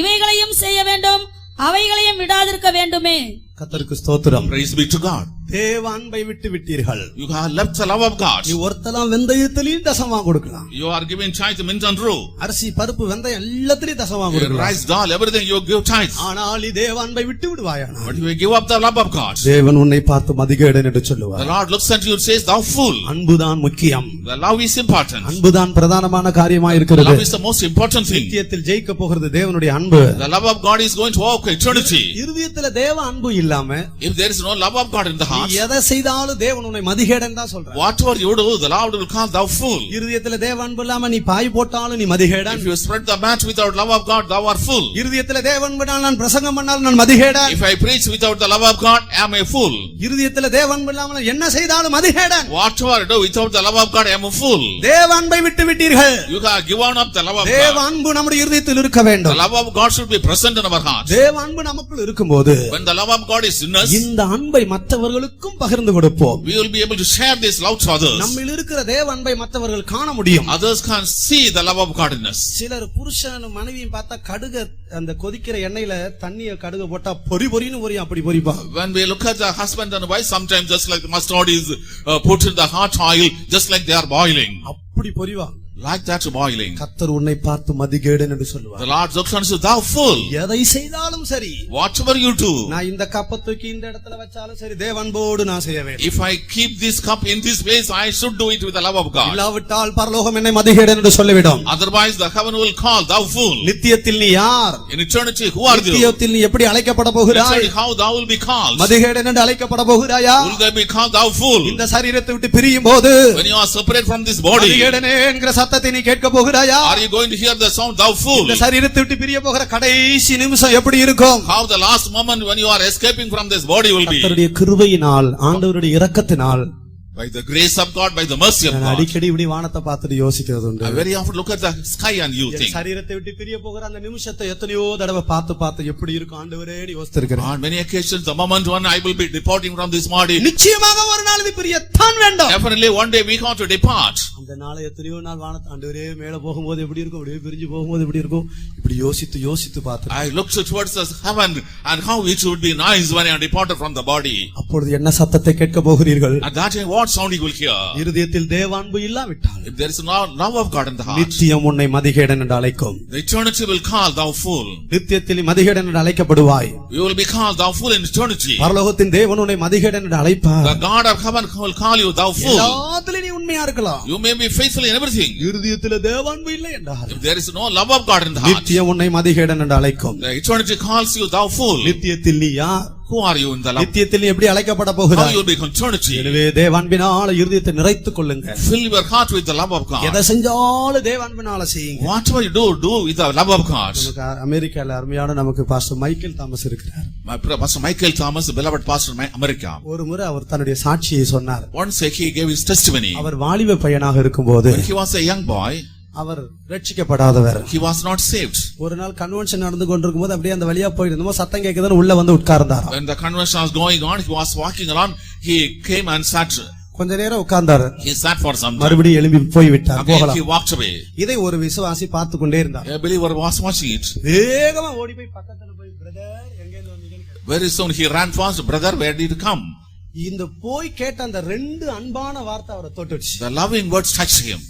C: இவைகளையும் செய்ய வேண்டும், அவைகளையும் விடாதிருக்க வேண்டுமே.
A: கர்த்தருக்கு ஸ்தோத்திரம்.
B: Praise be to God.
A: தேவ அன்பை விட்டு விட்டீர்கள்.
B: You have left the love of God.
A: நீ ஒருத்தலாம் வெந்தயத்திலையும் தசமா கொடுக்கலாம்.
B: You are giving tithe, mint and rue.
A: அரிசி பருப்பு வெந்தயம் எல்லாத்திலையும் தசமா கொடுக்கலாம்.
B: Rice, dal, everything you give tithe.
A: ஆனால் நீ தேவ அன்பை விட்டு விடுவாயானா?
B: But you give up the love of God.
A: தேவன் உன்னை பார்த்து மதிகேடன் என்று சொல்லுவார்.
B: The Lord looks at you and says, "Thou fool."
A: அன்புதான் முக்கியம்.
B: The love is important.
A: அன்புதான் பிரதானமான காரியமாக இருக்கிறது.
B: Love is the most important thing.
A: நித்தியத்தில் ஜெயிக்க போகிறது தேவனுடைய அன்பு.
B: The love of God is going to walk eternity.
A: இருதயத்தில் தேவ அன்பு இல்லாம
B: If there is no love of God in the heart,
A: நீ எதை செய்தாலும் தேவன் உன்னை மதிகேடன் தான் சொல்றார்.
B: whatever you do, the Lord will call thou fool.
A: இருதயத்தில் தேவ அன்பு இல்லாம நீ பாய் போட்டாலும் நீ மதிகேடன்.
B: If you spread the mat without love of God, thou art fool.
A: இருதயத்தில் தேவ அன்பினால் நான் பிரசங்கம் பண்ணாலும் நான் மதிகேடன்.
B: If I preach without the love of God, I am a fool.
A: இருதயத்தில் தேவ அன்பு இல்லாமல் என்ன செய்தாலும் மதிகேடன்.
B: Whatever I do without the love of God, I am a fool.
A: தேவ அன்பை விட்டு விட்டீர்கள்.
B: You have given up the love of
A: தேவ
B: God.
A: அன்பு நம்முடைய இருதயத்தில் இருக்க
B: The
A: வேண்டும்.
B: love of God should be present in our hearts.
A: தேவ அன்பு நமக்குள் இருக்கும்போது
B: When the love of God is in us,
A: இந்த அன்பை மற்றவர்களுக்கும் பகிர்ந்து கொடுப்போம்.
B: we will be able to share this love to others.
A: நம்மில் இருக்கிற தேவ அன்பை மற்றவர்கள் காண முடியும்.
B: Others can see the love of God in us.
A: சிலர் புருஷனும் மனைவியும் பார்த்தா கடுகு அந்த கொதிக்கிற எண்ணெயில தண்ணிய கடுகு போட்டா பொரி பொரின்னு பொரியும், அப்படி பொரிப்பா.
B: When we look at the husband and wife, sometimes just like the mustard is put in the hot oil, just like they are boiling.
A: அப்படி பொரிவா.
B: like that boiling.
A: கர்த்தர் உன்னை பார்த்து மதிகேடன் என்று சொல்லுவார்.
B: The Lord looks and says, thou fool.
A: எதை செய்தாலும் சரி,
B: Whatever you do.
A: நான் இந்த கப்பை தூக்கி இந்த இடத்துல வச்சாலும் சரி, தேவன்போடு நான் செய்ய வேண்டும்.
B: If I keep this cup in this place, I should do it with the love of God.
A: இல்லாவிட்டால் பரலோகம் என்னை மதிகேடன் என்று சொல்லிவிடும்.
B: Otherwise the heaven will call, thou fool.
A: நித்தியத்தில் நீ யார்?
B: In eternity, who are you?
A: நித்தியத்தில் நீ எப்படி அழைக்கப்பட போகிறாய்?
B: Eternity, how thou will be called?
A: மதிகேடன் என்று அழைக்கப்பட போகிறாயா?
B: Will they be called, thou fool?
A: இந்த சரீரத்தை விட்டு பிரியும் போது
B: When you are separate from this body,
A: மதிகேடனே என்கிற சத்தத்தை நீ கேட்க போகிறாயா?
B: are you going to hear the sound, thou fool?
A: இந்த சரீரத்தை விட்டு பிரிய போகிற கடைசி நிமிஷம் எப்படி இருக்கும்?
B: How the last moment when you are escaping from this body will be?
A: கர்த்தருடைய கிருபையினால், ஆண்டவருடைய இரக்கத்தினால்,
B: By the grace of God, by the mercy of
A: நான்
B: God.
A: அடிக்கடி இப்படி வானத்தை பார்த்துட்டு யோசிக்கிறது உண்டு.
B: I very often look at the sky and you think.
A: சரீரத்தை விட்டு பிரிய போகிற அந்த நிமிஷத்தை எத்தனையோ தடவை பார்த்து எப்படி இருக்கும் ஆண்டவரேன்னு யோசித்திருக்கிறேன்.
B: On many occasions, the moment when I will be departing from this body,
A: நிச்சயமாக ஒரு நாள் இது பிரியத்தான் வேண்டும்.
B: definitely one day we have to depart.
A: அந்த நாளை எத்தனையோ நாள் வானத்தை ஆண்டவரே மேல போகும்போது எப்படி இருக்கும், அப்படியே பிரிஞ்சு போகும்போது எப்படி இருக்கும், இப்படி யோசித்து பார்த்து
B: I looked towards the heaven and how it would be nice when I am departed from the body.
A: அப்பொழுது என்ன சத்தத்தை கேட்க போகிறீர்கள்?
B: At that time, what sound you will hear?
A: இருதயத்தில் தேவான்பு இல்லாவிட்டால்
B: If there is no love of God in the heart,
A: நித்தியம் உன்னை மதிகேடன் என்று அழைக்கும்.
B: the eternity will call, thou fool.
A: நித்தியத்தில் மதிகேடன் என்று அழைக்கப்படுவாய்.
B: You will be called, thou fool, in eternity.
A: பரலோகத்தின் தேவன் உன்னை மதிகேடன் என்று அழைப்பார்.
B: The God of heaven will call you, thou fool.
A: எல்லாத்திலும் நீ உண்மையா இருக்கலாம்.
B: You may be faithful in everything.
A: இருதயத்தில் தேவான்பு இல்லை என்றால்
B: If there is no love of God in the heart,
A: நித்தியம் உன்னை மதிகேடன் என்று அழைக்கும்.
B: the eternity calls you, thou fool.
A: நித்தியத்தில் நீ யார்?
B: Who are you in the love?
A: நித்தியத்தில் நீ எப்படி அழைக்கப்பட
B: How
A: போகிறாய்?
B: you will be in eternity?
A: எனவே தேவான்பினால இருதயத்தை நிறைத்துக் கொள்ளுங்க.
B: Fill your heart with the love of God.
A: எதை செஞ்சாலும் தேவான்பினால செய்யுங்க.
B: Whatever you do with the love of God.
A: நமக்கு அமெரிக்கால அருமையான நமக்கு பாஸ்டர் மைக்கேல் தாமஸ் இருக்கிறார்.
B: My Pastor Michael Thomas, beloved pastor in America.
A: ஒரு முறை அவர் தன்னுடைய சாட்சியை சொன்னார்.
B: Once he gave his testimony.
A: அவர் வாலிப பையனாக இருக்கும்போது
B: When he was a young boy,
A: our ரட்சிக்கப்படாதவர்.
B: he was not saved.
A: ஒரு நாள் கன்வென்ஷன் நடந்து கொண்டிருக்கும்போது அப்படியே அந்த வழியா போயிருந்தோம், சத்தம் கேட்குதுன்னு உள்ள வந்து உட்கார்ந்தாராம்.
B: When the convention was going on, he was walking around. He came and sat.
A: கொஞ்ச நேரம் உட்கார்ந்தாரு.
B: He sat for some time.
A: மறுபடியும் எழும்பி போய் விட்டார்.
B: Again
A: போகலாம்.
B: he walked away.
A: இதை ஒரு விசுவாசி பார்த்து கொண்டே இருந்தார்.
B: A believer was watching it.
A: வேகமா ஓடி போய் பக்கத்துல போய் பிரதர் எங்க இருந்து வந்தீங்கன்னு.
B: Very soon he ran fast. Brother, where did you come?
A: இந்த போய் கேட்ட அந்த ரெண்டு அன்பான வார்த்தை அவரை தொட்டுச்சு.
B: The loving words touched him.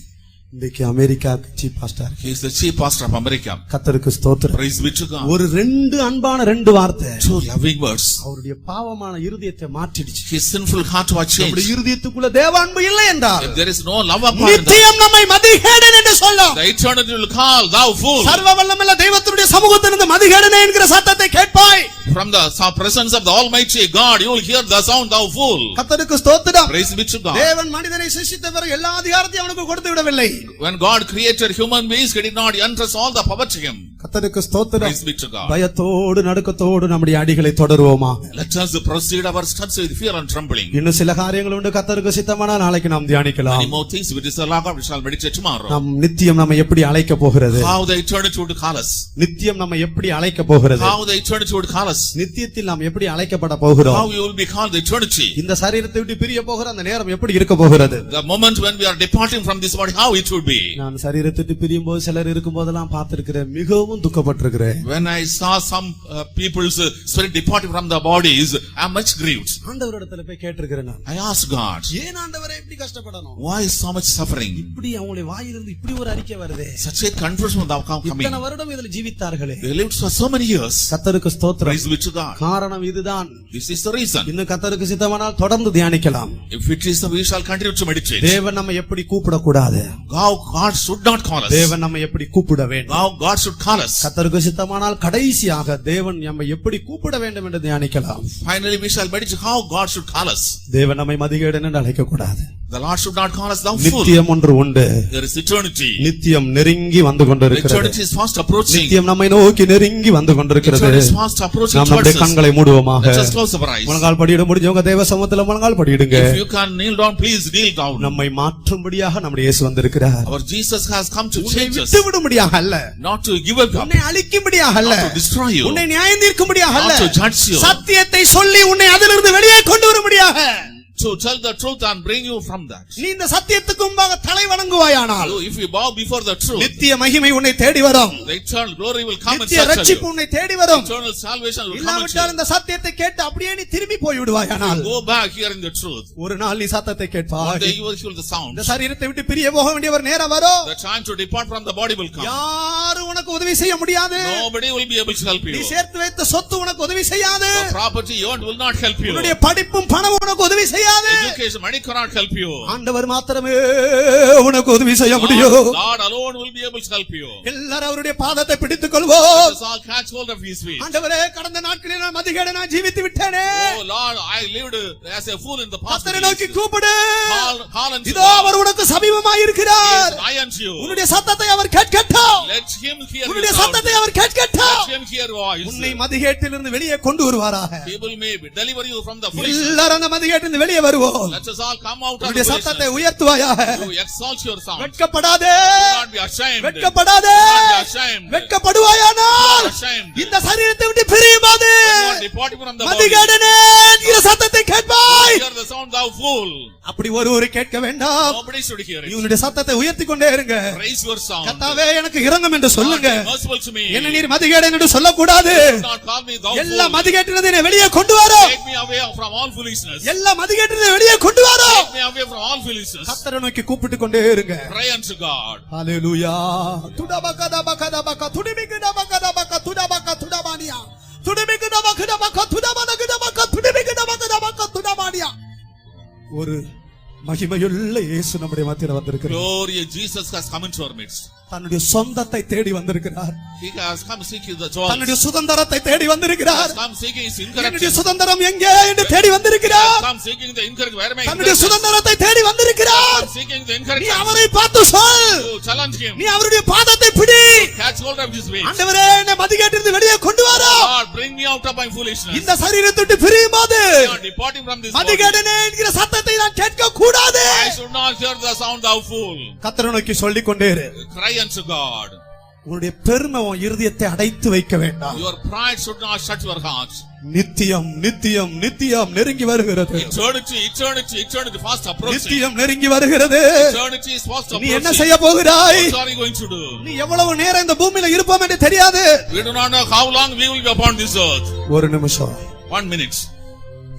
A: இன்னைக்கு America chief pastor.
B: He is the chief pastor of America.
A: கர்த்தருக்கு ஸ்தோத்திரம்.
B: Praise be to God.
A: ஒரு ரெண்டு அன்பான ரெண்டு வார்த்தை
B: Two loving words.
A: அவருடைய பாவமான இருதயத்தை மாற்றிடுச்சு.
B: His sinful heart was changed.
A: நம்முடைய இருதயத்துக்குள்ள தேவான்பு இல்லை என்றால்
B: If there is no love of God,
A: நித்தியம் நம்மை மதிகேடன் என்று சொல்லும்.
B: the eternity will call, thou fool.
A: சர்வ வல்லமையுள்ள தெய்வத்தினுடைய சமூகத்திலிருந்து மதிகேடனே என்கிற சத்தத்தை கேட்பாய்.
B: From the presence of the Almighty God, you will hear the sound, thou fool.
A: கர்த்தருக்கு ஸ்தோத்திரம்.
B: Praise be to God.
A: தேவன் மனிதனை சிருஷ்டித்த பிறகு எல்லா அதிகாரத்தையும் அவனுக்கு கொடுத்து விடவில்லை.
B: When God created human beings, he did not entrust all the power to him.
A: கர்த்தருக்கு ஸ்தோத்திரம்.
B: Praise be to God.
A: பயத்தோடு நடுக்கத்தோடு நம்முடைய அடிகளை தொடருவோமா.
B: Let us proceed our steps with fear and trembling.
A: இன்னும் சில காரியங்கள் உண்டு, கர்த்தருக்கு சித்தமானால் நாளைக்கு நாம் தியானிக்கலாம்.
B: Many more things which is allowed, we shall meditate tomorrow.
A: நம் நித்தியம் நம்மை எப்படி அழைக்க போகிறது?
B: How the eternity would call us.
A: நித்தியம் நம்மை எப்படி அழைக்க போகிறது?
B: How the eternity would call us.
A: நித்தியத்தில் நாம் எப்படி அழைக்கப்பட போகிறோம்?
B: How you will be called the eternity.
A: இந்த சரீரத்தை விட்டு பிரிய போகிற அந்த நேரம் எப்படி இருக்க போகிறது?
B: The moment when we are departing from this body, how it would be.
A: நான் சரீரத்தை விட்டு பிரியும் போது சிலர் இருக்கும் போதெல்லாம் பார்த்திருக்கிறேன், மிகவும் துக்கப்பட்டிருக்கிறேன்.
B: When I saw some people's spirit departing from the bodies, I am much grieved.
A: ஆண்டவரிடத்துல போய் கேட்டிருக்கிறேன் நான்.
B: I asked God,
A: ஏன் ஆண்டவரே இப்படி கஷ்டப்படணும்?
B: why so much suffering?
A: இப்படி அவங்களுடைய வாயிலிருந்து இப்படி ஒரு அறிக்கை வருதே.
B: Such a confusion without coming.
A: இத்தனை வருடம் இதில் ஜீவித்தார்களே.
B: They lived for so many years.
A: கர்த்தருக்கு ஸ்தோத்திரம்.
B: Praise be to God.
A: காரணம் இதுதான்.
B: This is the reason.
A: இன்னும் கர்த்தருக்கு சித்தமானால் தொடர்ந்து தியானிக்கலாம்.
B: If it is, we shall continue to meditate.
A: தேவன் நம்மை எப்படி கூப்பிடக்கூடாது?
B: God should not call us.
A: தேவன் நம்மை எப்படி கூப்பிட வேண்டும்?
B: God should call us.
A: கர்த்தருக்கு சித்தமானால் கடைசியாக தேவன் நம்மை எப்படி கூப்பிட வேண்டும் என்று தியானிக்கலாம்.
B: Finally, we shall meditate how God should call us.
A: தேவன் நம்மை மதிகேடன் என்று அழைக்க கூடாது.
B: The Lord should not call us thou fool.
A: நித்தியம் ஒன்று உண்டு.
B: There is eternity.
A: நித்தியம் நெருங்கி வந்து கொண்டிருக்கிறது.
B: Eternity is fast approaching.
A: நித்தியம் நம்மை நோக்கி நெருங்கி வந்து கொண்டிருக்கிறது.
B: Eternity is fast approaching
A: நாம்
B: towards
A: நம்முடைய
B: us.
A: கண்களை மூடுவோமாக.
B: Let us close our eyes.
A: முழங்கால் படியிட முடிஞ்சவங்க தேவ சமூகத்துல முழங்கால் படியிடுங்க.
B: If you can kneel down, please kneel down.
A: நம்மை மாற்றும்படியாக நம்முடைய இயேசு வந்திருக்கிறார்.
B: Our Jesus has come to change us.
A: விட்டு விடும்படியாக அல்ல.
B: Not to give up.
A: உன்னை அழிக்கும்படியாக அல்ல.
B: Not to destroy you.
A: உன்னை நியாயம் தீர்க்கும்படியாக அல்ல.
B: Not to judge you.
A: சத்தியத்தை சொல்லி உன்னை அதிலிருந்து வெளியே கொண்டு வரும்படியாக.
B: to tell the truth and bring you from that.
A: நீ இந்த சத்தியத்துக்கு முன்பாக தலை வணங்குவாயானால்
B: If you bow before the truth,
A: நித்திய மகிமை உன்னை தேடி வரும்.
B: the eternal glory will come and
A: நித்திய
B: settle
A: ரட்சிப்பு
B: you.
A: உன்னை தேடி வரும்.
B: Eternal salvation will come
A: இல்லாவிட்டால்
B: and
A: இந்த சத்தியத்தை கேட்டு அப்படியே நீ திரும்பி போய் விடுவாயானால்
B: go back hearing the truth.
A: ஒரு நாள் நீ சத்தத்தை
B: One
A: கேட்பாய்.
B: day you will hear the sound.
A: இந்த சரீரத்தை விட்டு பிரிய போக வேண்டிய ஒரு நேரம் வரும்.
B: The time to depart from the body will come.
A: யாரும் உனக்கு உதவி செய்ய முடியாது.
B: Nobody will be able to help
A: நீ
B: you.
A: சேர்த்து வைத்த சொத்து உனக்கு உதவி செய்யாது.
B: The property you own will not help you.
A: உன்னுடைய படிப்பும் பணம் உனக்கு உதவி செய்யாது.
B: Education, money cannot help you.
A: ஆண்டவர் மாத்திரமே உனக்கு உதவி செய்ய முடியும்.
B: God alone will be able to help you.
A: எல்லாரும் அவருடைய பாதத்தை பிடித்துக் கொள்வோம்.
B: Let us all catch hold of his feet.
A: ஆண்டவரே கடந்த நாட்களில் நான் மதிகேடு நான் ஜீவித்து விட்டேனே.
B: Oh Lord, I lived as a fool in the past.
A: கர்த்தரை நோக்கி கூப்பிடு.
B: Call unto
A: இதோ அவர் உனக்கு சமீபமாய் இருக்கிறார்.
B: He is nigh unto you.
A: உன்னுடைய சத்தத்தை அவர் கேட்கட்டும்.
B: Let him hear your
A: உன்னுடைய
B: sound.
A: சத்தத்தை அவர் கேட்கட்டும்.
B: Let him hear voice.
A: உன்னை மதிகேட்டிலிருந்து வெளியே கொண்டு வருவாராக.
B: He will maybe deliver you from the foolishness.
A: எல்லாரும் அந்த மதிகேட்டிலிருந்து வெளியே வருவோம்.
B: Let us all come out of the
A: உன்னுடைய சத்தத்தை
B: foolishness.
A: உயர்த்துவாயாக.
B: You exalt your sound.
A: வெட்கப்படாதே.
B: Do not be ashamed.
A: வெட்கப்படாதே.
B: Do not be ashamed.
A: வெட்கப்படுவாயானால்
B: Do not be ashamed.
A: இந்த சரீரத்தை விட்டு பிரியும்போது
B: You are departing from the body.
A: மதிகேடனே என்கிற சத்தத்தை கேட்பாய்.
B: Hear the sound, thou fool.
A: அப்படி ஒருவரை கேட்க வேண்டாம்.
B: Nobody should hear
A: நீ
B: it.
A: உன்னுடைய சத்தத்தை உயர்த்தி கொண்டே இருங்க.
B: Raise your sound.
A: கர்த்தாவே எனக்கு இரங்கும் என்று சொல்லுங்க.
B: God be merciful to me.
A: என்ன நீர் மதிகேடன் என்று சொல்லக்கூடாது.
B: Do not call me thou
A: எல்லா
B: fool.
A: மதிகேட்டிலிருந்து என்னை வெளியே கொண்டு வரும்.
B: Take me away from all foolishness.
A: எல்லா மதிகேட்டிலிருந்து வெளியே கொண்டு வரும்.
B: Take me away from all foolishness.
A: கர்த்தரை நோக்கி கூப்பிட்டு கொண்டே இருங்க.
B: Pray unto God.
A: ஹalleluya. துடபகதபகதபக துடிபிகதபகதபக துடபக துடபானியா. துடிபிகதபகதபக துடபனகதபக துடிபிகதபகதபக துடபானியா. ஒரு மகிமையுள்ள இயேசு நம்முடைய மத்தியில வந்திருக்கிறார்.
B: Glorious Jesus has come into our midst.
A: தன்னுடைய சொந்தத்தை தேடி வந்திருக்கிறார்.
B: He has come seeking the joy.
A: தன்னுடைய சுதந்திரத்தை தேடி
B: He
A: வந்திருக்கிறார்.
B: has come seeking his
A: என்னுடைய
B: incorruption.
A: சுதந்திரம் எங்கே என்று தேடி
B: He
A: வந்திருக்கிறார்.
B: has come seeking the incorruption. Where am I?
A: தன்னுடைய சுதந்திரத்தை தேடி வந்திருக்கிறார்.
B: Seeking the
A: நீ
B: incorruption.
A: அவரை பார்த்து சொல்.
B: You challenge him.
A: நீ அவருடைய பாதத்தை பிடி.
B: Catch hold of his ways.
A: ஆண்டவரே என்னை மதிகேட்டிலிருந்து வெளியே கொண்டு வர.
B: God, bring me out of my foolishness.
A: இந்த சரீரத்தை விட்டு பிரியும்போது
B: I am departing from this body.
A: மதிகேடனே என்கிற சத்தத்தை நான் கேட்க கூடாது.
B: I should not hear the sound, thou fool.
A: கர்த்தரை நோக்கி சொல்லிக் கொண்டே இரு.
B: Cry unto God.
A: உன்னுடைய பெருமை உன் இருதயத்தை அடைத்து வைக்க வேண்டாம்.
B: Your pride should not shut your heart.
A: நித்தியம் நித்தியம் நித்தியம் நெருங்கி வருகிறது.
B: Eternity, eternity, eternity fast approaching.
A: நித்தியம் நெருங்கி வருகிறது.
B: Eternity is fast
A: நீ என்ன
B: approaching.
A: செய்ய போகிறாய்?
B: What are you going to do?
A: நீ எவ்வளவு நேரம் இந்த பூமியில இருப்போம் என்று தெரியாது.
B: We do not know how long we will be upon this earth.
A: ஒரு நிமிஷம்.
B: 1 minute.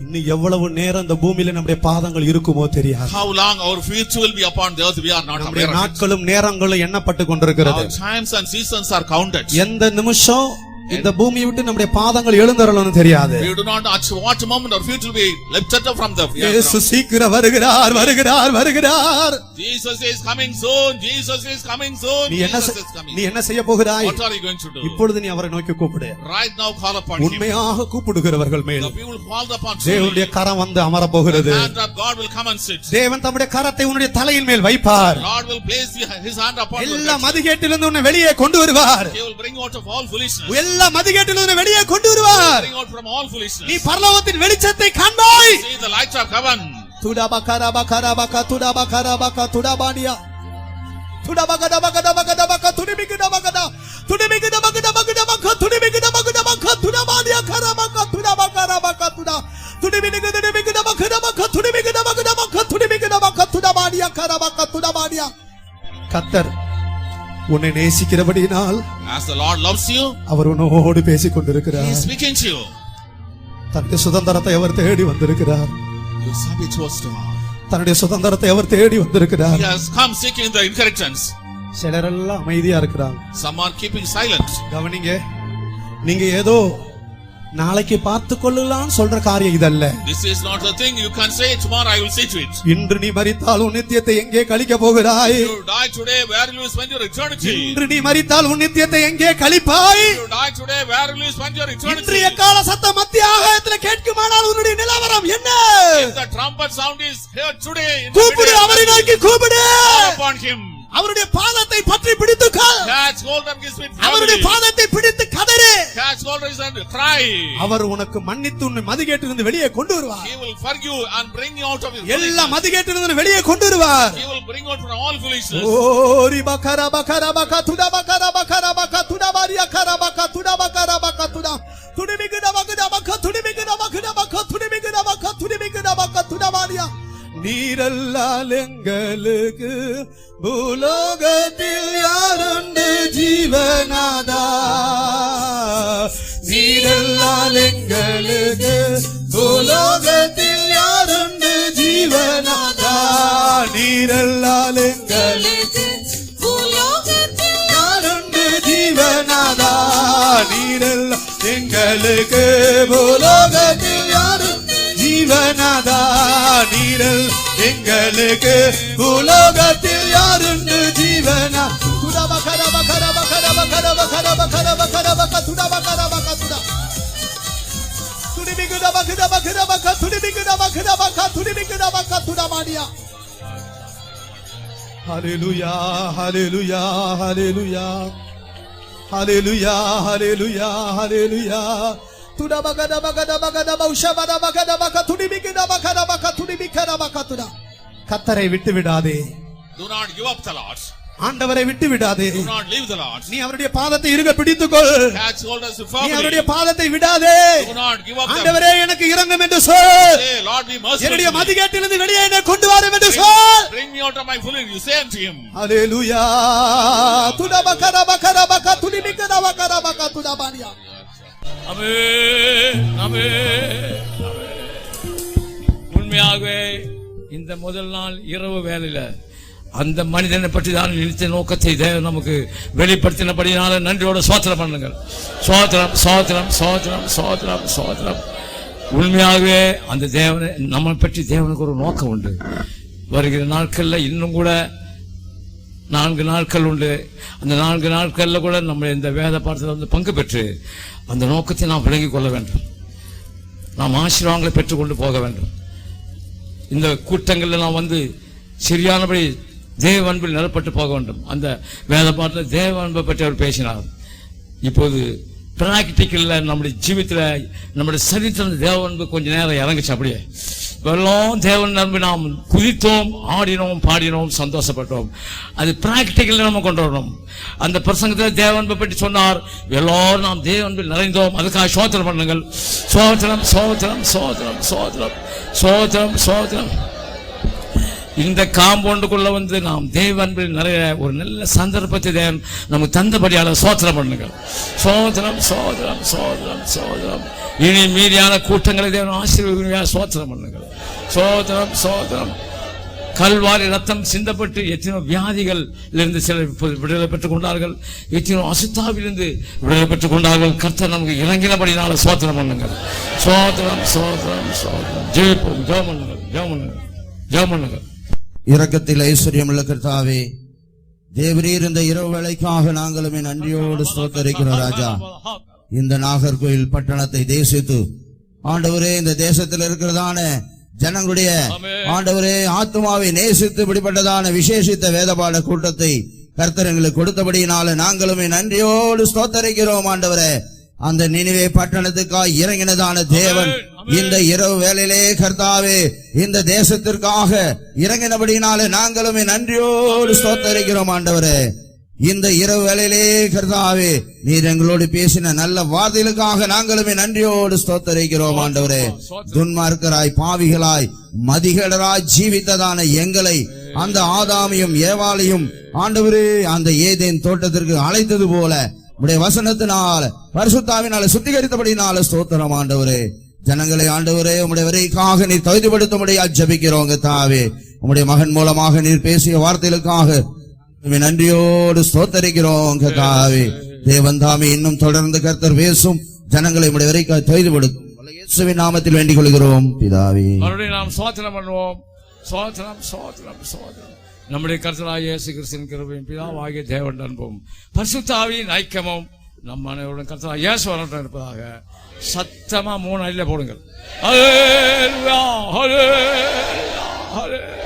A: இன்னும் எவ்வளவு நேரம் இந்த பூமியில நம்முடைய பாதங்கள் இருக்குமோ தெரியாது.
B: How long our future will be upon the earth, we are not
A: நம்முடைய
B: aware of it.
A: நாட்களும் நேரங்களும் எண்ணப்பட்டு கொண்டிருக்கிறது.
B: Our times and seasons are counted.
A: எந்த நிமிஷம் இந்த பூமியை விட்டு நம்முடைய பாதங்கள் எழுந்தருளும்னு தெரியாது.
B: We do not know at what moment our future will be lifted up from the
A: இயேசு சீக்கிரம் வருகிறார் வருகிறார் வருகிறார்.
B: Jesus is coming soon. Jesus is coming soon.
A: நீ
B: Jesus is coming.
A: என்ன செய்ய போகிறாய்?
B: What are you going to do?
A: இப்பொழுது நீ அவரை நோக்கி கூப்பிடு.
B: Right now call upon him.
A: உண்மையாக கூப்பிடுகிறவர்கள் மேல்
B: The people called upon
A: தேவனுடைய
B: truly.
A: கரம் வந்து அமர போகிறது.
B: The hand of God will come and sit.
A: தேவன் தம்முடைய கரத்தை உன்னுடைய தலையின் மேல் வைப்பார்.
B: God will place his hand upon your
A: எல்லா
B: head.
A: மதிகேட்டிலிருந்து உன்னை வெளியே கொண்டு வருவார்.
B: He will bring you out of all foolishness.
A: எல்லா மதிகேட்டிலிருந்து வெளியே கொண்டு வருவார்.
B: Bring out from all
A: நீ
B: foolishness.
A: பரலோகத்தின் வெளிச்சத்தை காண்பாய்.
B: See the light of heaven.
A: துடபகரபகரபக துடபகரபக துடபானியா. துடபகதபகதபகதபக துடிபிகதபகத துடிபிகதபகதபகதபக துடிபிகதபகதபக துடபானியா கரபக துடபகரபக துட துடிபிகதபகதபகதபக துடிபிகதபகதபக துடிபிகதபக துடபானியா கரபக துடபானியா. கர்த்தர் உன்னை நேசிக்கிறபடியினால்
B: As the Lord loves you,
A: அவர் உன்னோடு பேசிக்
B: He
A: கொண்டிருக்கிறார்.
B: is speaking to you.
A: தன்னுடைய சுதந்திரத்தை அவர் தேடி வந்திருக்கிறார்.
B: You submit to us to God.
A: தன்னுடைய சுதந்திரத்தை அவர் தேடி வந்திருக்கிறார்.
B: He has come seeking the inheritance.
A: சிலரெல்லாம் அமைதியா இருக்கிறாங்க.
B: Some are keeping silent.
A: கவனிங்க, நீங்க ஏதோ நாளைக்கு பார்த்து கொள்ளலாம் சொல்ற காரியம் இதல்ல.
B: This is not the thing you can say tomorrow I will see to it.
A: இன்று நீ மரித்தால் உன் நித்தியத்தை எங்கே கழிக்க போகிறாய்?
B: You die today, where will you spend your eternity?
A: இன்று நீ மரித்தால் உன் நித்தியத்தை எங்கே கழிப்பாய்?
B: You die today, where will you spend your eternity?
A: இன்று எக்கால சத்தம் மத்திய ஆகாயத்தில் கேட்குமானால் உன்னுடைய நிலவரம் என்ன?
B: If the trumpet sound is heard today, in the
A: கூப்பிடு,
B: middle,
A: அவரை நோக்கி கூப்பிடு.
B: call upon him.
A: அவருடைய பாதத்தை பற்றி பிடித்துக்கொள்.
B: Catch hold of his feet
A: அவருடைய
B: firmly.
A: பாதத்தை பிடித்து கதறு.
B: Catch hold of his hand, cry.
A: அவர் உனக்கு மன்னித்து உன்னை மதிகேட்டிலிருந்து வெளியே கொண்டு வருவார்.
B: He will forgive and bring you out of his
A: எல்லா
B: foolishness.
A: மதிகேட்டிலிருந்து வெளியே கொண்டு வருவார்.
B: He will bring out from all foolishness.
A: ஓரி பகர பகர பக துட பகர பகர பக துட பாரியா கர பக துட பகர பக துட துடிமிகுத பகத பக துடிமிகுத பகத பக துடிமிகுத பக துடிமிகுத பக துட பாரியா நீரல்லால் எங்களுக்கு பூலோகத்தில் யாருண்டு ஜீவநாதா. நீரல்லால் எங்களுக்கு பூலோகத்தில் யாருண்டு ஜீவநாதா. நீரல்லால் எங்களுக்கு பூலோகத்தில் யாருண்டு ஜீவநாதா. நீரல்லால் எங்களுக்கு பூலோகத்தில் யாருண்டு ஜீவநாதா. நீரல் எங்களுக்கு பூலோகத்தில் யாருண்டு ஜீவனா. ஹல்லேலூயா ஹல்லேலூயா ஹல்லேலூயா ஹல்லேலூயா ஹல்லேலூயா ஹல்லேலூயா. கர்த்தரை விட்டு விடாதே.
B: Do not give up the Lord.
A: ஆண்டவரை விட்டு விடாதே.
B: Do not leave the Lord.
A: நீ அவருடைய பாதத்தை இறுக பிடித்துக்கொள்.
B: Catch hold us
A: நீ
B: firmly.
A: அவருடைய பாதத்தை விடாதே.
B: Do not give up.
A: ஆண்டவரே எனக்கு இரங்கும் என்று சொல்.
B: Say, Lord, be merciful.
A: என்னுடைய மதிகேட்டிலிருந்து வெளியே என்னை கொண்டு வாரும் என்று சொல்.
B: Bring me out of my folly. You say unto him.
A: ஹல்லேலூயா. துடபகரபகரபக துடிபிகரபகரபக துடபானியா.
E: ஆமென் ஆமென். உண்மையாகவே இந்த முதல் நாள் இரவு வேளையில அந்த மனிதனை பற்றி தான் நினைத்த நோக்கத்தை தேவன் நமக்கு வெளிப்படுத்தினபடினால நன்றியோட சோத்திரம் பண்ணுங்கள். சோத்திரம் சோத்திரம் சோத்திரம் சோத்திரம் சோத்திரம். உண்மையாகவே அந்த தேவனை நம்மை பற்றி தேவனுக்கு ஒரு நோக்கம் உண்டு. வருகிற நாட்கள்ல இன்னும் கூட 4 நாட்கள் உண்டு. அந்த 4 நாட்கள்ல கூட நம்ம இந்த வேத பாடத்தில் வந்து பங்கு பெற்று அந்த நோக்கத்தை நாம் விளங்கிக் கொள்ள வேண்டும். நாம் ஆசீர்வாதங்களை பெற்றுக்கொண்டு போக வேண்டும். இந்த கூட்டங்களில் நாம் வந்து சரியானபடி தேவ அன்பில் நிலப்பட்டு போக வேண்டும். அந்த வேத பாடத்தில் தேவ அன்பை பற்றி அவர் பேசினார். இப்போது பிராக்டிக்கல்ல நம்முடைய ஜீவித்தில் நம்முடைய சரித்திரம் தேவ அன்பு கொஞ்ச நேரம் இறங்குச்சு. அப்படியே எல்லாம் தேவன் அன்பு நாம் குதித்தோம், ஆடினோம், பாடினோம், சந்தோஷப்பட்டோம். அது பிராக்டிக்கல்ல நம்ம கொண்டு வரணும். அந்த பிரசங்கத்தில் தேவ அன்பை பற்றி சொன்னார். எல்லாரும் நாம் தேவ அன்பில் நிறைந்தோம். அதுக்காக சோத்திரம் பண்ணுங்கள். சோத்திரம் சோத்திரம் சோத்திரம் சோத்திரம் சோத்திரம் சோத்திரம். இந்த காம்பவுண்டுக்குள்ள வந்து நாம் தேவ அன்பில் நிறைய ஒரு நல்ல சந்தர்ப்பத்தை தேவன் நமக்கு தந்தபடியால சோத்திரம் பண்ணுங்கள். சோத்திரம் சோத்திரம் சோத்திரம் சோத்திரம். இனி மீதியான கூட்டங்களை தேவன் ஆசீர்வதிக்க சோத்திரம் பண்ணுங்கள். சோத்திரம் சோத்திரம். கல்வாரி ரத்தம் சிந்தப்பட்டு எத்தனோ வியாதிகள் இருந்து சிலர் விடுதலை பெற்றுக் கொண்டார்கள். எத்தனோ அசுத்தாவிலிருந்து விடுதலை பெற்றுக் கொண்டார்கள். கர்த்தர் நமக்கு இறங்கினபடினால சோத்திரம் பண்ணுங்கள். சோத்திரம் சோத்திரம் சோத்திரம். ஜெயிப்போம். ஜெபம் பண்ணுங்கள். ஜெபம் பண்ணுங்கள். ஜெபம் பண்ணுங்கள்.
F: இரக்கத்தில் ஐஸ்வர்யமுள்ள கர்த்தாவே, தேவரீர் இந்த இரவு வேளைக்காக நாங்களும் நன்றியோடு ஸ்தோத்தரிக்கிறோம். ராஜா, இந்த நாகர்கோயில் பட்டணத்தை தேசித்து ஆண்டவரே இந்த தேசத்தில் இருக்கிறதான ஜனங்களுடைய ஆண்டவரே ஆத்மாவை நேசித்து இப்படிப்பட்டதான விசேஷித்த வேதபாட கூட்டத்தை கர்த்தர் எங்களுக்கு கொடுத்தபடியினால நாங்களும் நன்றியோடு ஸ்தோத்தரிக்கிறோம். ஆண்டவரே, அந்த நினிவே பட்டணத்துக்காக இறங்கினதான தேவன் இந்த இரவு வேளையிலே கர்த்தாவே இந்த தேசத்திற்காக இறங்கினபடினாலே நாங்களும் நன்றியோடு ஸ்தோத்தரிக்கிறோம். ஆண்டவரே, இந்த இரவு வேளையிலே கர்த்தாவே நீர் எங்களோடு பேசின நல்ல வார்த்தைகளுக்காக நாங்களும் நன்றியோடு ஸ்தோத்தரிக்கிறோம். ஆண்டவரே, துன்மார்க்கராய் பாவிகளாய் மதிகேடராய் ஜீவித்ததான எங்களை அந்த ஆதாமையும் ஏவாளையும் ஆண்டவரே அந்த ஏதேன் தோட்டத்திற்கு அழைத்தது போல உம்முடைய வசனத்தினால் பரிசுத்தாவினால சுத்திகரித்தபடினால ஸ்தோத்திரம். ஆண்டவரே, ஜனங்களை ஆண்டவரே உம்முடைய வரைக்காக நீர் தகுதிப்படுத்தும்படியா ஜெபிக்கிறோம். தாவே, உம்முடைய மகன் மூலமாக நீர் பேசிய வார்த்தைகளுக்காக நன்றியோடு ஸ்தோத்தரிக்கிறோம். தாவே, தேவன் தாமே இன்னும் தொடர்ந்து கர்த்தர் பேசும் ஜனங்களை உம்முடைய வரைக்காக தகுதிப்படுத்தும் இயேசுவின் நாமத்தில் வேண்டிக் கொள்கிறோம் பிதாவே.
E: மறுபடியும் நாம் சோத்திரம் பண்ணுவோம். சோத்திரம் சோத்திரம் சோத்திரம். நம்முடைய கர்த்தராகிய இயேசு கிறிஸ்துவின் கிருபையும் பிதாவாகிய தேவன் அன்பும் பரிசுத்த ஆவியின் ஐக்கியமும் நம்ம அனைவருடன் கர்த்தராகிய இயேசு வரட்டும் இருப்பதாக. சத்தமா 3 அடியில போடுங்கள். ஹல்லேலூயா ஹல்லேலூயா ஹல்லேலூயா.